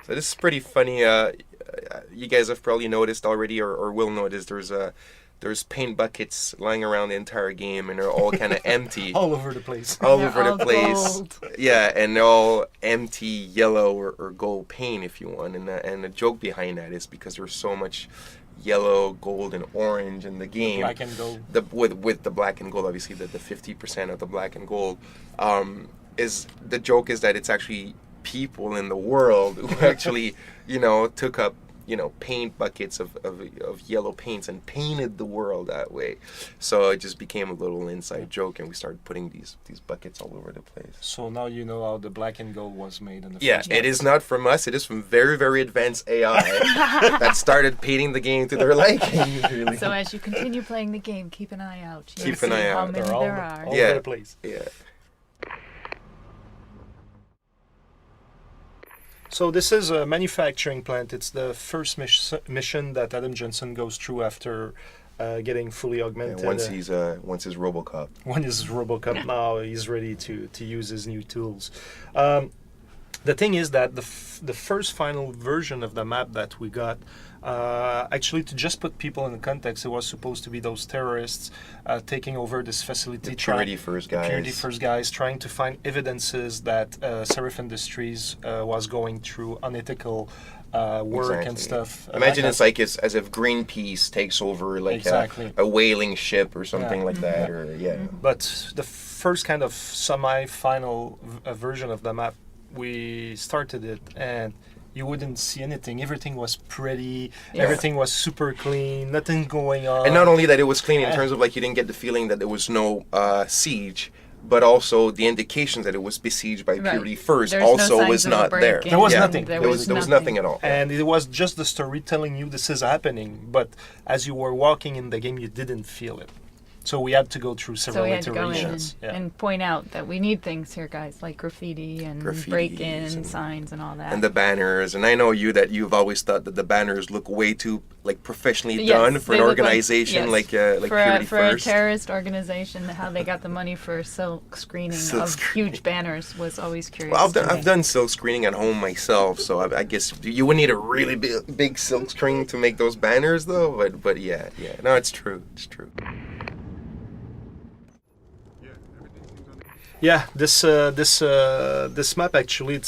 Speaker 22: So this is pretty funny. You guys have probably noticed already, or will notice. There's paint buckets lying around the entire game, and they're all kind of empty.
Speaker 3: All over the place.
Speaker 22: All
Speaker 24: They're
Speaker 22: over
Speaker 24: all
Speaker 22: the place.
Speaker 24: gold.
Speaker 22: Yeah, and they're all empty yellow or gold paint, if you want. And the joke behind that is because there's so much yellow, gold, and orange in the game.
Speaker 3: Black and gold.
Speaker 22: With the black and gold, obviously the 50% of the black and gold. Is the joke is that it's actually people in the world who actually, took up, paint buckets of yellow paints and painted the world that way. So it just became a little inside joke, and we started putting these buckets all over the place.
Speaker 3: So now you know how the black and gold was made in the
Speaker 22: Yeah,
Speaker 3: first
Speaker 22: it is not from us. It is from very, very advanced AI that started painting the game to their liking. Really.
Speaker 24: So as you continue playing the game, keep an eye out. You'll
Speaker 22: Keep an
Speaker 24: see
Speaker 22: eye
Speaker 24: how
Speaker 22: out.
Speaker 24: many
Speaker 3: They're all
Speaker 24: there are.
Speaker 3: over the place.
Speaker 22: Yeah.
Speaker 3: So this is a manufacturing plant. It's the first mission that Adam Jensen goes through after getting fully augmented.
Speaker 22: Once he's RoboCop.
Speaker 3: When he's RoboCop, now he's ready to use his new tools. The thing is that the first final version of the map that we got, actually, to just put people in the context, it was supposed to be those terrorists taking over this facility.
Speaker 22: The Purity First guys.
Speaker 3: Purity First guys, trying to find evidences that Serif Industries was going through unethical work and stuff.
Speaker 22: Imagine it's like as if Greenpeace takes over like
Speaker 3: Exactly.
Speaker 22: a whaling ship or something like that.
Speaker 3: Yeah.
Speaker 22: Or
Speaker 3: But the first kind of semi-final version of the map, we started it and you wouldn't see anything. Everything was pretty.
Speaker 22: Yeah.
Speaker 3: Everything was super clean. Nothing going on.
Speaker 22: And not only that, it was clean in terms of like you didn't get the feeling that there was no siege, but also the indications that it was besieged by
Speaker 24: Right.
Speaker 22: Purity First
Speaker 24: There's no
Speaker 22: also
Speaker 24: signs
Speaker 22: was
Speaker 24: of a
Speaker 22: not there.
Speaker 24: break-in.
Speaker 3: There was
Speaker 22: Yeah.
Speaker 3: nothing.
Speaker 22: There was nothing at all.
Speaker 3: And it was just the story telling you this is happening. But as you were walking in the game, you didn't feel it. So we had to go through
Speaker 24: So
Speaker 3: several
Speaker 24: we had to go in
Speaker 3: iterations.
Speaker 24: and point out that we need things here, guys, like graffiti and break-in signs and all that.
Speaker 22: And the banners, and I know you've always thought that the banners look way too like professionally
Speaker 24: Yes,
Speaker 22: done for
Speaker 24: they
Speaker 22: an
Speaker 24: look
Speaker 22: organization like
Speaker 24: for
Speaker 22: Purity
Speaker 24: for
Speaker 22: First.
Speaker 24: a terrorist organization, how they got the money for silk screening of huge banners was always curious.
Speaker 22: Well,
Speaker 24: to me.
Speaker 22: I've done silk screening at home myself, so I guess you would need a really big silk screen to make those banners, though. But yeah, no, it's true.
Speaker 3: Yeah, this map actually it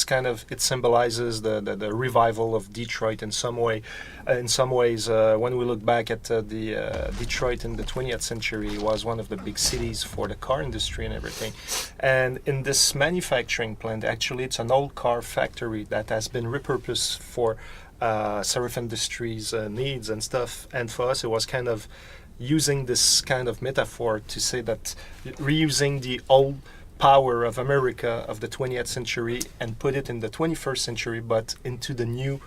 Speaker 3: symbolizes the revival of Detroit in some way. In some ways, when we look back at the Detroit in the 20th century, it was one of the big cities for the car industry and everything. And in this manufacturing plant, actually, it's an old car factory that has been repurposed for Serif Industries' needs and stuff. And for us, it was kind of using this kind of metaphor to say that reusing the old power of America of the 20th century and put it in the 21st century, but into the new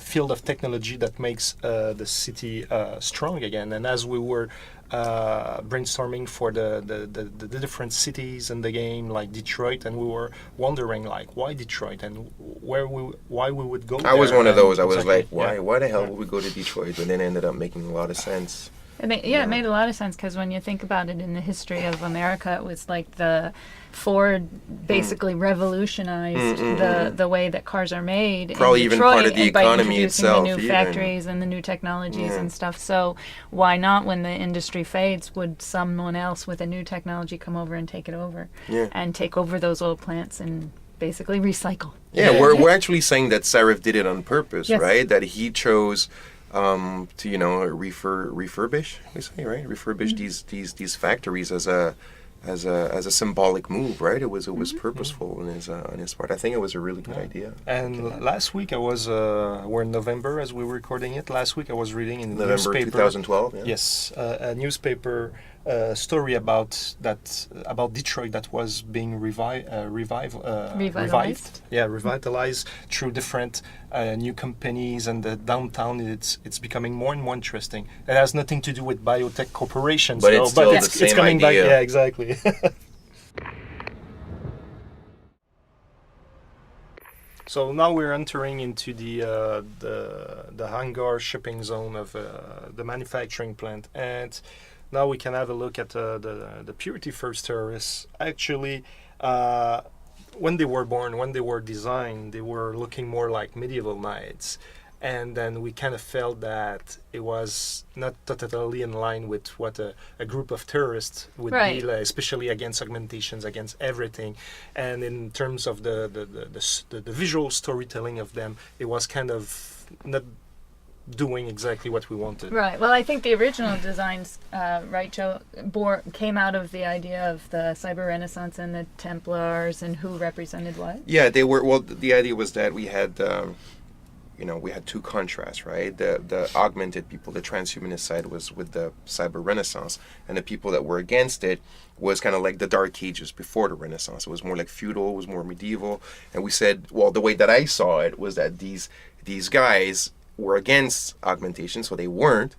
Speaker 3: field of technology that makes the city strong again. And as we were brainstorming for the different cities in the game, like Detroit, and we were wondering like why Detroit and why we would go.
Speaker 22: I was one of those. I was
Speaker 3: Exactly.
Speaker 22: like, why the hell would we go to Detroit? But then it ended up making a lot of sense.
Speaker 24: It made a lot of sense because when you think about it in the history of America, it was like the Ford basically revolutionized the way that cars are made.
Speaker 22: Probably
Speaker 24: in
Speaker 22: even
Speaker 24: Detroit,
Speaker 22: part of the
Speaker 24: and by
Speaker 22: economy
Speaker 24: introducing
Speaker 22: itself.
Speaker 24: the new factories and the new technologies and stuff. So why not, when the industry fades, would someone else with a new technology come over and take it over and take over those old plants and basically recycle?
Speaker 22: Yeah, we're actually saying that Serif did it on purpose, right? That he chose to refurbish, we say, right? Refurbish these factories as a symbolic move, right? It was purposeful on his part. I think it was a really good idea.
Speaker 3: And last week I was we're in November as we were recording it. Last week I was reading in the
Speaker 22: November
Speaker 3: newspaper
Speaker 22: 2012. Yeah.
Speaker 3: Yes, a newspaper story about Detroit that was being revitalized. Yeah, revitalized through different new companies, and the downtown. It's becoming more and more interesting. It has nothing to do with biotech corporations,
Speaker 22: but it's still the same
Speaker 3: it's coming
Speaker 22: idea.
Speaker 3: back. Yeah, exactly. So now we're entering into the hangar shipping zone of the manufacturing plant, and now we can have a look at the Purity First terrorists. Actually, when they were born, when they were designed, they were looking more like medieval knights. And then we kind of felt that it was not totally in line with what a group of terrorists would be, like, especially against augmentations, against everything. And in terms of the visual storytelling of them, it was kind of not doing exactly what we wanted.
Speaker 24: Right. Well, I think the original designs, right, Joe, came out of the idea of the Cyber Renaissance and the Templars and who represented what?
Speaker 22: Yeah, they were. Well, the idea was that we had. We had two contrasts, right? The augmented people, the transhumanist side was with the Cyber Renaissance, and the people that were against it was kind of like the Dark Ages before the Renaissance. It was more like feudal, it was more medieval. And we said, well, the way that I saw it was that these guys were against augmentation, so they weren't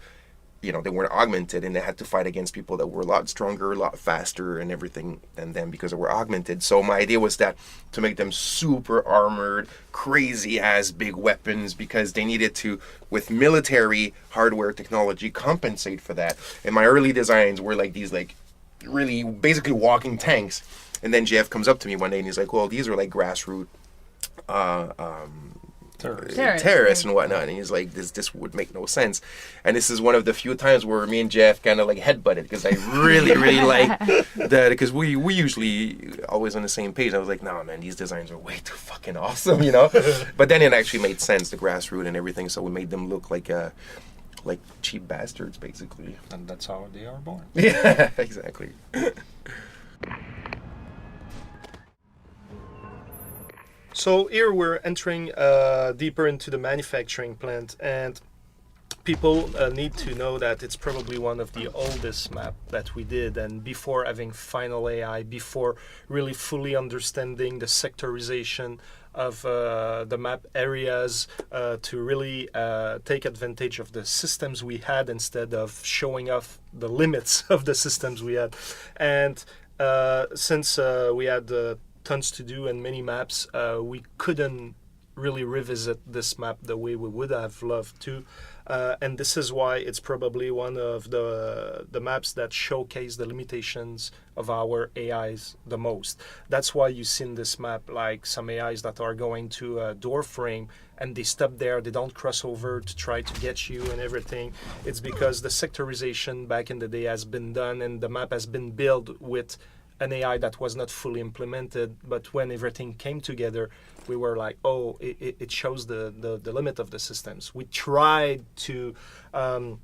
Speaker 22: augmented, and they had to fight against people that were a lot stronger, a lot faster and everything than them because they were augmented. So my idea was that to make them super armored, crazy ass big weapons, because they needed to, with military hardware technology, compensate for that. And my early designs were like these really basically walking tanks. And then Jeff comes up to me one day and he's like, well, these are like grassroots terrorists and whatnot, and he's like, this would make no sense. And this is one of the few times where me and Jeff kind of like headbutted, because I really like that, because we usually always on the same page. I was like, no man, these designs are way too fucking awesome, but then it actually made sense, the grassroots and everything, so we made them look like cheap bastards basically,
Speaker 3: and that's how they are born.
Speaker 22: Yeah, exactly.
Speaker 3: So here we're entering deeper into the manufacturing plant, and people need to know that it's probably one of the oldest map that we did, and before having final AI, before really fully understanding the sectorization of the map areas, to really take advantage of the systems we had instead of showing off the limits of the systems we had. And since we had tons to do and many maps, we couldn't really revisit this map the way we would have loved to, and this is why it's probably one of the maps that showcase the limitations of our AIs the most. That's why you see in this map like some AIs that are going to a door frame and they stop there, they don't cross over to try to get you and everything. It's because the sectorization back in the day has been done, and the map has been built with an AI that was not fully implemented. But when everything came together, we were like, oh, it shows the limit of the systems. We tried to hide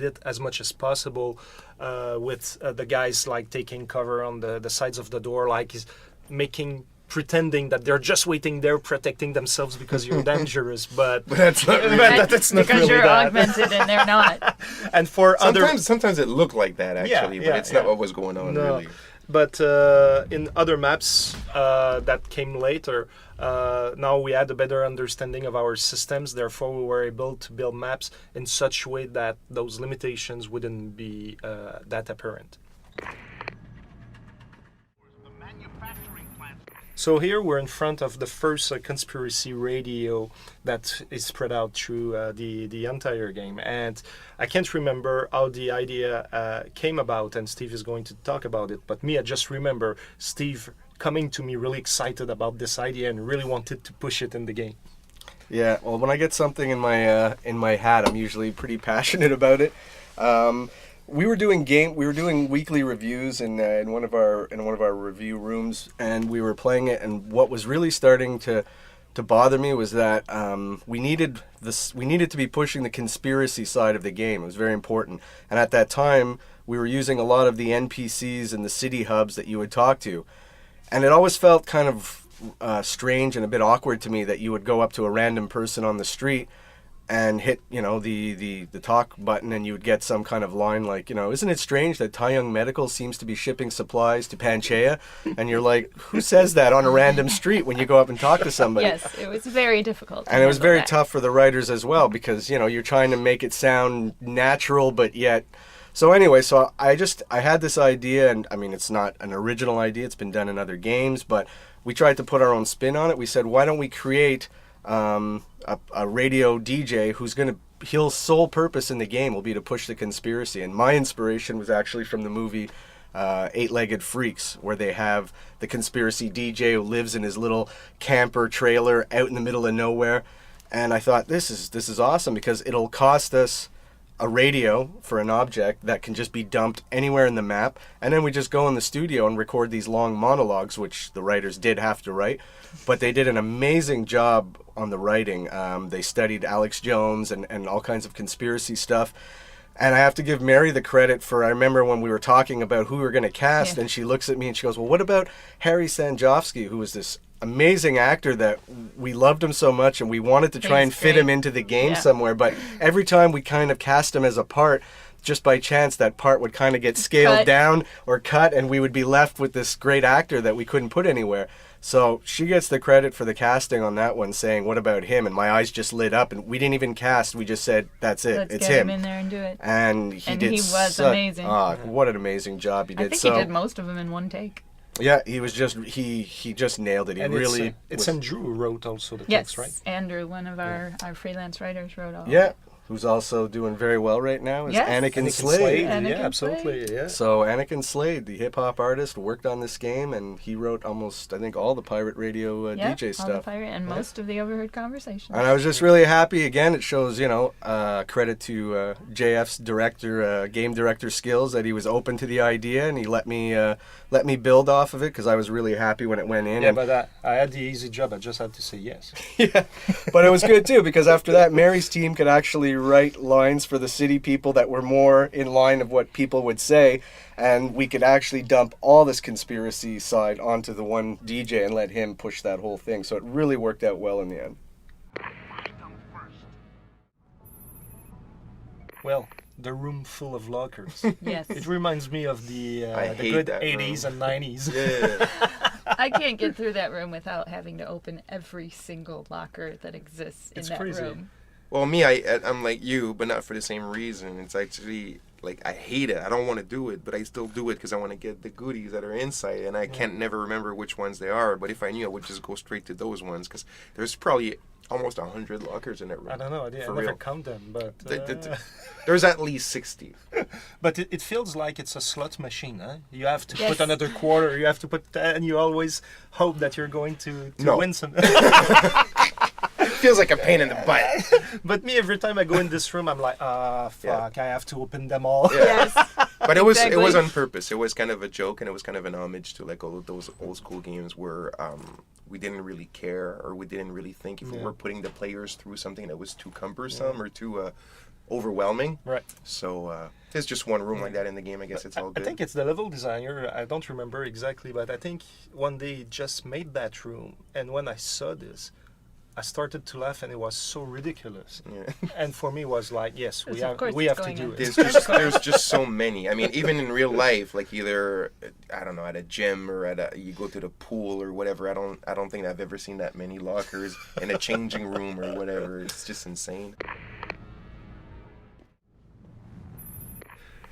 Speaker 3: it as much as possible, with the guys like taking cover on the sides of the door, like pretending that they're just waiting there protecting themselves because you're dangerous, but
Speaker 22: that's not really
Speaker 3: that's not
Speaker 24: because
Speaker 3: really
Speaker 24: you're
Speaker 3: that.
Speaker 24: Augmented and they're not.
Speaker 3: And for
Speaker 22: sometimes it looked like that actually, but it's not what was going on really.
Speaker 3: But in other maps that came later, Now we had a better understanding of our systems, therefore we were able to build maps in such a way that those limitations wouldn't be that apparent. So here we're in front of the first conspiracy radio that is spread out through the entire game. And I can't remember how the idea came about, and Steve is going to talk about it. But me, I just remember Steve coming to me really excited about this idea and really wanted to push it in the game.
Speaker 22: Yeah, well, when I get something in my hat, I'm usually pretty passionate about it. We were doing weekly reviews in one of our review rooms, and we were playing it. And what was really starting to bother me was that we needed to be pushing the conspiracy side of the game. It was very important. And at that time, we were using a lot of the NPCs and the city hubs that you would talk to, and it always felt kind of strange and a bit awkward to me that you would go up to a random person on the street and hit, the talk button, and you would get some kind of line like, isn't it strange that Tai Young Medical seems to be shipping supplies to Panchaea? And you're like, who says that on a random street when you go up and talk to somebody?
Speaker 24: Yes, it was very difficult.
Speaker 22: And it was very tough for the writers as well, because, you're trying to make it sound natural, but yet... So anyway, I had this idea, and I mean, it's not an original idea, it's been done in other games, but we tried to put our own spin on it. We said, why don't we create... a radio DJ his sole purpose in the game will be to push the conspiracy. And my inspiration was actually from the movie Eight-Legged Freaks, where they have the conspiracy DJ who lives in his little camper trailer out in the middle of nowhere. And I thought, this is awesome, because it'll cost us a radio for an object that can just be dumped anywhere in the map, and then we just go in the studio and record these long monologues, which the writers did have to write, but they did an amazing job on the writing. They studied Alex Jones and all kinds of conspiracy stuff, and I have to give Mary the credit for, I remember when we were talking about who we were going to cast, and she looks at me and she goes, well, what about Harry Sanjovsky, who was this amazing actor that we loved him so much and we wanted to try and fit him into the game somewhere, but every time we kind of cast him as a part, just by chance that part would kind of get scaled down or cut, and we would be left with this great actor that we couldn't put anywhere. So she gets the credit for the casting on that one, saying, what about him? And my eyes just lit up, and we didn't even cast, we just said, that's it,
Speaker 24: Let's
Speaker 22: it's
Speaker 24: get
Speaker 22: him
Speaker 24: in there and do it.
Speaker 22: And he
Speaker 24: was amazing.
Speaker 22: What an amazing job he did.
Speaker 24: I think he did most of them in one take.
Speaker 22: Yeah, he was just he just nailed it.
Speaker 3: It's Andrew who wrote also the text, right?
Speaker 24: Yes, Andrew, one of our freelance writers, wrote all.
Speaker 22: Yeah, who's also doing very well right now is Anakin Slade.
Speaker 3: Yeah, absolutely. Yeah.
Speaker 22: So Anakin Slade, the hip hop artist, worked on this game, and he wrote almost, I think, all the pirate radio DJ stuff.
Speaker 24: All the pirate and most of the overheard conversations.
Speaker 22: And I was just really happy. Again, it shows, credit to JF's game director skills, that he was open to the idea and he let me build off of it, because I was really happy when it went in.
Speaker 3: Yeah, but I had the easy job. I just had to say yes.
Speaker 22: Yeah, but it was good too, because after that, Mary's team could actually write lines for the city people that were more in line of what people would say, and we could actually dump all this conspiracy side onto the one DJ and let him push that whole thing. So it really worked out well in the end.
Speaker 3: Well, the room full of lockers.
Speaker 24: Yes.
Speaker 3: It reminds me of the good 80s and 90s.
Speaker 22: Yeah.
Speaker 24: I can't get through that room without having to open every single locker that exists in that room.
Speaker 22: Well, me, I'm like you, but not for the same reason. It's actually, like, I hate it. I don't want to do it, but I still do it because I want to get the goodies that are inside, and I can't never remember which ones they are. But if I knew, I would just go straight to those ones, because there's probably almost 100 lockers in that room.
Speaker 3: I don't know. I never count them, but...
Speaker 22: There's at least 60.
Speaker 3: But it feels like it's a slot machine, huh? You have to put another quarter, you have to put... and you always hope that you're going to win some...
Speaker 22: Feels like a pain in the butt.
Speaker 3: But me, every time I go in this room, I'm like, fuck, I have to open them all.
Speaker 22: Yeah. Yes. But it was on purpose. It was kind of a joke, and it was kind of an homage to like all of those old school games where we didn't really care, or we didn't really think if we were putting the players through something that was too cumbersome or too overwhelming.
Speaker 3: Right.
Speaker 22: So there's just one room like that in the game. I guess it's all good.
Speaker 3: I think it's the level designer. I don't remember exactly, but I think one day he just made that room, and when I saw this, I started to laugh, and it was so ridiculous.
Speaker 22: Yeah.
Speaker 3: And for me, it was like, yes, we have to do it.
Speaker 22: There's just so many. I mean, even in real life, like either I don't know, at a gym or you go to the pool or whatever. I don't think I've ever seen that many lockers in a changing room or whatever. It's just insane.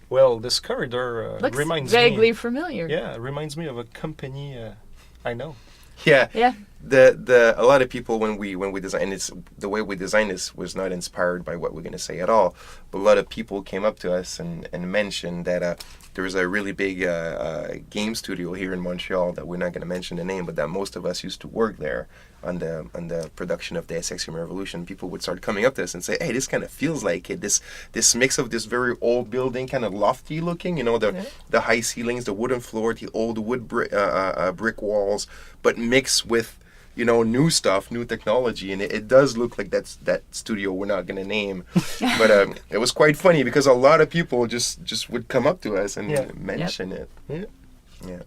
Speaker 3: Well, this corridor
Speaker 24: looks
Speaker 3: reminds
Speaker 24: vaguely
Speaker 3: me,
Speaker 24: familiar.
Speaker 3: Yeah, it reminds me of a company I know.
Speaker 22: Yeah.
Speaker 24: Yeah.
Speaker 22: A lot of people when we design it's the way we designed this was not inspired by what we're going to say at all. But a lot of people came up to us and mentioned that there's a really big game studio here in Montreal that we're not going to mention the name, but that most of us used to work there on the production of Deus Ex Human Revolution. People would start coming up to us and say, "Hey, this kind of feels like it. This mix of this very old building, kind of lofty looking, the high ceilings, the wooden floor, the old wood brick walls, but mixed with new stuff, new technology, and it does look like that studio we're not going to name." But it was quite funny because a lot of people just would come up to us and mention it. Yeah.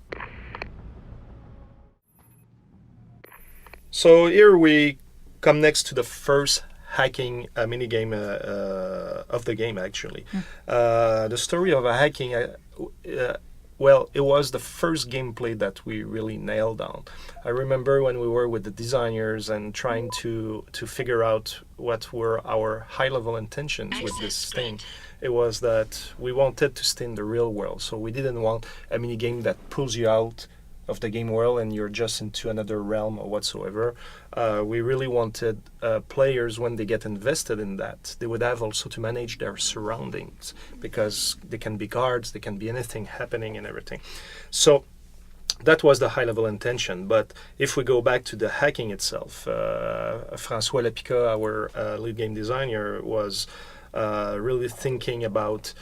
Speaker 3: So here we come next to the first hacking minigame of the game, actually. The story of hacking, well, it was the first gameplay that we really nailed down. I remember when we were with the designers and trying to figure out what were our high-level intentions with this thing. It was that we wanted to stay in the real world, so we didn't want a minigame that pulls you out of the game world and you're just into another realm or whatsoever. We really wanted players, when they get invested in that, they would have also to manage their surroundings, because they can be guards, they can be anything happening and everything. So that was the high-level intention. But if we go back to the hacking itself, François Lapica, our lead game designer, was really thinking about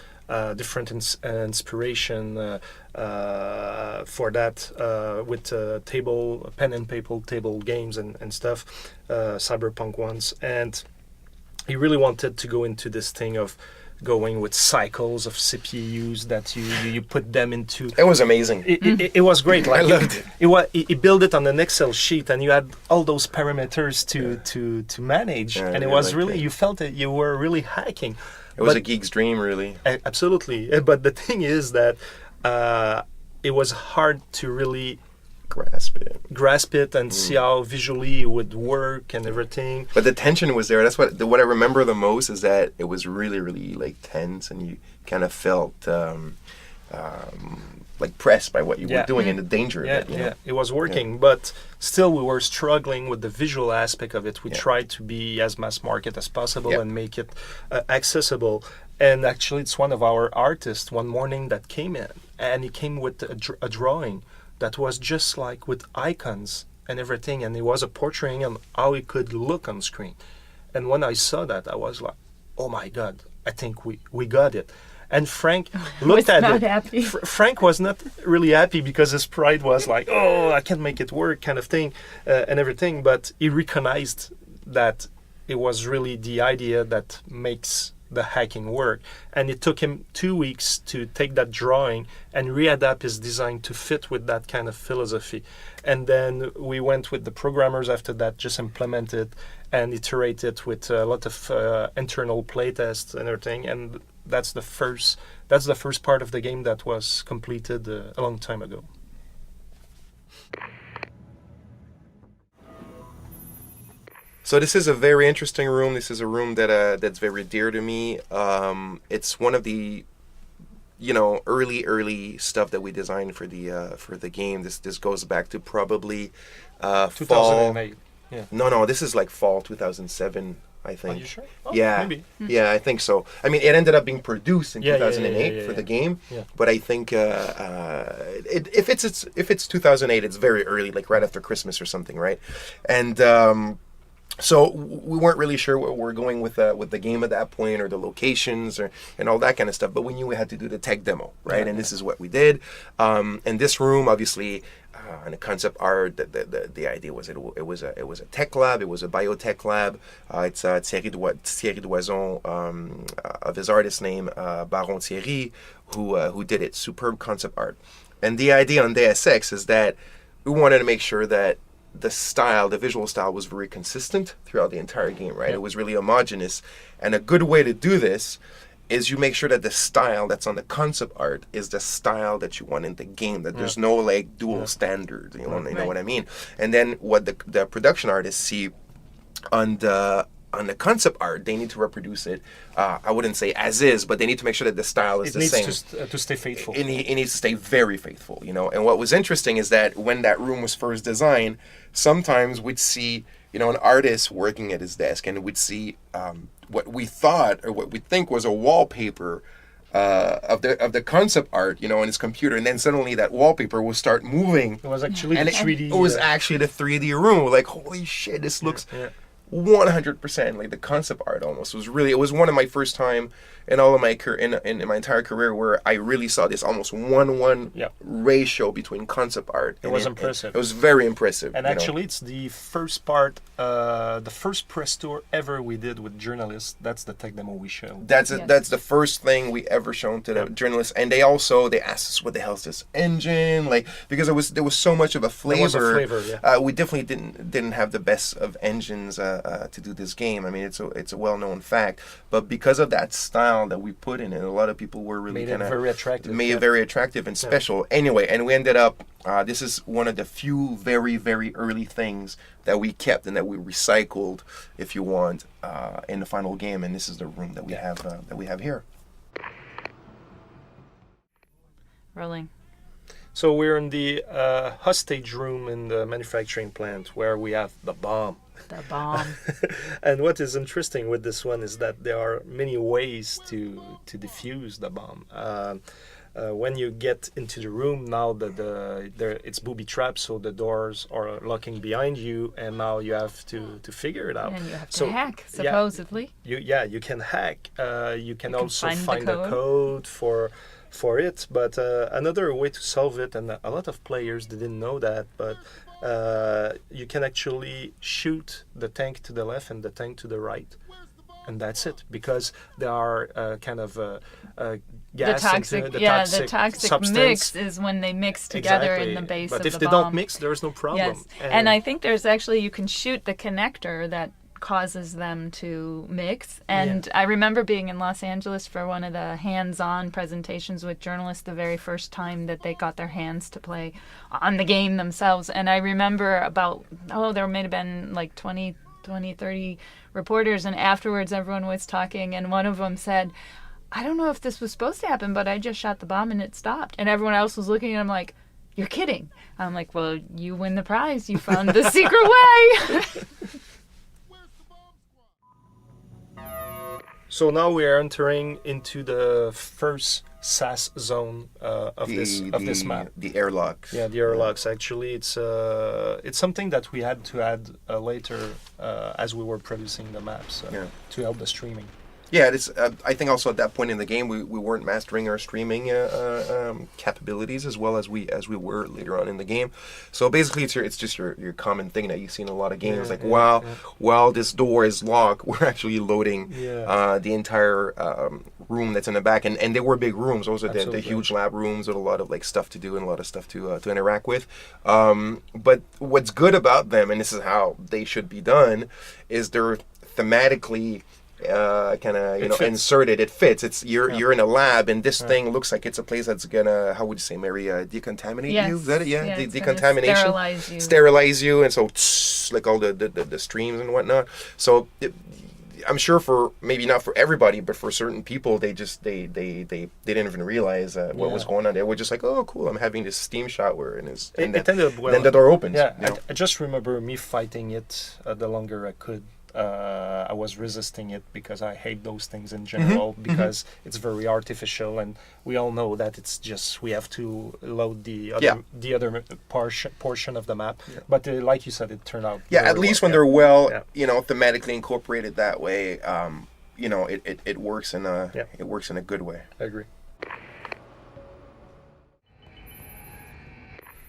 Speaker 3: different inspiration for that with pen and paper table games and stuff, cyberpunk ones. And he really wanted to go into this thing of going with cycles of CPUs that you put them into.
Speaker 22: It was amazing.
Speaker 3: It was great. Like
Speaker 22: I loved it.
Speaker 3: He built it on an Excel sheet, and you had all those parameters to manage, and it was really, you felt that you were really hacking.
Speaker 22: It was a geek's dream, really.
Speaker 3: Absolutely. But the thing is that it was hard to really grasp it and see how visually it would work and everything.
Speaker 22: But the tension was there. That's what I remember the most, is that it was really, really like tense, and you kind of felt like pressed by what you were doing and the danger of it.
Speaker 3: Yeah, it was working, but still we were struggling with the visual aspect of it. We tried to be as mass market as possible and make it accessible. And actually, it's one of our artists one morning that came in, and he came with a drawing that was just like with icons and everything, and it was a portraying of how it could look on screen. And when I saw that, I was like, oh my God, I think we got it. And Frank looked at it.
Speaker 24: Happy.
Speaker 3: Frank was not really happy because his pride was like, oh, I can't make it work kind of thing and everything. But he recognized that it was really the idea that makes the hacking work. And it took him 2 weeks to take that drawing and readapt his design to fit with that kind of philosophy. And then we went with the programmers after that, just implement it and iterate it with a lot of internal playtests and everything. And that's the first part of the game that was completed a long time ago.
Speaker 22: So this is a very interesting room. This is a room that's very dear to me. It's one of the early stuff that we designed for the game. This goes back to probably
Speaker 3: 2008. Yeah.
Speaker 22: No, this is like fall 2007. I think.
Speaker 3: Are you sure? Oh,
Speaker 22: yeah,
Speaker 3: maybe.
Speaker 22: Yeah, I think so. I mean, it ended up being produced in 2008 for the game, but I think if it's 2008, it's very early, like right after Christmas or something, right? And so we weren't really sure where we're going with the game at that point, or the locations, and all that kind of stuff. But we knew we had to do the tech demo, right? And this is what we did. And this room, obviously. And the concept art, the idea was it was a tech lab, it was a biotech lab. It's Thierry Doison, of his artist name, Baron Thierry, who did it. Superb concept art. And the idea on Deus Ex is that we wanted to make sure that the style, the visual style was very consistent throughout the entire game, right? It was really homogeneous. And a good way to do this is you make sure that the style that's on the concept art is the style that you want in the game, that there's no like dual standard, you know what I mean? And then what the production artists see on the concept art, they need to reproduce it. I wouldn't say as is, but they need to make sure that the style is the same.
Speaker 3: It needs to stay faithful.
Speaker 22: It needs to stay very faithful, you know. And what was interesting is that when that room was first designed, sometimes we'd see, you know, an artist working at his desk, and we'd see what we thought or what we think was a wallpaper of the concept art, you know, on his computer, and then suddenly that wallpaper will start moving.
Speaker 3: It was actually
Speaker 22: and
Speaker 3: the 3D.
Speaker 22: It was actually the 3D room. We're like, holy shit, this looks 100% like the concept art. Almost it was one of my first time in all of my in my entire career where I really saw this almost 1:1 ratio between concept art.
Speaker 3: It was impressive.
Speaker 22: It was very impressive.
Speaker 3: And actually, it's the first part, the first press tour ever we did with journalists. That's the tech demo we showed.
Speaker 22: That's the first thing we ever shown to the journalists, and they asked us, what the hell is this engine, like, because there was so much of a flavor.
Speaker 3: There was a flavor,
Speaker 22: we definitely didn't have the best of engines to do this game. I mean, it's a well-known fact, but because of that style that we put in it, a lot of people were really kind of
Speaker 3: very attractive.
Speaker 22: Made it very attractive and special. Anyway, and we ended up. This is one of the few very, very early things that we kept and that we recycled, if you want, in the final game. And this is the room that we have here.
Speaker 24: Rolling.
Speaker 3: So we're in the hostage room in the manufacturing plant where we have the bomb.
Speaker 24: The bomb.
Speaker 3: And what is interesting with this one is that there are many ways to defuse the bomb. When you get into the room now, it's booby trapped, so the doors are locking behind you, and now you have to figure it out.
Speaker 24: And you have to hack, supposedly.
Speaker 3: You can hack. You can also find the code for it, but another way to solve it, and a lot of players didn't know that, but you can actually shoot the tank to the left and the tank to the right, and that's it, because there are kind of gas.
Speaker 24: The toxic
Speaker 3: substance.
Speaker 24: Mix is when they mix together in the base of the bomb.
Speaker 3: But if they don't mix, there's no problem.
Speaker 24: Yes. And I think there's actually, you can shoot the connector that causes them to mix. And I remember being in Los Angeles for one of the hands-on presentations with journalists the very first time that they got their hands to play on the game themselves. And I remember there may have been like 20, 30 reporters, and afterwards everyone was talking, and one of them said, I don't know if this was supposed to happen, but I just shot the bomb and it stopped. And everyone else was looking at him like, you're kidding. I'm like, well, you win the prize. You found the secret way.
Speaker 3: So now we are entering into the first SAS zone of this map.
Speaker 22: The airlocks.
Speaker 3: Yeah, the airlocks. Actually, it's something that we had to add later as we were producing the maps to help the streaming.
Speaker 22: Yeah, it's. I think also at that point in the game, we weren't mastering our streaming capabilities as well as we were later on in the game. So basically, it's just your common thing that you see in a lot of games. While this door is locked, we're actually loading the entire room that's in the back, and they were big rooms. Those are the huge lab rooms with a lot of like stuff to do and a lot of stuff to interact with. But what's good about them, and this is how they should be done, is they're thematically inserted. It fits. It's you're in a lab, and this thing looks like it's a place that's gonna, how would you say, Mary, decontaminate you? Is that it? Yeah, decontamination, sterilize you, and so like all the streams and whatnot. So I'm sure for maybe not for everybody, but for certain people, they didn't even realize what was going on. They were just like, oh, cool, I'm having this steam shower, and then the door opens.
Speaker 3: Yeah,
Speaker 22: you know?
Speaker 3: I just remember me fighting it the longer I could. I was resisting it because I hate those things in general because it's very artificial, and we all know that it's just we have to load the other portion of the map. Yeah. But like you said, it turned out.
Speaker 22: Yeah, at least when they're thematically incorporated that way, it works in a good way.
Speaker 3: I agree.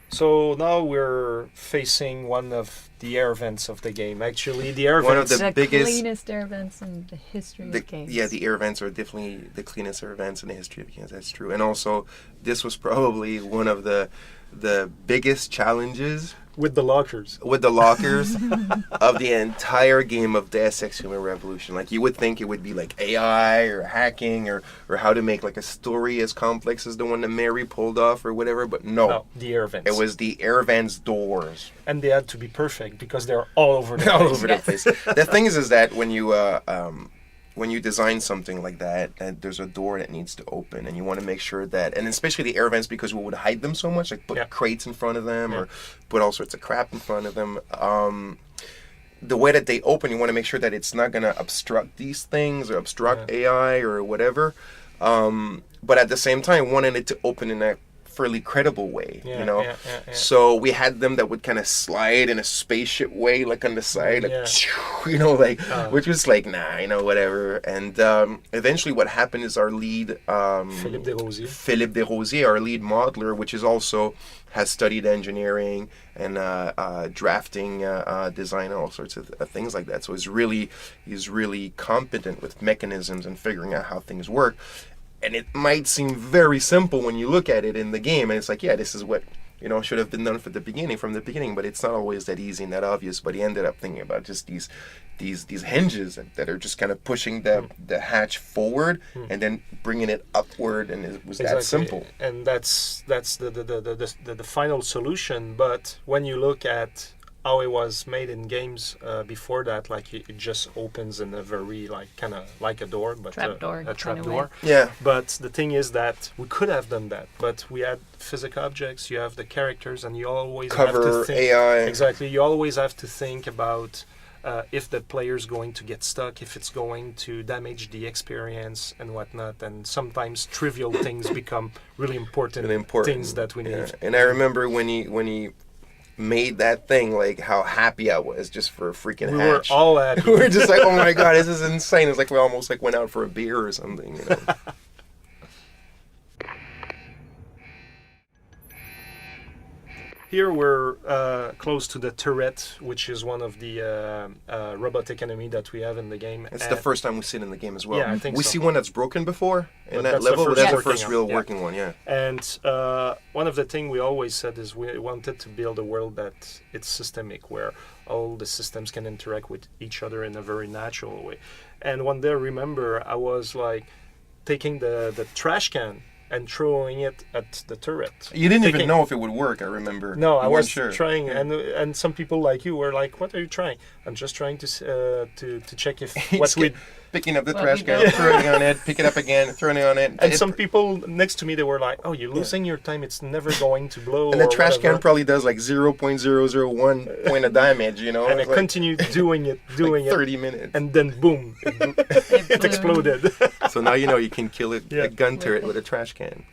Speaker 3: So now we're facing one of the air vents of the game. Actually, the air vents...
Speaker 24: One of the cleanest air vents in the history of games.
Speaker 22: Yeah, the air vents are definitely the cleanest air vents in the history of games. That's true. And also, this was probably one of the the biggest challenges
Speaker 3: with the lockers
Speaker 22: of the entire game of Deus Ex Human Revolution. Like, you would think it would be like AI or hacking or how to make like a story as complex as the one that Mary pulled off or whatever, but no,
Speaker 3: the air vents.
Speaker 22: It was the air vents doors,
Speaker 3: and they had to be perfect because they're all over the place.
Speaker 22: All over the place. The thing is that when you design something like that, and there's a door that needs to open, and you want to make sure that, and especially the air vents, because we would hide them so much, like put crates in front of them or put all sorts of crap in front of them. The way that they open, you want to make sure that it's not going to obstruct these things or obstruct AI or whatever. But at the same time, wanting it to open in a fairly credible way, you know. So we had them that would kind of slide in a spaceship way, like on the side, like, you know, like, which was like, nah, you know, whatever. And eventually, what happened is our lead, Philippe Desrosiers, our lead modeler, which is also has studied engineering and drafting, design, and all sorts of things like that. So he's really competent with mechanisms and figuring out how things work. And it might seem very simple when you look at it in the game, and it's like, yeah, this is what, you know, should have been done from the beginning, but it's not always that easy and that obvious. But he ended up thinking about just these hinges that are just kind of pushing the hatch forward and then bringing it upward, and it was that simple.
Speaker 3: And that's the final solution. But when you look at how it was made in games before that, like it just opens in a very like kind of like a door, but a trap door.
Speaker 22: Yeah.
Speaker 3: But the thing is that we could have done that, but we had physical objects. You have the characters, and you always have to think,
Speaker 22: AI.
Speaker 3: Exactly. You always have to think about if the player's going to get stuck, if it's going to damage the experience and whatnot. And sometimes trivial things become really important things that we need.
Speaker 22: And I remember when he made that thing, like how happy I was just for a freaking hatch.
Speaker 3: We were all happy.
Speaker 22: We were just like, oh my god, this is insane. It's like we almost like went out for a beer or something, you know.
Speaker 3: Here we're close to the turret, which is one of the robotic enemy that we have in the game.
Speaker 22: It's the first time we've seen in the game as well.
Speaker 3: Yeah, I think
Speaker 22: we
Speaker 3: so.
Speaker 22: see one that's broken before in that
Speaker 3: That's
Speaker 22: level, but that's the
Speaker 3: working
Speaker 22: first
Speaker 3: one.
Speaker 22: real working one, yeah.
Speaker 3: And one of the things we always said is we wanted to build a world that it's systemic, where all the systems can interact with each other in a very natural way. And one day, I remember, I was like taking the trash can and throwing it at the turret.
Speaker 22: You didn't even know if it would work, I remember.
Speaker 3: No, I was
Speaker 22: sure.
Speaker 3: trying, and some people like you were like, "What are you trying?" I'm just trying to check if what we
Speaker 22: picking up the trash can, throwing it on it, pick it up again, throwing it on it.
Speaker 3: And some people next to me, they were like, "Oh, you're losing your time. It's never going to blow."
Speaker 22: And the trash can probably does like 0.001 point of damage, you know.
Speaker 3: And I continued doing it,
Speaker 22: like 30 minutes,
Speaker 3: and then boom, it exploded.
Speaker 22: So now you know you can kill a gun turret with a trash can.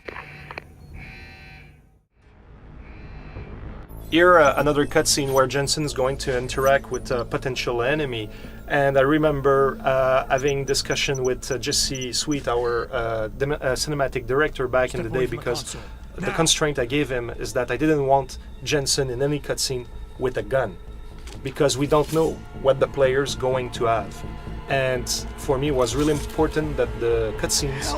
Speaker 3: Here, another cutscene where Jensen is going to interact with a potential enemy. And I remember having discussion with Jesse Sweet, our cinematic director, back in the day, because the constraint I gave him is that I didn't want Jensen in any cutscene with a gun, because we don't know what the player's going to have. And for me, it was really important that the cutscenes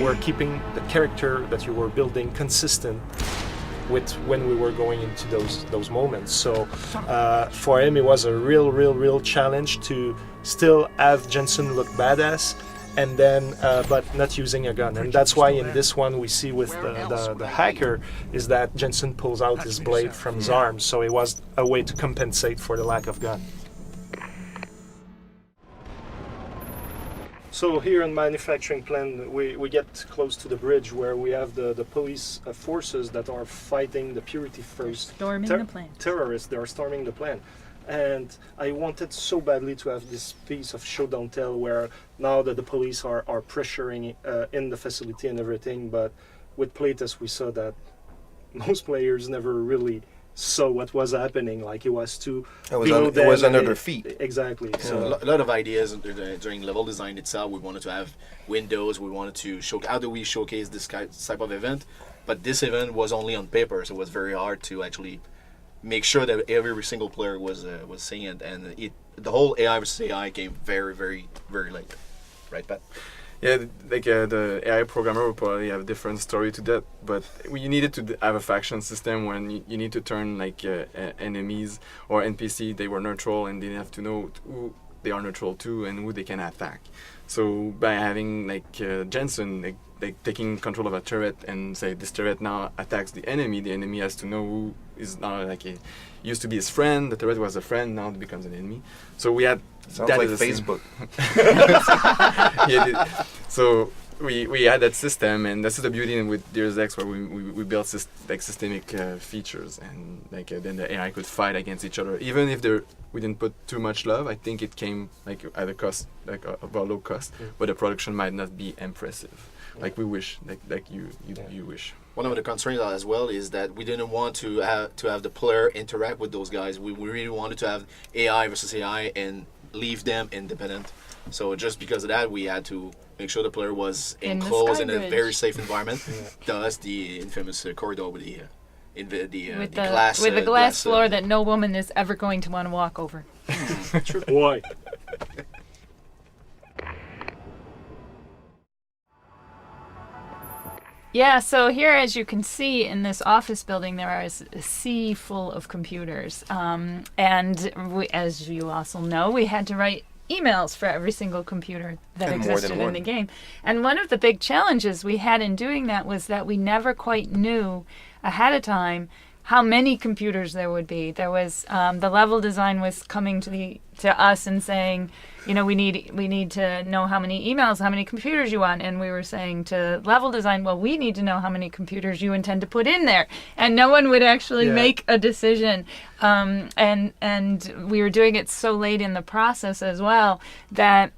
Speaker 3: were keeping the character that you were building consistent with when we were going into those moments. So for him, it was a real challenge to still have Jensen look badass, and then but not using a gun. And that's why in this one we see with the hacker is that Jensen pulls out his blade from his arm. So it was a way to compensate for the lack of gun. So here in manufacturing plant, we get close to the bridge where we have the police forces that are fighting the Purity First.
Speaker 24: Storming the plant.
Speaker 3: Terrorists, they are storming the plant. And I wanted so badly to have this piece of show don't tell where now that the police are pressuring in the facility and everything, but with playtest we saw that most players never really saw what was happening. Like it was too
Speaker 22: it was under their feet.
Speaker 3: Exactly.
Speaker 7: Yeah. So a lot of ideas during level design itself. We wanted to have windows. We wanted to show how do we showcase this type of event, but this event was only on paper, so it was very hard to actually make sure that every single player was seeing it, and the whole AI versus AI came very late, right, Pat?
Speaker 8: Yeah, like the AI programmer will probably have a different story to that, but you needed to have a faction system when you need to turn like enemies or NPC, they were neutral and they have to know who they are neutral to and who they can attack. So by having like Jensen like taking control of a turret and say this turret now attacks the enemy has to know who is now like used to be his friend, the turret was a friend, now it becomes an enemy. So we had
Speaker 22: Sounds
Speaker 8: that
Speaker 22: like
Speaker 8: as
Speaker 22: Facebook.
Speaker 8: Yeah, so we had that system, and this is the beauty with Deus Ex, where we built systemic features, and like then the AI could fight against each other, even if we didn't put too much love. I think it came like at a cost, like of a low cost, but the production might not be impressive, like we wish, like you wish.
Speaker 7: One of the concerns as well is that we didn't want to have the player interact with those guys. We really wanted to have AI versus AI and leave them independent. So just because of that, we had to make sure the player was enclosed in a very safe environment. Thus, the infamous corridor with the glass
Speaker 24: with the glass floor that no woman is ever going to want to walk over.
Speaker 3: Why?
Speaker 24: Yeah, so here, as you can see in this office building, there is a sea full of computers. And as you also know, we had to write emails for every single computer that existed in the game. And one of the big challenges we had in doing that was that we never quite knew ahead of time how many computers there would be. There was the level design was coming to us and saying, you know, we need to know how many emails, how many computers you want, and we were saying to level design, well, we need to know how many computers you intend to put in there, and no one would actually make a decision. And we were doing it so late in the process as well that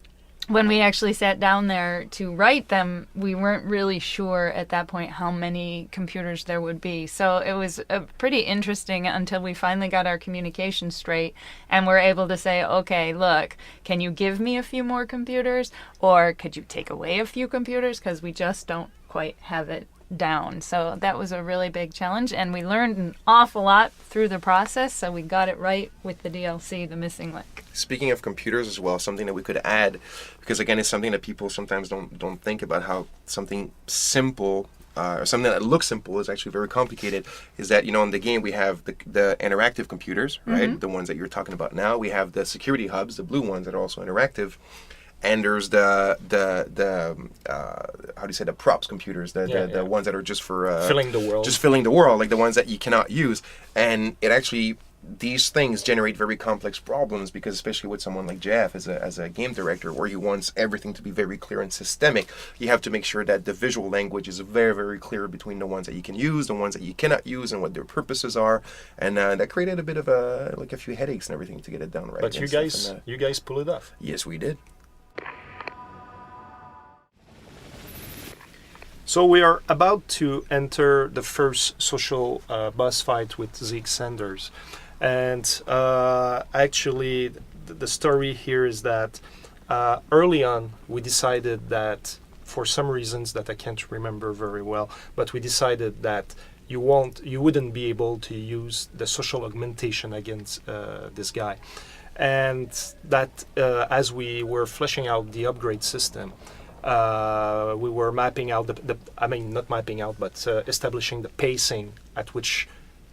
Speaker 24: when we actually sat down there to write them, we weren't really sure at that point how many computers there would be. So it was pretty interesting until we finally got our communication straight and were able to say, okay, look, can you give me a few more computers? Or could you take away a few computers? Because we just don't quite have it down. So that was a really big challenge, and we learned an awful lot through the process, so we got it right with the DLC, The Missing Link.
Speaker 22: Speaking of computers as well, something that we could add, because again, it's something that people sometimes don't think about, how something simple or something that looks simple is actually very complicated, is that, you know, in the game we have the interactive computers, right? The ones that you're talking about now. We have the security hubs, the blue ones that are also interactive. And there's the how do you say, the props computers, the ones that are just for
Speaker 3: filling the world.
Speaker 22: Just filling the world, like the ones that you cannot use. And it actually, these things generate very complex problems, because especially with someone like Jeff as a game director, where he wants everything to be very clear and systemic, you have to make sure that the visual language is very, very clear between the ones that you can use, the ones that you cannot use, and what their purposes are. And that created a bit of a few headaches and everything to get it done right.
Speaker 3: But you guys pull it off.
Speaker 22: Yes, we did.
Speaker 3: So we are about to enter the first social boss fight with Zeke Sanders. And actually, the story here is that early on, we decided that, for some reasons that I can't remember very well, but we decided that you wouldn't be able to use the social augmentation against this guy. And that as we were fleshing out the upgrade system, we were mapping out not mapping out, but establishing the pacing at which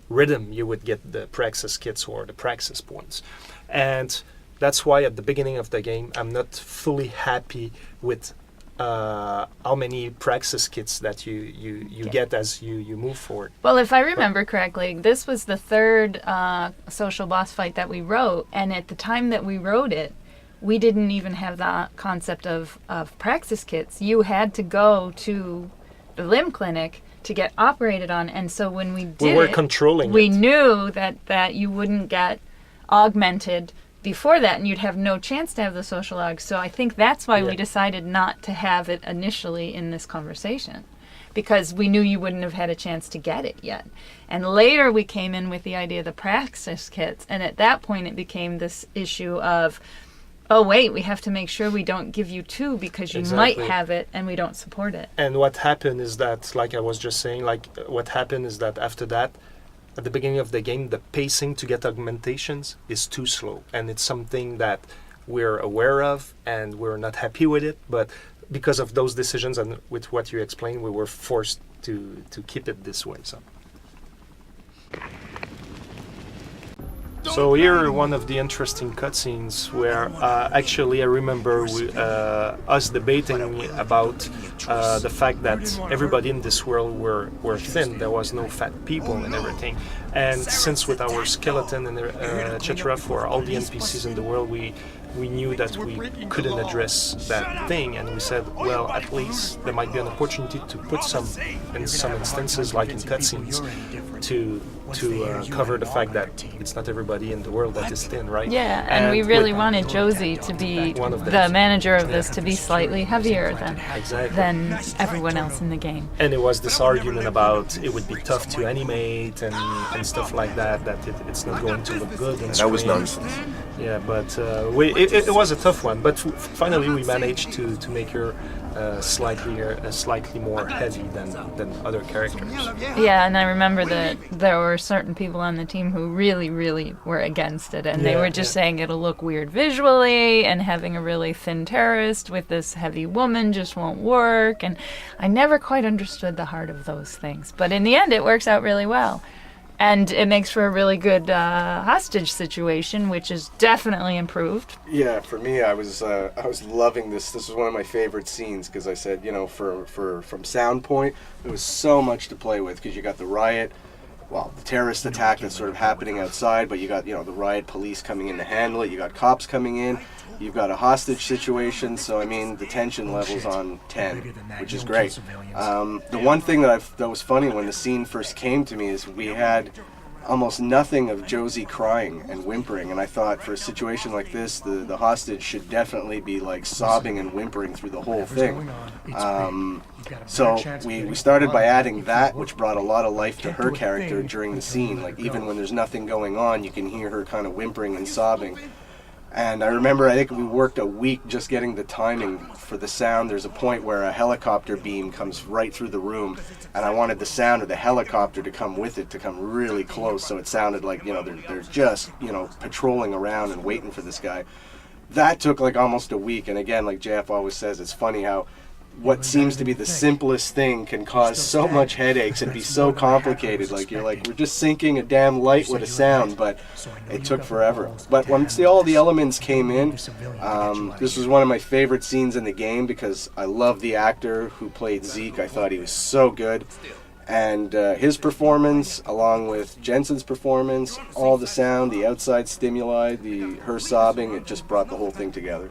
Speaker 3: rhythm you would get the praxis kits or the praxis points. And that's why at the beginning of the game, I'm not fully happy with how many praxis kits that you get as you move forward.
Speaker 24: Well, if I remember correctly, this was the third social boss fight that we wrote, and at the time that we wrote it, we didn't even have the concept of praxis kits. You had to go to the limb clinic to get operated on, and so when we did
Speaker 3: controlling
Speaker 24: we knew that you wouldn't get augmented before that, and you'd have no chance to have the social aug. So I think that's why we decided not to have it initially in this conversation, because we knew you wouldn't have had a chance to get it yet. And later we came in with the idea of the praxis kits, and at that point it became this issue of, oh wait, we have to make sure we don't give you two because you might have it and we don't support it.
Speaker 3: And what happened is that, like I was just saying, what happened is that after that, at the beginning of the game, the pacing to get augmentations is too slow, and it's something that we're aware of and we're not happy with it. But because of those decisions and with what you explained, we were forced to keep it this way. So here, one of the interesting cutscenes where actually I remember us debating about the fact that everybody in this world were thin. There was no fat people and everything. And since with our skeleton and etc. for all the NPCs in the world, we knew that we couldn't address that thing, and we said, well, at least there might be an opportunity to put some, in some instances, like in cutscenes, to cover the fact that it's not everybody in the world that is thin, right?
Speaker 24: Yeah, and we really wanted Josie to be the manager of this, to be slightly heavier than everyone else in the game.
Speaker 3: And it was this argument about it would be tough to animate and stuff like that it's not going to look good. And
Speaker 22: that was nonsense.
Speaker 3: Yeah, but it was a tough one. But finally, we managed to make her slightly more heavy than other characters.
Speaker 24: Yeah, and I remember that there were certain people on the team who really, really were against it, and they were just saying it'll look weird visually, and having a really thin terrorist with this heavy woman just won't work. And I never quite understood the heart of those things, but in the end, it works out really well. And it makes for a really good hostage situation, which is definitely improved.
Speaker 23: Yeah, for me, I was loving this. This was one of my favorite scenes because I said, from sound point, there was so much to play with because you got the riot, the terrorist attack that's sort of happening outside, but you got the riot police coming in to handle it. You got cops coming in. You've got a hostage situation, so I mean the tension level's on 10, which is great. The one thing that was funny when the scene first came to me is we had almost nothing of Josie crying and whimpering, and I thought for a situation like this, the hostage should definitely be like sobbing and whimpering through the whole thing. So we started by adding that, which brought a lot of life to her character during the scene. Like even when there's nothing going on, you can hear her kind of whimpering and sobbing. And I remember, I think we worked a week just getting the timing for the sound. There's a point where a helicopter beam comes right through the room, and I wanted the sound of the helicopter to come with it, to come really close, so it sounded like, they're just, patrolling around and waiting for this guy. That took like almost a week, and again, like JF always says, it's funny how what seems to be the simplest thing can cause so much headaches and be so complicated. Like you're like, we're just syncing a damn light with a sound, but it took forever. But once all the elements came in, this was one of my favorite scenes in the game because I love the actor who played Zeke. I thought he was so good. And his performance, along with Jensen's performance, all the sound, the outside stimuli, her sobbing, it just brought the whole thing together.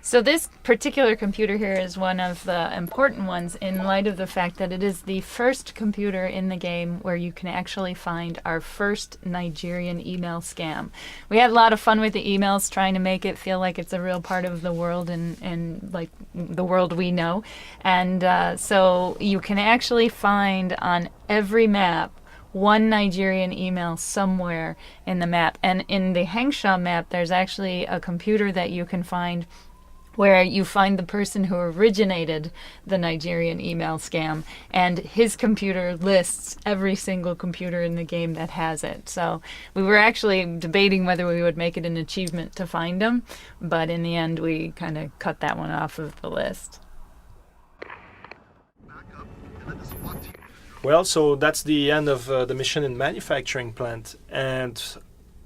Speaker 24: So this particular computer here is one of the important ones in light of the fact that it is the first computer in the game where you can actually find our first Nigerian email scam. We had a lot of fun with the emails, trying to make it feel like it's a real part of the world and like the world we know. And so you can actually find on every map one Nigerian email somewhere in the map. And in the Hangsha map, there's actually a computer that you can find where you find the person who originated the Nigerian email scam, and his computer lists every single computer in the game that has it. So we were actually debating whether we would make it an achievement to find him, but in the end we kind of cut that one off of the list.
Speaker 3: Well, so that's the end of the mission in manufacturing plant, and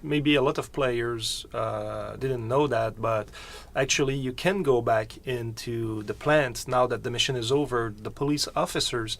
Speaker 3: maybe a lot of players didn't know that, but actually you can go back into the plant now that the mission is over. The police officers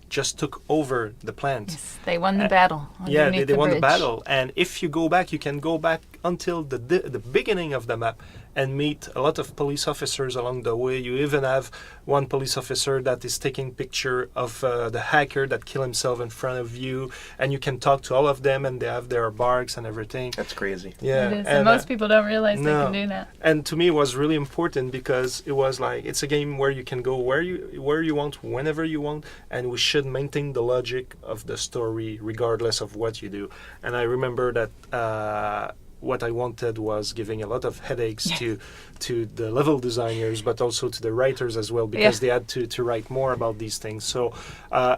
Speaker 3: just took over the plant.
Speaker 24: Yes, they won the battle.
Speaker 3: Yeah, they won the battle. And if you go back, you can go back until the beginning of the map and meet a lot of police officers along the way. You even have one police officer that is taking picture of the hacker that killed himself in front of you, and you can talk to all of them, and they have their barks and everything.
Speaker 22: That's crazy.
Speaker 3: Yeah,
Speaker 24: it is. And most people don't realize they can do that.
Speaker 3: And to me, it was really important because it was like, it's a game where you can go where you want, whenever you want, and we should maintain the logic of the story regardless of what you do. And I remember that what I wanted was giving a lot of headaches to the level designers, but also to the writers as well, because they had to write more about these things. So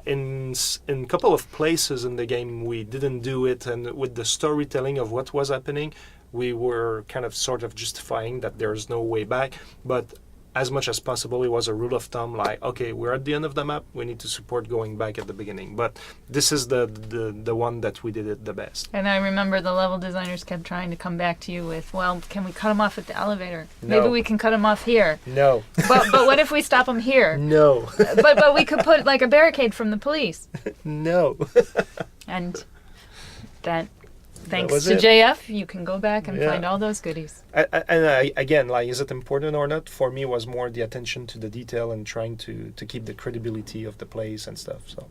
Speaker 3: in a couple of places in the game we didn't do it, and with the storytelling of what was happening, we were kind of sort of justifying that there's no way back, but as much as possible, it was a rule of thumb, like, okay, we're at the end of the map, we need to support going back at the beginning. But this is the one that we did it the best.
Speaker 24: And I remember the level designers kept trying to come back to you with, well, can we cut him off at the elevator?
Speaker 3: No.
Speaker 24: Maybe we can cut him off here.
Speaker 3: No.
Speaker 24: But what if we stop him here?
Speaker 3: No.
Speaker 24: but we could put like a barricade from the police.
Speaker 3: No.
Speaker 24: And that... Thanks to JF, you can go back and find all those goodies.
Speaker 3: Again, like, is it important or not? For me, was more the attention to the detail and trying to keep the credibility of the place and stuff. So.